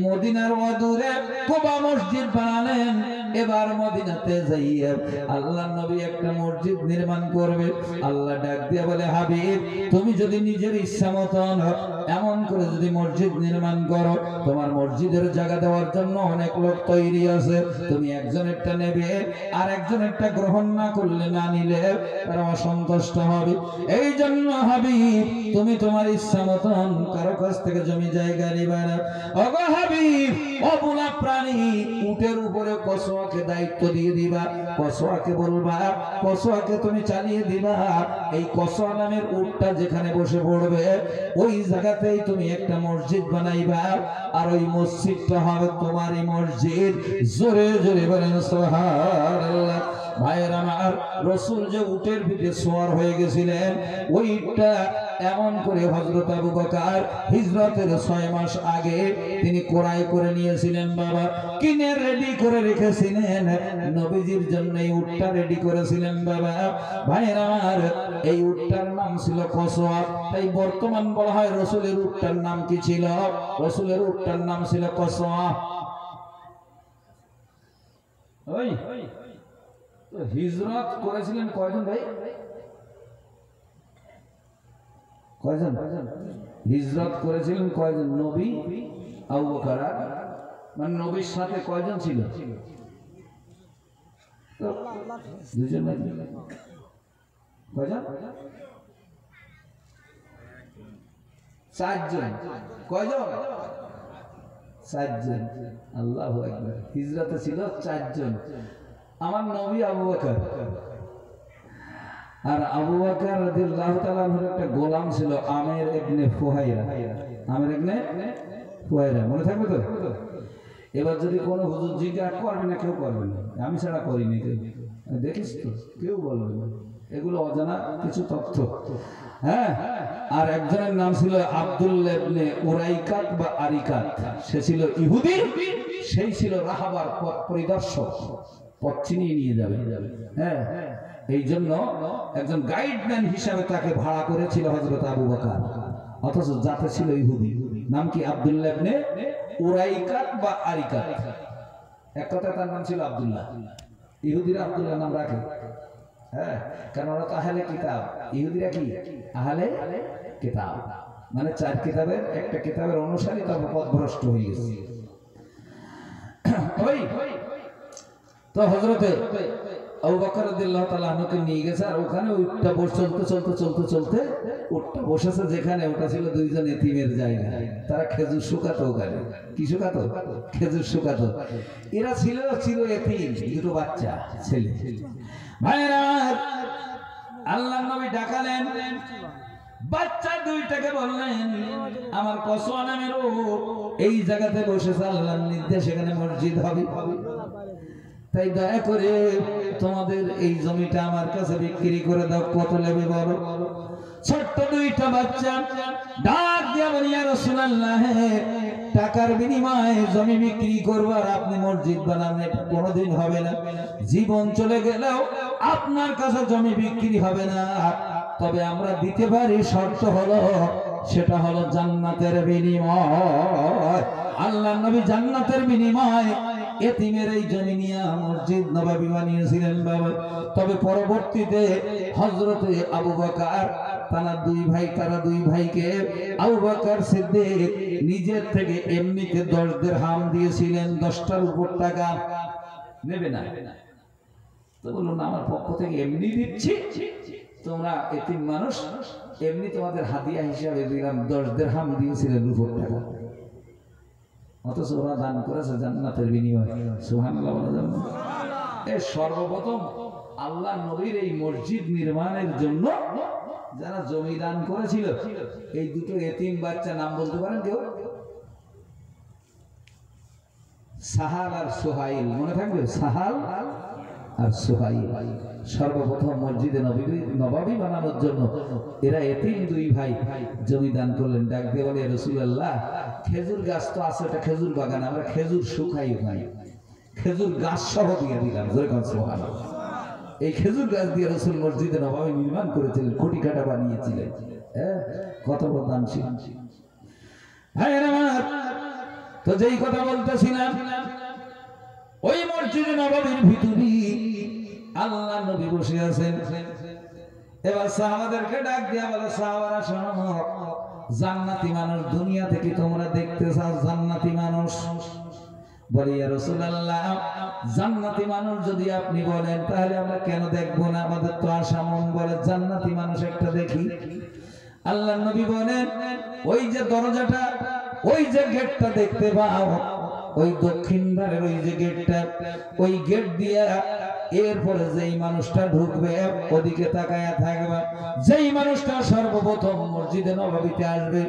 মদিনার অদূরে কুবা মসজিদ বানালেন। এবার মদিনাতে যাইয়া আল্লাহর নবী একটা মসজিদ নির্মাণ করবে। আল্লাহ ডাক দিয়ে বলে, হাবিব তুমি যদি নিজের ইচ্ছা মতন এমন করে যদি মসজিদ নির্মাণ করো, তোমার মসজিদের জায়গা দেওয়ার জন্য অনেক লোক তৈরি আছে, তুমি একজনেরটা নেবে, আর একজনেরটা গ্রহণ না করলে, না নিলে তারা অসন্তুষ্ট হবে। এই জন্য হাবিব তুমি তোমার ইচ্ছা মতন কারো কাছ থেকে জমি জায়গা নিবে না। ওগো হাবিব, অবলা প্রাণী উটের উপরে কসওয়াকে দায়িত্ব দিয়ে দিবা, কসওয়াকে বলবা, কসওয়াকে তুমি চালিয়ে দিবা। এই কসওয়া নামের উটটা যেখানে বসে পড়বে ওই জায়গাতেই তুমি একটা মসজিদ বানাইবা, আর ওই মসজিদটা হবে তোমারই মসজিদ। জোরে জোরে বলেন সুবহানাল্লাহ। ভাইয়ের আমার, রাসূল যে উটের পিঠে সওয়ার হয়ে গেছিলেন, ওইটা এমন করে হযরত আবু বকর হিজরতের 6 মাস আগে তিনি ক্রয় করে নিয়েছিলেন। বাবা কিনে রেডি করে রেখেছিলেন, নবীজির জন্য এই উটটা রেডি করেছিলেন। বাবা ভাইয়ের আমার, এই উটটার নাম ছিল কসওয়া। তাই বর্তমান বলা হয় রাসূলের উটটার নাম কি ছিল? রাসূলের উটটার নাম ছিল কসওয়া। ওই তো হিজরত করেছিলেন কয়জন ভাই? কয়জন হিজরত করেছিলেন? কয়জন? নবী, আবু বকর, মানে নবীর সাথে কয়জন ছিল? দুজন। কয়জন? 4 জন। কয়জন? চারজন। আল্লাহু আকবার। হিজরতে ছিল চারজন। আমার নবী আবু বকর, আর আবু বকর রাদিয়াল্লাহু তাআলা আনহুর একটা গোলাম ছিল আমির ইবনে ফুহাইরা। আমির ইবনে ফুহাইরা মনে থাকবে তো? এবার যদি কোনো হুজুর জিজ্ঞাসা করবে না, কেউ করবে না, আমি ছাড়া করিনি কেউ, দেখিস তো কেউ বলবে না, এগুলো অজানা কিছু তথ্য। হ্যাঁ, আর একজনের নাম ছিল আব্দুল্লাহ ইবনে উরাইকাত বা আরিকাত, সে ছিল ইহুদি, সেই ছিল রাহাবার পথ পরিদর্শক, পথ চিনিয়ে নিয়ে যাবে। হ্যাঁ, এই জন্য একজন গাইডম্যান হিসাবে তাকে ভাড়া করেছিল হযরত আবু বকর, অথচ জাতে ছিল ইহুদি। নাম কি? আব্দুল্লাহ ইবনে উরাইকাত বা আরিকাত। এক কথা তার নাম ছিল আব্দুল্লাহ। ইহুদিরা আব্দুল্লাহ নাম রাখে। হ্যাঁ, কারণ ওরা তো আহলে কিতাব। ইহুদিরা কি? আহলে কিতাব, মানে চার কিতাবের একটা কিতাবের অনুসারী, তবে পথভ্রষ্ট হয়ে গেছে। ওই তো হযরতে আবু বকর রাদিয়াল্লাহু তাআলা আনহুকে নিয়ে গেছে, আর ওখানে উটটা চলতে উটটা বসেছে যেখানে, ওটা ছিল দুইজন এতিমের জায়গা। তারা খেজুর শুকাতো ওখানে। কি শুকাতো? খেজুর শুকাতো। এরা ছিল এতিম, দুটো বাচ্চা ছেলে। ভাইরা, আল্লাহর নবী ডাকালেন, বাচ্চা দুইটাকে বললেন, আমার কসম নামের এই জায়গাতে বসেছে আল্লাহর নির্দেশ, এখানে মসজিদ হবে, তাই দয়া করে তোমাদের এই জমিটা আমার কাছে বিক্রি করে দাও। কত নেবে বলো? ছোট্ট দুইটা বাচ্চা ডাক দিয়া বলি, ইয়া রাসূলুল্লাহ, টাকার বিনিময়ে জমি বিক্রি করব আর আপনি মসজিদ বানাবেন, এটা কোনোদিন হবে না। জীবন চলে গেলেও আপনার কাছে জমি বিক্রি হবে না, তবে আমরা দিতে পারি, শর্ত হলো, সেটা হলো জান্নাতের বিনিময়। আল্লাহর নবী জান্নাতের বিনিময় এতিমের এই জমি নিয়ে মসজিদ নববী বানিয়েছিলেন বাবা। তবে পরবর্তীতে হযরতে আবু বকর তারা দুই ভাইকে আবু বকর সিদ্দিক নিজের থেকে এমনিতে 10 দিরহাম দিয়েছিলেন। 10টার উপর টাকা নেবে না, তো বললো না, আমার পক্ষ থেকে এমনি দিচ্ছি, তোমরা এতিম মানুষ, এমনি তোমাদের হাদিয়া হিসাবে দিলাম। 10 দিরহাম দিয়েছিলেন উপর টাকা, অথচ ওরা দান করেছে জান্নাতের বিনিময়ে। সুবহানাল্লাহ বলা যাবে না? এর সর্বপ্রথম আল্লাহ নবীর এই মসজিদ নির্মাণের জন্য যারা জমি দান করেছিল, এই দুটো এতিম বাচ্চা, নাম বলতে পারেন কেউ? সাহাল আর সুহাইল, মনে থাকবে? সাহাল আর সুহাইল সর্বপ্রথম মসজিদে নববী বানানোর জন্য এরা এতিম দুই ভাই জমি দান করলেন। ডাক দিয়ে বলে, রাসূলুল্লাহ, খেজুর গাছ তো আছে, এটা খেজুর বাগান, আমরা খেজুর শুকাই ভাই, খেজুর গাছ সহ দিয়ে দিলাম। সুবহানাল্লাহ। এই খেজুর গাছ দিয়ে রাসূল মসজিদে নববী নির্মাণ করেছিলেন, কোটি কাটা বানিয়েছিলেন। হ্যাঁ, কত বড় দানশীল। ভাইরা আমার, তো যেই কথা বলতেছিলাম, ওই মসজিদে নববীর ভিতরে আল্লাহ নবী বসে আছেন। এবার সাহাবাদেরকে ডাক দিয়া বলে, সাহাবারা শোনো, জান্নাতি মানুষ দুনিয়া থেকে তোমরা দেখতে চাও? জান্নাতি মানুষ? বলে, ইয়া রাসূলুল্লাহ, জান্নাতি মানুষ যদি আপনি বলেন তাহলে আমরা কেন দেখবো না, আমাদের তো আশা মন বলে জান্নাতি মানুষ একটা দেখি। আল্লাহ নবী বলেন, ওই যে দরজাটা, ওই যে গেটটা দেখতে পাও, ওই দক্ষিণ ধারের ওই যে গেটটা, ওই গেট দিয়ে এরপরে যেই মানুষটা ঢুকবে ওদিকে তাকায়া থাকবে। যেই মানুষটা সর্বপ্রথম মসজিদে নববীতে আসবে,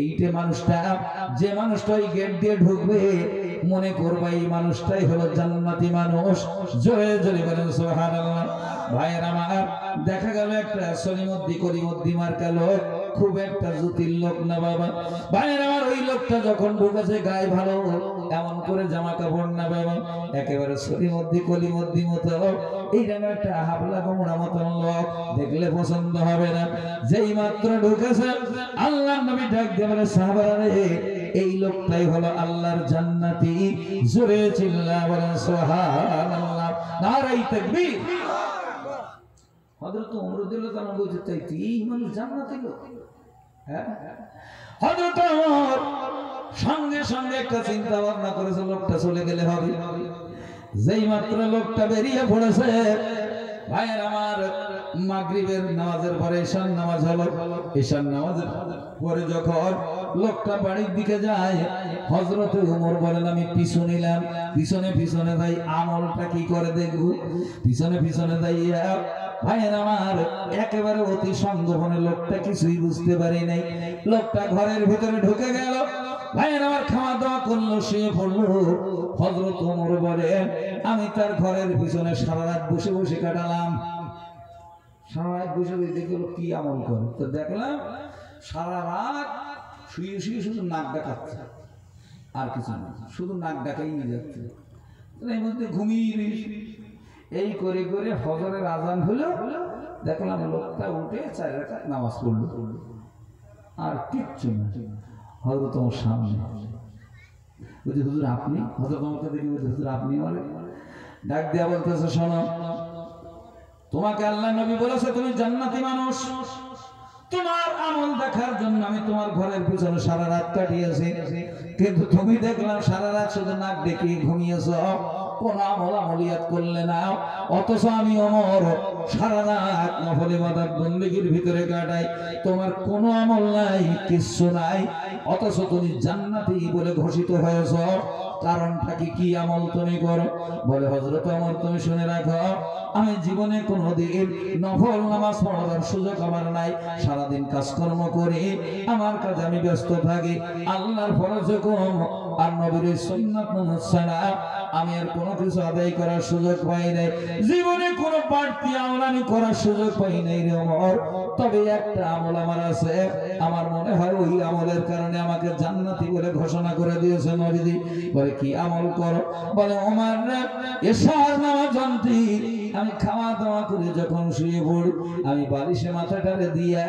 এইটা মানুষটা, যে মানুষটা ওই গেট দিয়ে ঢুকবে, মনে করবে এই মানুষটাই হলো জান্নাতি মানুষ। জোরে জোরে বলেন সুবহানাল্লাহ। ভাইয়ের আমার, দেখা গেল একটা কলিমদ্দি মার্কা লোক, খুব একটা জুতির লোক না বাবা। ভাইয়ের আমার, ওই লোকটা যখন ঢুকেছে, গায়ে ভালো এমন করে জামা কাপড় না বাবা, একেবারে কলিমদ্দি মতো, এইরকম একটা হাবলা গোমড়া মতন লোক, দেখলে পছন্দ হবে না। যেই মাত্র ঢুকেছে, আল্লাহর নবী ডাক দিয়ে বলে, সাহাবারা রে, এই লোকটাই হলো আল্লাহর জান্নাতি। জোরে চিল্লা বলেন সুবহানাল্লাহ, নারায়ে তাকবীর। হযরত ওমর রাদিয়াল্লাহু তাআলা বলতে, এই মানুষ জান্নাতি লোক? হ্যাঁ, হযরত ওমর সঙ্গে সঙ্গে একটা চিন্তা ভাবনা করেছে, লোকটা চলে গেলে হবে। যেই মাত্র লোকটা বেরিয়ে পড়েছে, ভাইয়ের আমার মাগরিবের নামাজের পরে ঈশার নামাজ হলো। ঈশার নামাজের পরে যখন লোকটা বাড়ির দিকে যায়, হযরত ওমর বলেন আমি পিছু নিলাম, পিছনে পিছনে যাই আমলটা কি করে দেখবো। পিছনে পিছনে যাইয়া ভাইয়ের আমার একেবারে অতি সংগোপনে লোকটা কিছুই বুঝতে পারি নাই। লোকটা ঘরের ভিতরে ঢুকে গেল, ভাইয়ের আমার খাওয়া দাওয়া করলো, শুয়ে পড়লো। হযরত ওমর বলেন আমি তার ঘরের পিছনে সারা রাত বসে বসে কাটালাম। সারা রাত বসে বসে দেখলো কি আমল করে, তো দেখলাম সারা রাত শুয়ে শুয়ে শুধু নাক ডাকাচ্ছে, আর কিছু না, শুধু নাক ডাকাই নিয়ে যাচ্ছে। এই মধ্যে ঘুমিয়ে এই করে করে ফজরের আজান হলো, দেখলাম লোকটা উঠে 4 রাকাত নামাজ পড়লো, আর কিচ্ছু না। হযরত ওমর সামনে বলছে হুজুর আপনি? হযরত ওমরকে দেখে বলছে হুজুর আপনি? বলে ডাক দিয়া বলতেছে শোনো, তোমাকে আল্লাহ নবী বলেছে তুমি জান্নাতি মানুষ, তোমার আমল দেখার জন্য আমি তোমার ঘরের পিছনে সারা রাত কাটিয়েছি, কিন্তু তুমি দেখলাম সারা রাত শুধু নাক ডেকে ঘুমিয়েছ, কোন আমল আমলিয়াত করলে না। অথচ আমি ওমর সারা রাত নফল ইবাদত বন্দেগীর ভিতরে কাটাই, তোমার কোনো আমল নাই, কিচ্ছু নাই, অথচ তুমি জান্নাতি বলে ঘোষিত হয়েছ। কারণটা কি আমল তুমি করো? বলে হযরত ওমর তুমি শুনে রাখো, আমি জীবনে কোনোদিন নফল নামাজ পড়ার সুযোগ আমার নাই। সারাদিন কাজকর্ম করে আমার কাজে আমি ব্যস্ত থাকি, আল্লাহর ফরজ হুকুম আর নবীর সুন্নাত ছাড়া আমি আর কোনো কিছু আদায় করার সুযোগ পাই নাই। জীবনে কোনো বাড়তি আমল আমি করার সুযোগ পাই নাই রে ওমর। তবে একটা আমল আমার আছে, আমার মনে হয় ওই আমলের কারণে আমাকে জান্নাতি বলে ঘোষণা করে দিয়েছে নবীজি। বলে কি আমল করো? বলে ওমর রে এশার নামাজ জানতি, আমি খাওয়া দাওয়া করে যখন শুয়ে পড়ি, আমি বালিশে মাথাটারে দিয়া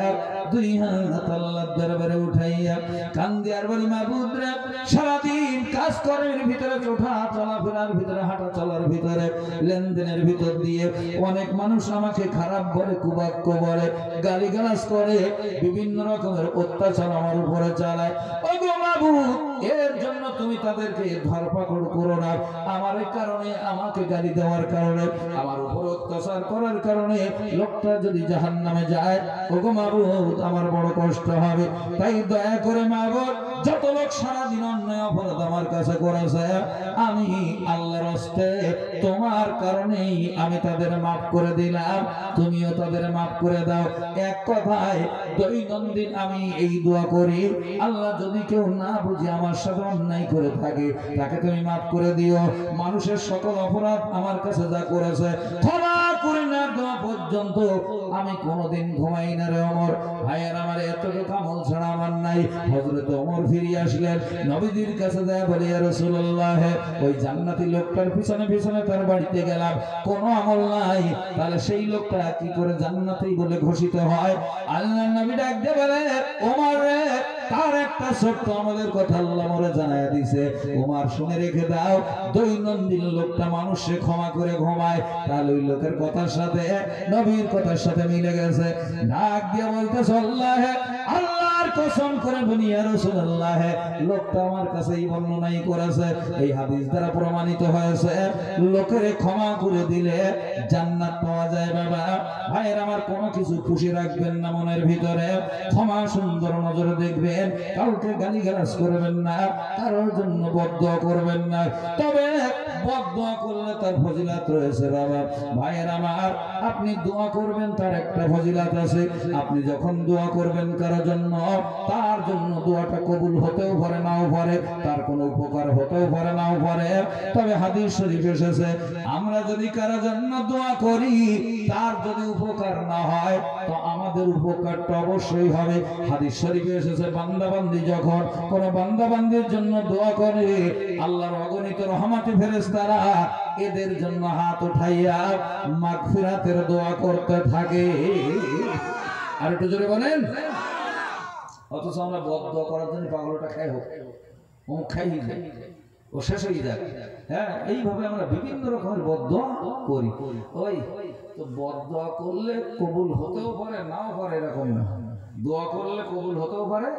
2 হাত আল্লাহর দরবারে উঠাইয়া কান্দি আর বলি মাবুদ রে, সারাদিন কাজ করার ভিতরে, ওঠা চলাফেরার ভিতরে, হাঁটা চলার ভিতরে, লেনদেনের ভিতর দিয়ে অনেক মানুষ আমাকে খারাপ বলে, কুবাক্য বলে, গালিগালাজ করে, বিভিন্ন রকমের অত্যাচার আমার উপরে চালায়। ওগো মাবুদ, এর জন্য তুমি তাদেরকে ধরপাকড় করো না। আমার কারণে, আমাকে গালি দেওয়ার কারণে, আমার উপর অত্যাচার করার কারণে লোকটা যদি জাহান্নামে যায়, ওগো মাবুদ আমার বড় কষ্ট হবে। তাই দয়া করে মাবুদ, যত লোক সারাদিন অন্যায় অপরাধ আমার কাছে করেছে, আমি আল্লাহর হস্তে তোমার কারণেই আমি তাদের মাফ করে দিলাম, তুমিও তাদের মাফ করে দাও। এক কথায় দৈনন্দিন আমি এই দোয়া করি, আল্লাহ যদি কেউ না বুঝে আমার সাথে অন্যায় করে থাকে, তাকে তুমি মাফ করে দিও। মানুষের সকল অপরাধ আমার কাছে যা করেছে ক্ষমা করে না দেওয়া পর্যন্ত আমি কোনোদিন ঘুমাই না রে ওমর। ভাইয়ের আমার এতটুকু আমল ছাড়া আমার নাই। হযরত ওমর ফিরে আসলেন, নবীজির কাছে যায়, বলে ইয়া রাসূলুল্লাহ, ওই জান্নাতি লোকটার পিছনে পিছনে তার বাড়িতে গেলাম, কোনো আমল নাই, তাহলে সেই লোকটা কি করে জান্নাতি বলে ঘোষিত হয়? আল্লাহর নবী ডাক দিয়ে বলে ওমর রে, তার একটা ছোট্ট আমলের কথা আল্লাহ মোরে জানায়া দিয়েছে, ওমর শুনে রেখে দাও। দৈনন্দিন লোকটা মানুষকে ক্ষমা করে ঘুমায়, তাহলে ওই লোকের কথার সাথে নবীর কথার সাথে মিলে গেছে। ডাক দিয়ে বলতেছে আল্লাহর কসম করে বলি ইয়া রাসূলুল্লাহ, লোকটা আমার কাছে এই বর্ণনাই করেছে, এই হাদিস দ্বারা প্রমাণিত হয়েছে লোকের ক্ষমা করে দিলে জান্নাত পাওয়া যায়। বাবা ভাইয়ের আমার, কোনো কিছু খুশি রাখবেন না মনের ভিতরে, ক্ষমা সুন্দর নজরে দেখবেন, কাউকে গালিগালাজ করবেন না, কারোর জন্য বদদোয়া করবেন না। তবে বদদোয়া করলে তার ফজিলত রয়েছে। বাবা ভাইয়ের আমার, আপনি দোয়া করবেন, তার একটা ফজিলত আছে। আপনি যখন দোয়া করবেন কারোর জন্য, তার জন্য দোয়াটা কবুল হতেও পারে, নাও পারে, তার কোনো উপকার হতেও পারে, নাও পারে। তবে হাদিস শরীফ এসেছে, আমরা যদি কারোর জন্য দোয়া করি, তার যদি উপকার না হয়, তো আমাদের উপকারটা অবশ্যই হবে। হাদিস শরীফে এসেছে, বান্দাবান্দি যখন কোন বান্দাবান্দির জন্য দোয়া করে, আল্লাহর অগণিত রহমতে ফেরেশতারা এদের জন্য হাত উঠাইয়া মাগফিরাতের দোয়া করতে থাকে। আর একটু জোরে বলেন। অথচ আমরা বদদোয়া করার জন্য পাগলটা খাই হোক, ও খাই ও শেষ হয়ে যাক, হ্যাঁ, এইভাবে আমরা বিভিন্ন রকমের বদদোয়া করি। ওই তো বদদোয়া করলে কবুল হতেও পারে, নাও পারে, এরকম না। দোয়া করলে কবুল হতেও পারে,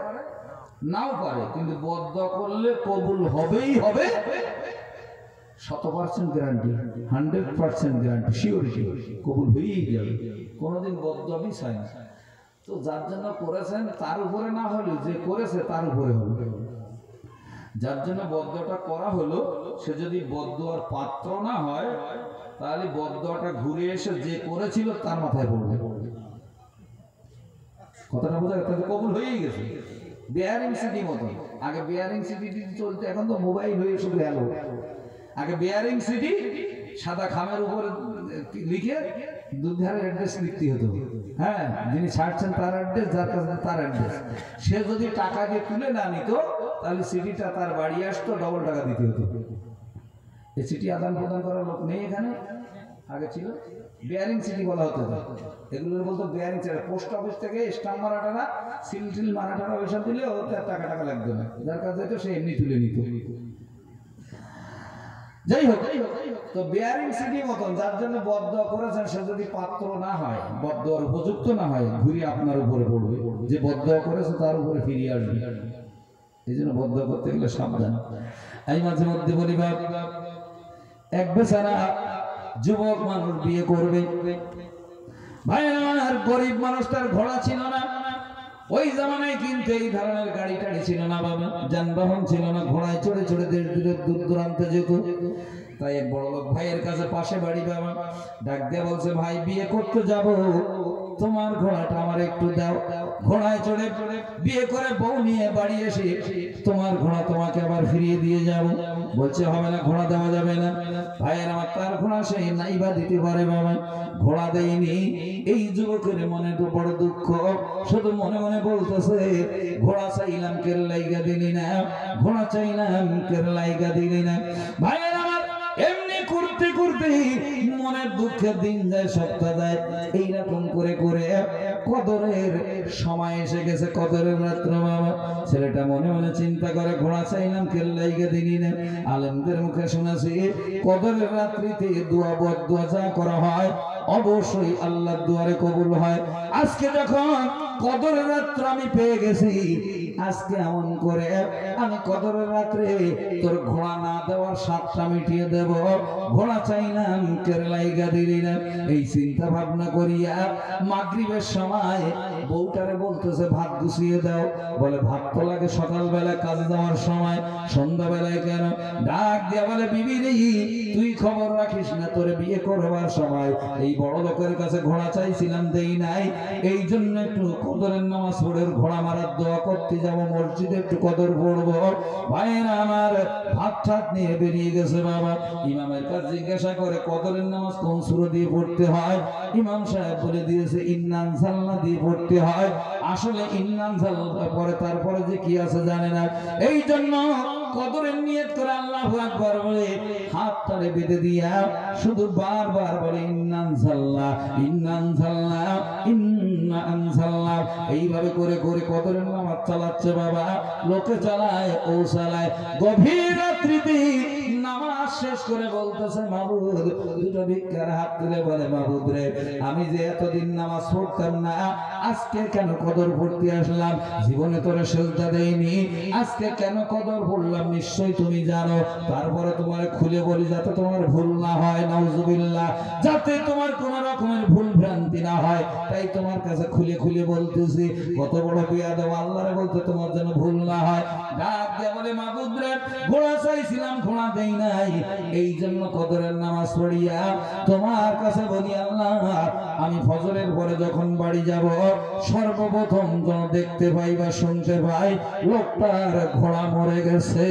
নাও পারে, কিন্তু বদদোয়া করলে কবুল হবেই হবে। 100% গ্যারান্টি, 100% গ্যারান্টি, শিওরিটি, কবুল হয়েই যাবে, কোনোদিন বদদোয়া মিস হয় না। তো যার জন্য করেছেন তার উপরে না হলে যে করেছে তার উপরে হবে। যার জন্য বদদোয়াটা করা হলো সে যদি বদদোয়ার পাত্র না হয় তাহলে বদদোয়াটা ঘুরে এসে যে করেছিল তার মাথায় পড়বে। কথাটা বোঝা গেছে? কবুল হয়েই গেছে। বেয়ারিং সিটি মতো, আগে বেয়ারিং সিটি চলতে, এখন তো মোবাইল হয়ে শুধু হ্যালো। আগে বেয়ারিং সিটি সাদা খামের উপরে লিখে দুধারে অ্যাড্রেস লিখতে হতো। হ্যাঁ, যিনি ছাড়ছেন তার অ্যাড্রেস, যার কাছে তার অ্যাড্রেস। সে যদি টাকা দিয়ে তুলে না নিত তাহলে সিটিটা তার বাড়ি আসতো, ডবল টাকা দিতে হতো। এই সিটি আদান প্রদান করার লোক নেই এখানে, আগে ছিল। বেয়ারিং সিটি বলা হতো, এগুলোর বলতো বেয়ারিং সিটি। পোস্ট অফিস থেকে স্টাম্প মারাটারা, সিল টিল মারাটারা ওইসব দিলেও তার টাকা লাগতো না, যার কাছে তো সে এমনি তুলে নিত। যাই হোক, তো বেয়ারিং সিটি মতন যার জন্য বদদোয়া করেছেন সে যদি পাত্র না হয়, বদদোয়ার উপযুক্ত না হয়, ঘুরে আপনার উপরে পড়বে। যে বদদোয়া করেছে তার উপরে ফিরিয়ে আসবে। এই জন্য বদদোয়া করতে গেলে সাবধান। আমি মাঝে মধ্যে বলি, বাপ এক বেচারা যুবক মানুষ বিয়ে করবে, ভাই আমার গরিব মানুষটার ঘোড়া ছিল না, ওই জামানায় কিন্তু এই ধরনের গাড়ি টাড়ি ছিল না বাবা, যানবাহন ছিল না, ঘোড়ায় চড়ে চড়ে দেশ দূর দূরান্তে যেত। তাই এক বড় লোক ভাইয়ের কাছে, পাশে বাড়ি, বাবা ডাক দিয়ে বলছে, ভাই বিয়ে করতে যাব, তোমার ঘোড়াটা আমার একটু দাও। ঘোড়ায় চড়ে বিয়ে করে বউ নিয়ে বাড়ি এসে তোমার ঘোড়া তোমাকে আবার ফিরিয়ে দিয়ে যাব। বলছে হবে না, ঘোড়া দেওয়া যাবে না। ভাইয়ের আমার, তার ঘোড়া সেই নাইবা দিতে পারে বাবা, ঘোড়া দেয়নি। এই যুবকের মনে তো বড় দুঃখ, শুধু মনে মনে বলতেছে, ঘোড়া চাইলাম কেল্লাইগা দিলি না, ঘোড়া চাইলাম কেল্লাইগা দিলি না। ভাইয়ের আমার, এমনি করতে করতে মনের দুঃখে দিন যায়, সপ্তাহ যায়, এইরকম করে করে কদরের সময় এসে গেছে, কদরের রাত্র বাবা। ছেলেটা মনে মনে চিন্তা করে, ঘোড়া চাইলাম কেল্লাইগা দিলি না। আলেমদের মুখে শুনেছি কদরের রাত্রিতে দোয়া বদদোয়া যা করা হয় অবশ্যই আল্লাহর দুয়ারে কবুল হয়। আজকে যখন কদরের রাত্র আমি পেয়ে গেছি, আজকে এমন করে আমি কদরের রাত্রে তোর ঘোড়া না দেওয়ার স্বাদটা মিটিয়ে দেব। ঘোড়া চাইলাম কেল্লাইগা দিলি না। এই চিন্তা ভাবনা করিয়া মাগরিবের সময় বউটারে বলতেছে, ভাত গুছিয়ে দাও। বলে, ভাত তো লাগে সকালবেলা কাজে যাওয়ার সময়, সন্ধ্যাবেলায় কেন? ডাক দিয়া বলে, বিবি রে, তুই খবর রাখিস না, তোরে বিয়ে করবার সময় এই বড় লোকের কাছে ঘোড়া চাইছিলাম, দেই নাই, এই জন্য একটু কদরের নামাজ পড়ে ঘোড়া মারার দোয়া করতে যাব, মসজিদে একটু কদর পড়বো। ভাইয়েরা আমার, ভাত ঠাত নিয়ে বেরিয়ে গেছে বাবা। ইমামের কাছে জিজ্ঞাসা করে, কদরের নামাজ কোন সূরা দিয়ে পড়তে হয়? ইমাম সাহেব বলে দিয়েছে, ইন্না আনজালনা দিয়ে পড়তে হয়। আসলে ইন্না আনজালনা পরে তারপরে যে কি আছে জানে না, এই জন্য কদরের নিয়ত করে আল্লাহু আকবার বলে হাতটারে বেঁধে দিয়া শুধু বারবার বলে, ইন্না আনজালনা, ইন্না আনজালনা, ইন্না আনজালনা। এইভাবে করে করে কদরের নামাজ চালাচ্ছে বাবা। লোকে চালায়, ও চালায়। গভীর রাত্রিতে নামাজ শেষ করে বলতেছে, মাবুদ, দুটো ভিক্ষার হাত তুলে বলে, মাবুদ রে, আমি যে এতদিন নামাজ পড়তাম না, আজকে কেন কদর পড়তে আসলাম? জীবনে তোরে সেজদা দেইনি, আজকে কেন কদর পড়লাম? নিশ্চয়ই তুমি জানো। তারপরে তোমার খুলে বলি, যাতে তোমার ভুল না হয়, নাউজুবিল্লাহ, যাতে তোমার কোন রকমের ভুল ভ্রান্তি না হয়, তাই তোমার কাছে খুলে খুলে বলতেছি। কত বড় বিয়াদব, আল্লাহরে বলতে তোমার যেন ভুল না হয়। ডাক দিয়ে বলে, মাবুদ রে, ঘোড়া চাইছিলাম, ঘোড়া দেই নাই, এই জন্য কদরের নামাজ পড়িয়া তোমার কাছে বলি, আল্লাহ, আমি ফজরের পরে যখন বাড়ি যাব, সর্বপ্রথম যেন দেখতে পাই বা শুনতে পাই লোকটার ঘোড়া মরে গেছে।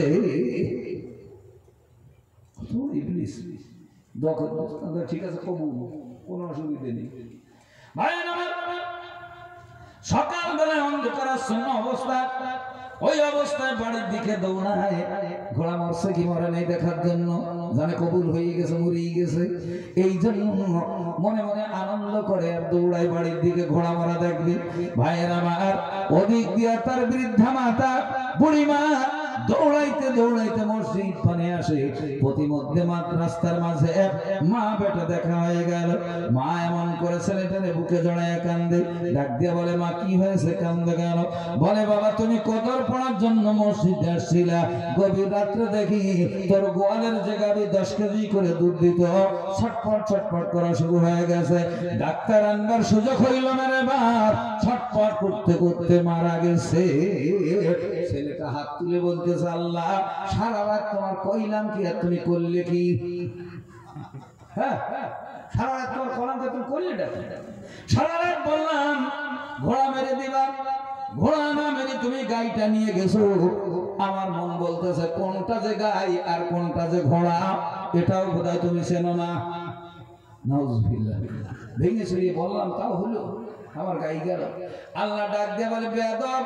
ঠিক আছে, কবুল, কোনো অসুবিধা নেই। সকালবেলায় অন্ধকারাচ্ছন্ন অবস্থা, ওই অবস্থায় বাড়ির দিকে দৌড়ায়। ঘোড়া মরছে কি মরে নেই দেখার জন্য, জানে কবুল হয়ে গেছে, মরেই গেছে। এই জন্য মনে মনে আনন্দ করে আর দৌড়ায় বাড়ির দিকে, ঘোড়া মারা দেখবি। ভাইয়ের আমার, ওদিক দিয়া তার বৃদ্ধা মাতা, বুড়ি মা দৌড়াইতে দৌড়াইতে মসজিদ পানে আসে। প্রতিমধ্যে রাস্তার মাঝে মা বেটা দেখা হয়ে গেল। মা এমন করে ছেলেটারে বুকে জড়ায় কান্দে। ডাক দিয়ে বলে, মা কি হয়েছে, কান্দে কেন? বলে, বাবা তুমি কদর পড়ার জন্য মসজিদে আসছিলা, গভীর রাত্রে দেখি তোর গোয়ালের যে গাবি 10 কেজি করে দুধ দিত ছটফট ছটফট করা শুরু হয়ে গেছে। ডাক্তার আনবার সুযোগ হইল না রে বাপ, ছটফট করতে করতে মারা গেছে। ছেলেটা হাত তুলে বলতেছে, আল্লাহ সারা রাত তোমার কইলাম কি আর তুমি করলে কি? হ্যাঁ, সারা রাত তোমার কলাম তুমি করলে ডাকি? সারা রাত বললাম ঘোড়া মেরে দিবা, ঘোড়া না মেরে তুমি গাইটা নিয়ে গেছো। আমার মন বলতেছে কোনটা যে গাই আর কোনটা যে ঘোড়া এটাও বোধহয় তুমি চেনো না। নাউজুবিল্লাহ, ভেঙে চড়িয়ে বললাম তাও হলো, আমার গাই গেল। আল্লাহ ডাক দিয়ে বলে, বেয়াদব,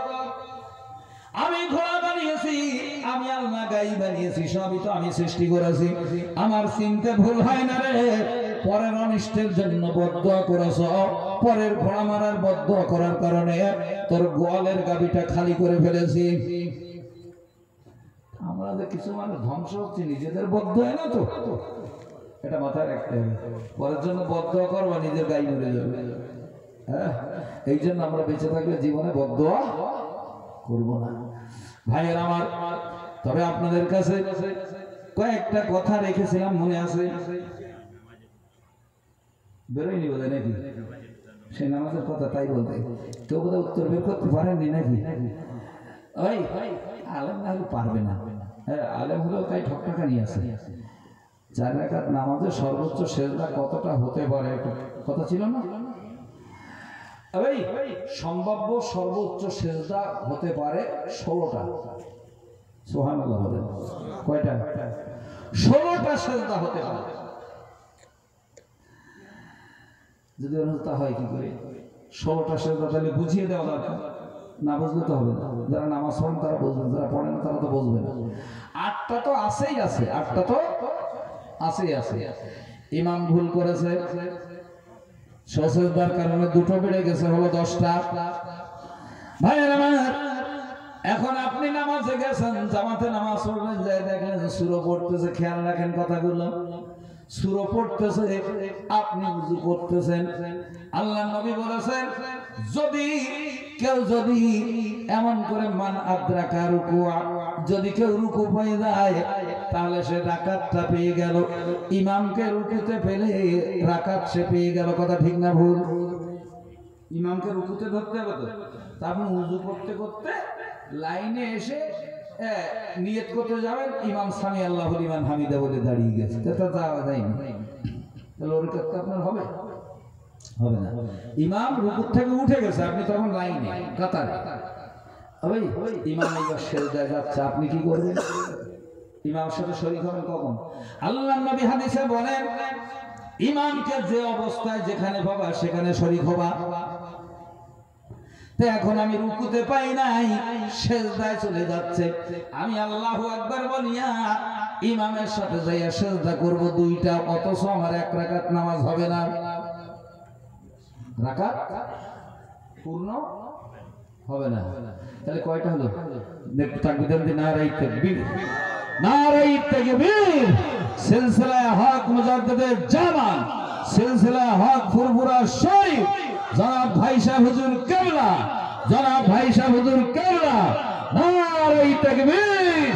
আমি ঘোড়া বানিয়েছি, আমি আল্লাহ গাই বানিয়েছি, সবই তো আমি সৃষ্টি করেছি। আমার চিনতে ভুল হয় না রে। পরের অনিষ্টের জন্য বদদুয়া করেছ, পরের ঘোড়া মারার বদদুয়া করার কারণে তোর গোয়ালের গাবিটা খালি করে ফেলেছি। আমরা যে কিছু মানুষ ধ্বংস হচ্ছে নিজেদের বদদুয়ায় না, তো এটা মাথায় রাখতে হবে। পরের জন্য বদদুয়া করবা, নিজের গাই মরে যাবে। হ্যাঁ, এই জন্য আমরা বেঁচে থাকলে জীবনে বদদুয়া করব না। ভাইয়ের আমার, তবে আপনাদের কাছে কয়েকটা কথা রেখেছিলাম, মনে আছে? বেরোয়নি বোধহয় নাকি সে নামাজের কথা, তাই বলতে কেউ বোধহয় উত্তর বের করতে পারেননি নাকি? ওই আলেম না হলে পারবে না। হ্যাঁ, আলেম হলেও তাই ঠকঠাকানি আছে। 4 রাকাত নামাজের সর্বোচ্চ সেজদা কতটা হতে পারে কথা ছিল না? ওই সম্ভাব্য সর্বোচ্চ সেজদা হতে পারে 16টা। সুবহানাল্লাহ বলেন, কয়টা? 16টা সেজদা হতে পারে। যদি অনুতা হয় কি করে 16টা সেজদা, তাহলে বুঝিয়ে দেওয়া দরকার। না বুঝলে তো হবে না। যারা নামাজ পড়েন তারা বুঝবেন, যারা পড়েন তারা তো বুঝবে না। 8টা তো আছেই আছে, 8টা তো আছেই আছে। ইমাম ভুল করেছে, সেজদার কারণে 2টো বেড়ে গেছে, হলো 10টা। ভাইয়ের আমার, এখন আপনি নামাজে গেছেন, জামাতে নামাজ পড়বেন, যায় দেখলেন যে সূরা পড়তেছে, খেয়াল রাখেন কথাগুলো। সূরা পড়তেছে, আপনি ওযু করতেছেন। আল্লাহ নবী বলেছেন, যদি কেউ এমন করে মান আদ্রাকা রুকুআ, যদি কেউ রুকু পেয়ে যায় তাহলে সে রাকাতটা পেয়ে গেল। ইমামকে রুকুতে পেলে রাকাত সে পেয়ে গেল। কথা ঠিক না ভুল? ইমামকে রুকুতে ধরতে হবে তো। আপনি ওযু করতে করতে লাইনে এসে নিয়ত করতে যাবেন, ইমাম সামি আল্লাহু লিমান হামিদা বলে দাঁড়িয়ে গেছে, এটা যাওয়া যায়নি, তাহলে ওর কাছে আপনার হবে না। ইমাম রুকু থেকে উঠে গেছে, আপনি তখন লাইনে কাতারে। ওই ইমাম এবার সেজদায় যাচ্ছে, আপনি কি করবেন? ইমামের সাথে শরীক হবেন কখন? আল্লাহর নবী হাদিসে বলেন, ইমামকে যে অবস্থায় যেখানে পাবা সেখানে শরীক হবা। তো এখন আমি রুকুতে পাই নাই, সেজদায় চলে যাচ্ছে, আমি আল্লাহু আকবার বলিয়া ইমামের সাথে যাইয়া সেজদা করব 2টা, অথচ আমার 1 রাকাত নামাজ হবে না। রাকাত পূর্ণ হবে না। তাহলে কয়টা হলো? তাকবীর দিন, নারায়ে তাকবীর, নারায়ে তাকবীর। সিলসিলায়ে হক মুজাদ্দিদের জামান, সিলসিলায়ে হক ফুরফুরা শরীফ, জনাব ভাই সাহেব হুজুর কেবলা, জনাব ভাই সাহেব হুজুর কেবলা, নারায়ে তাকবীর।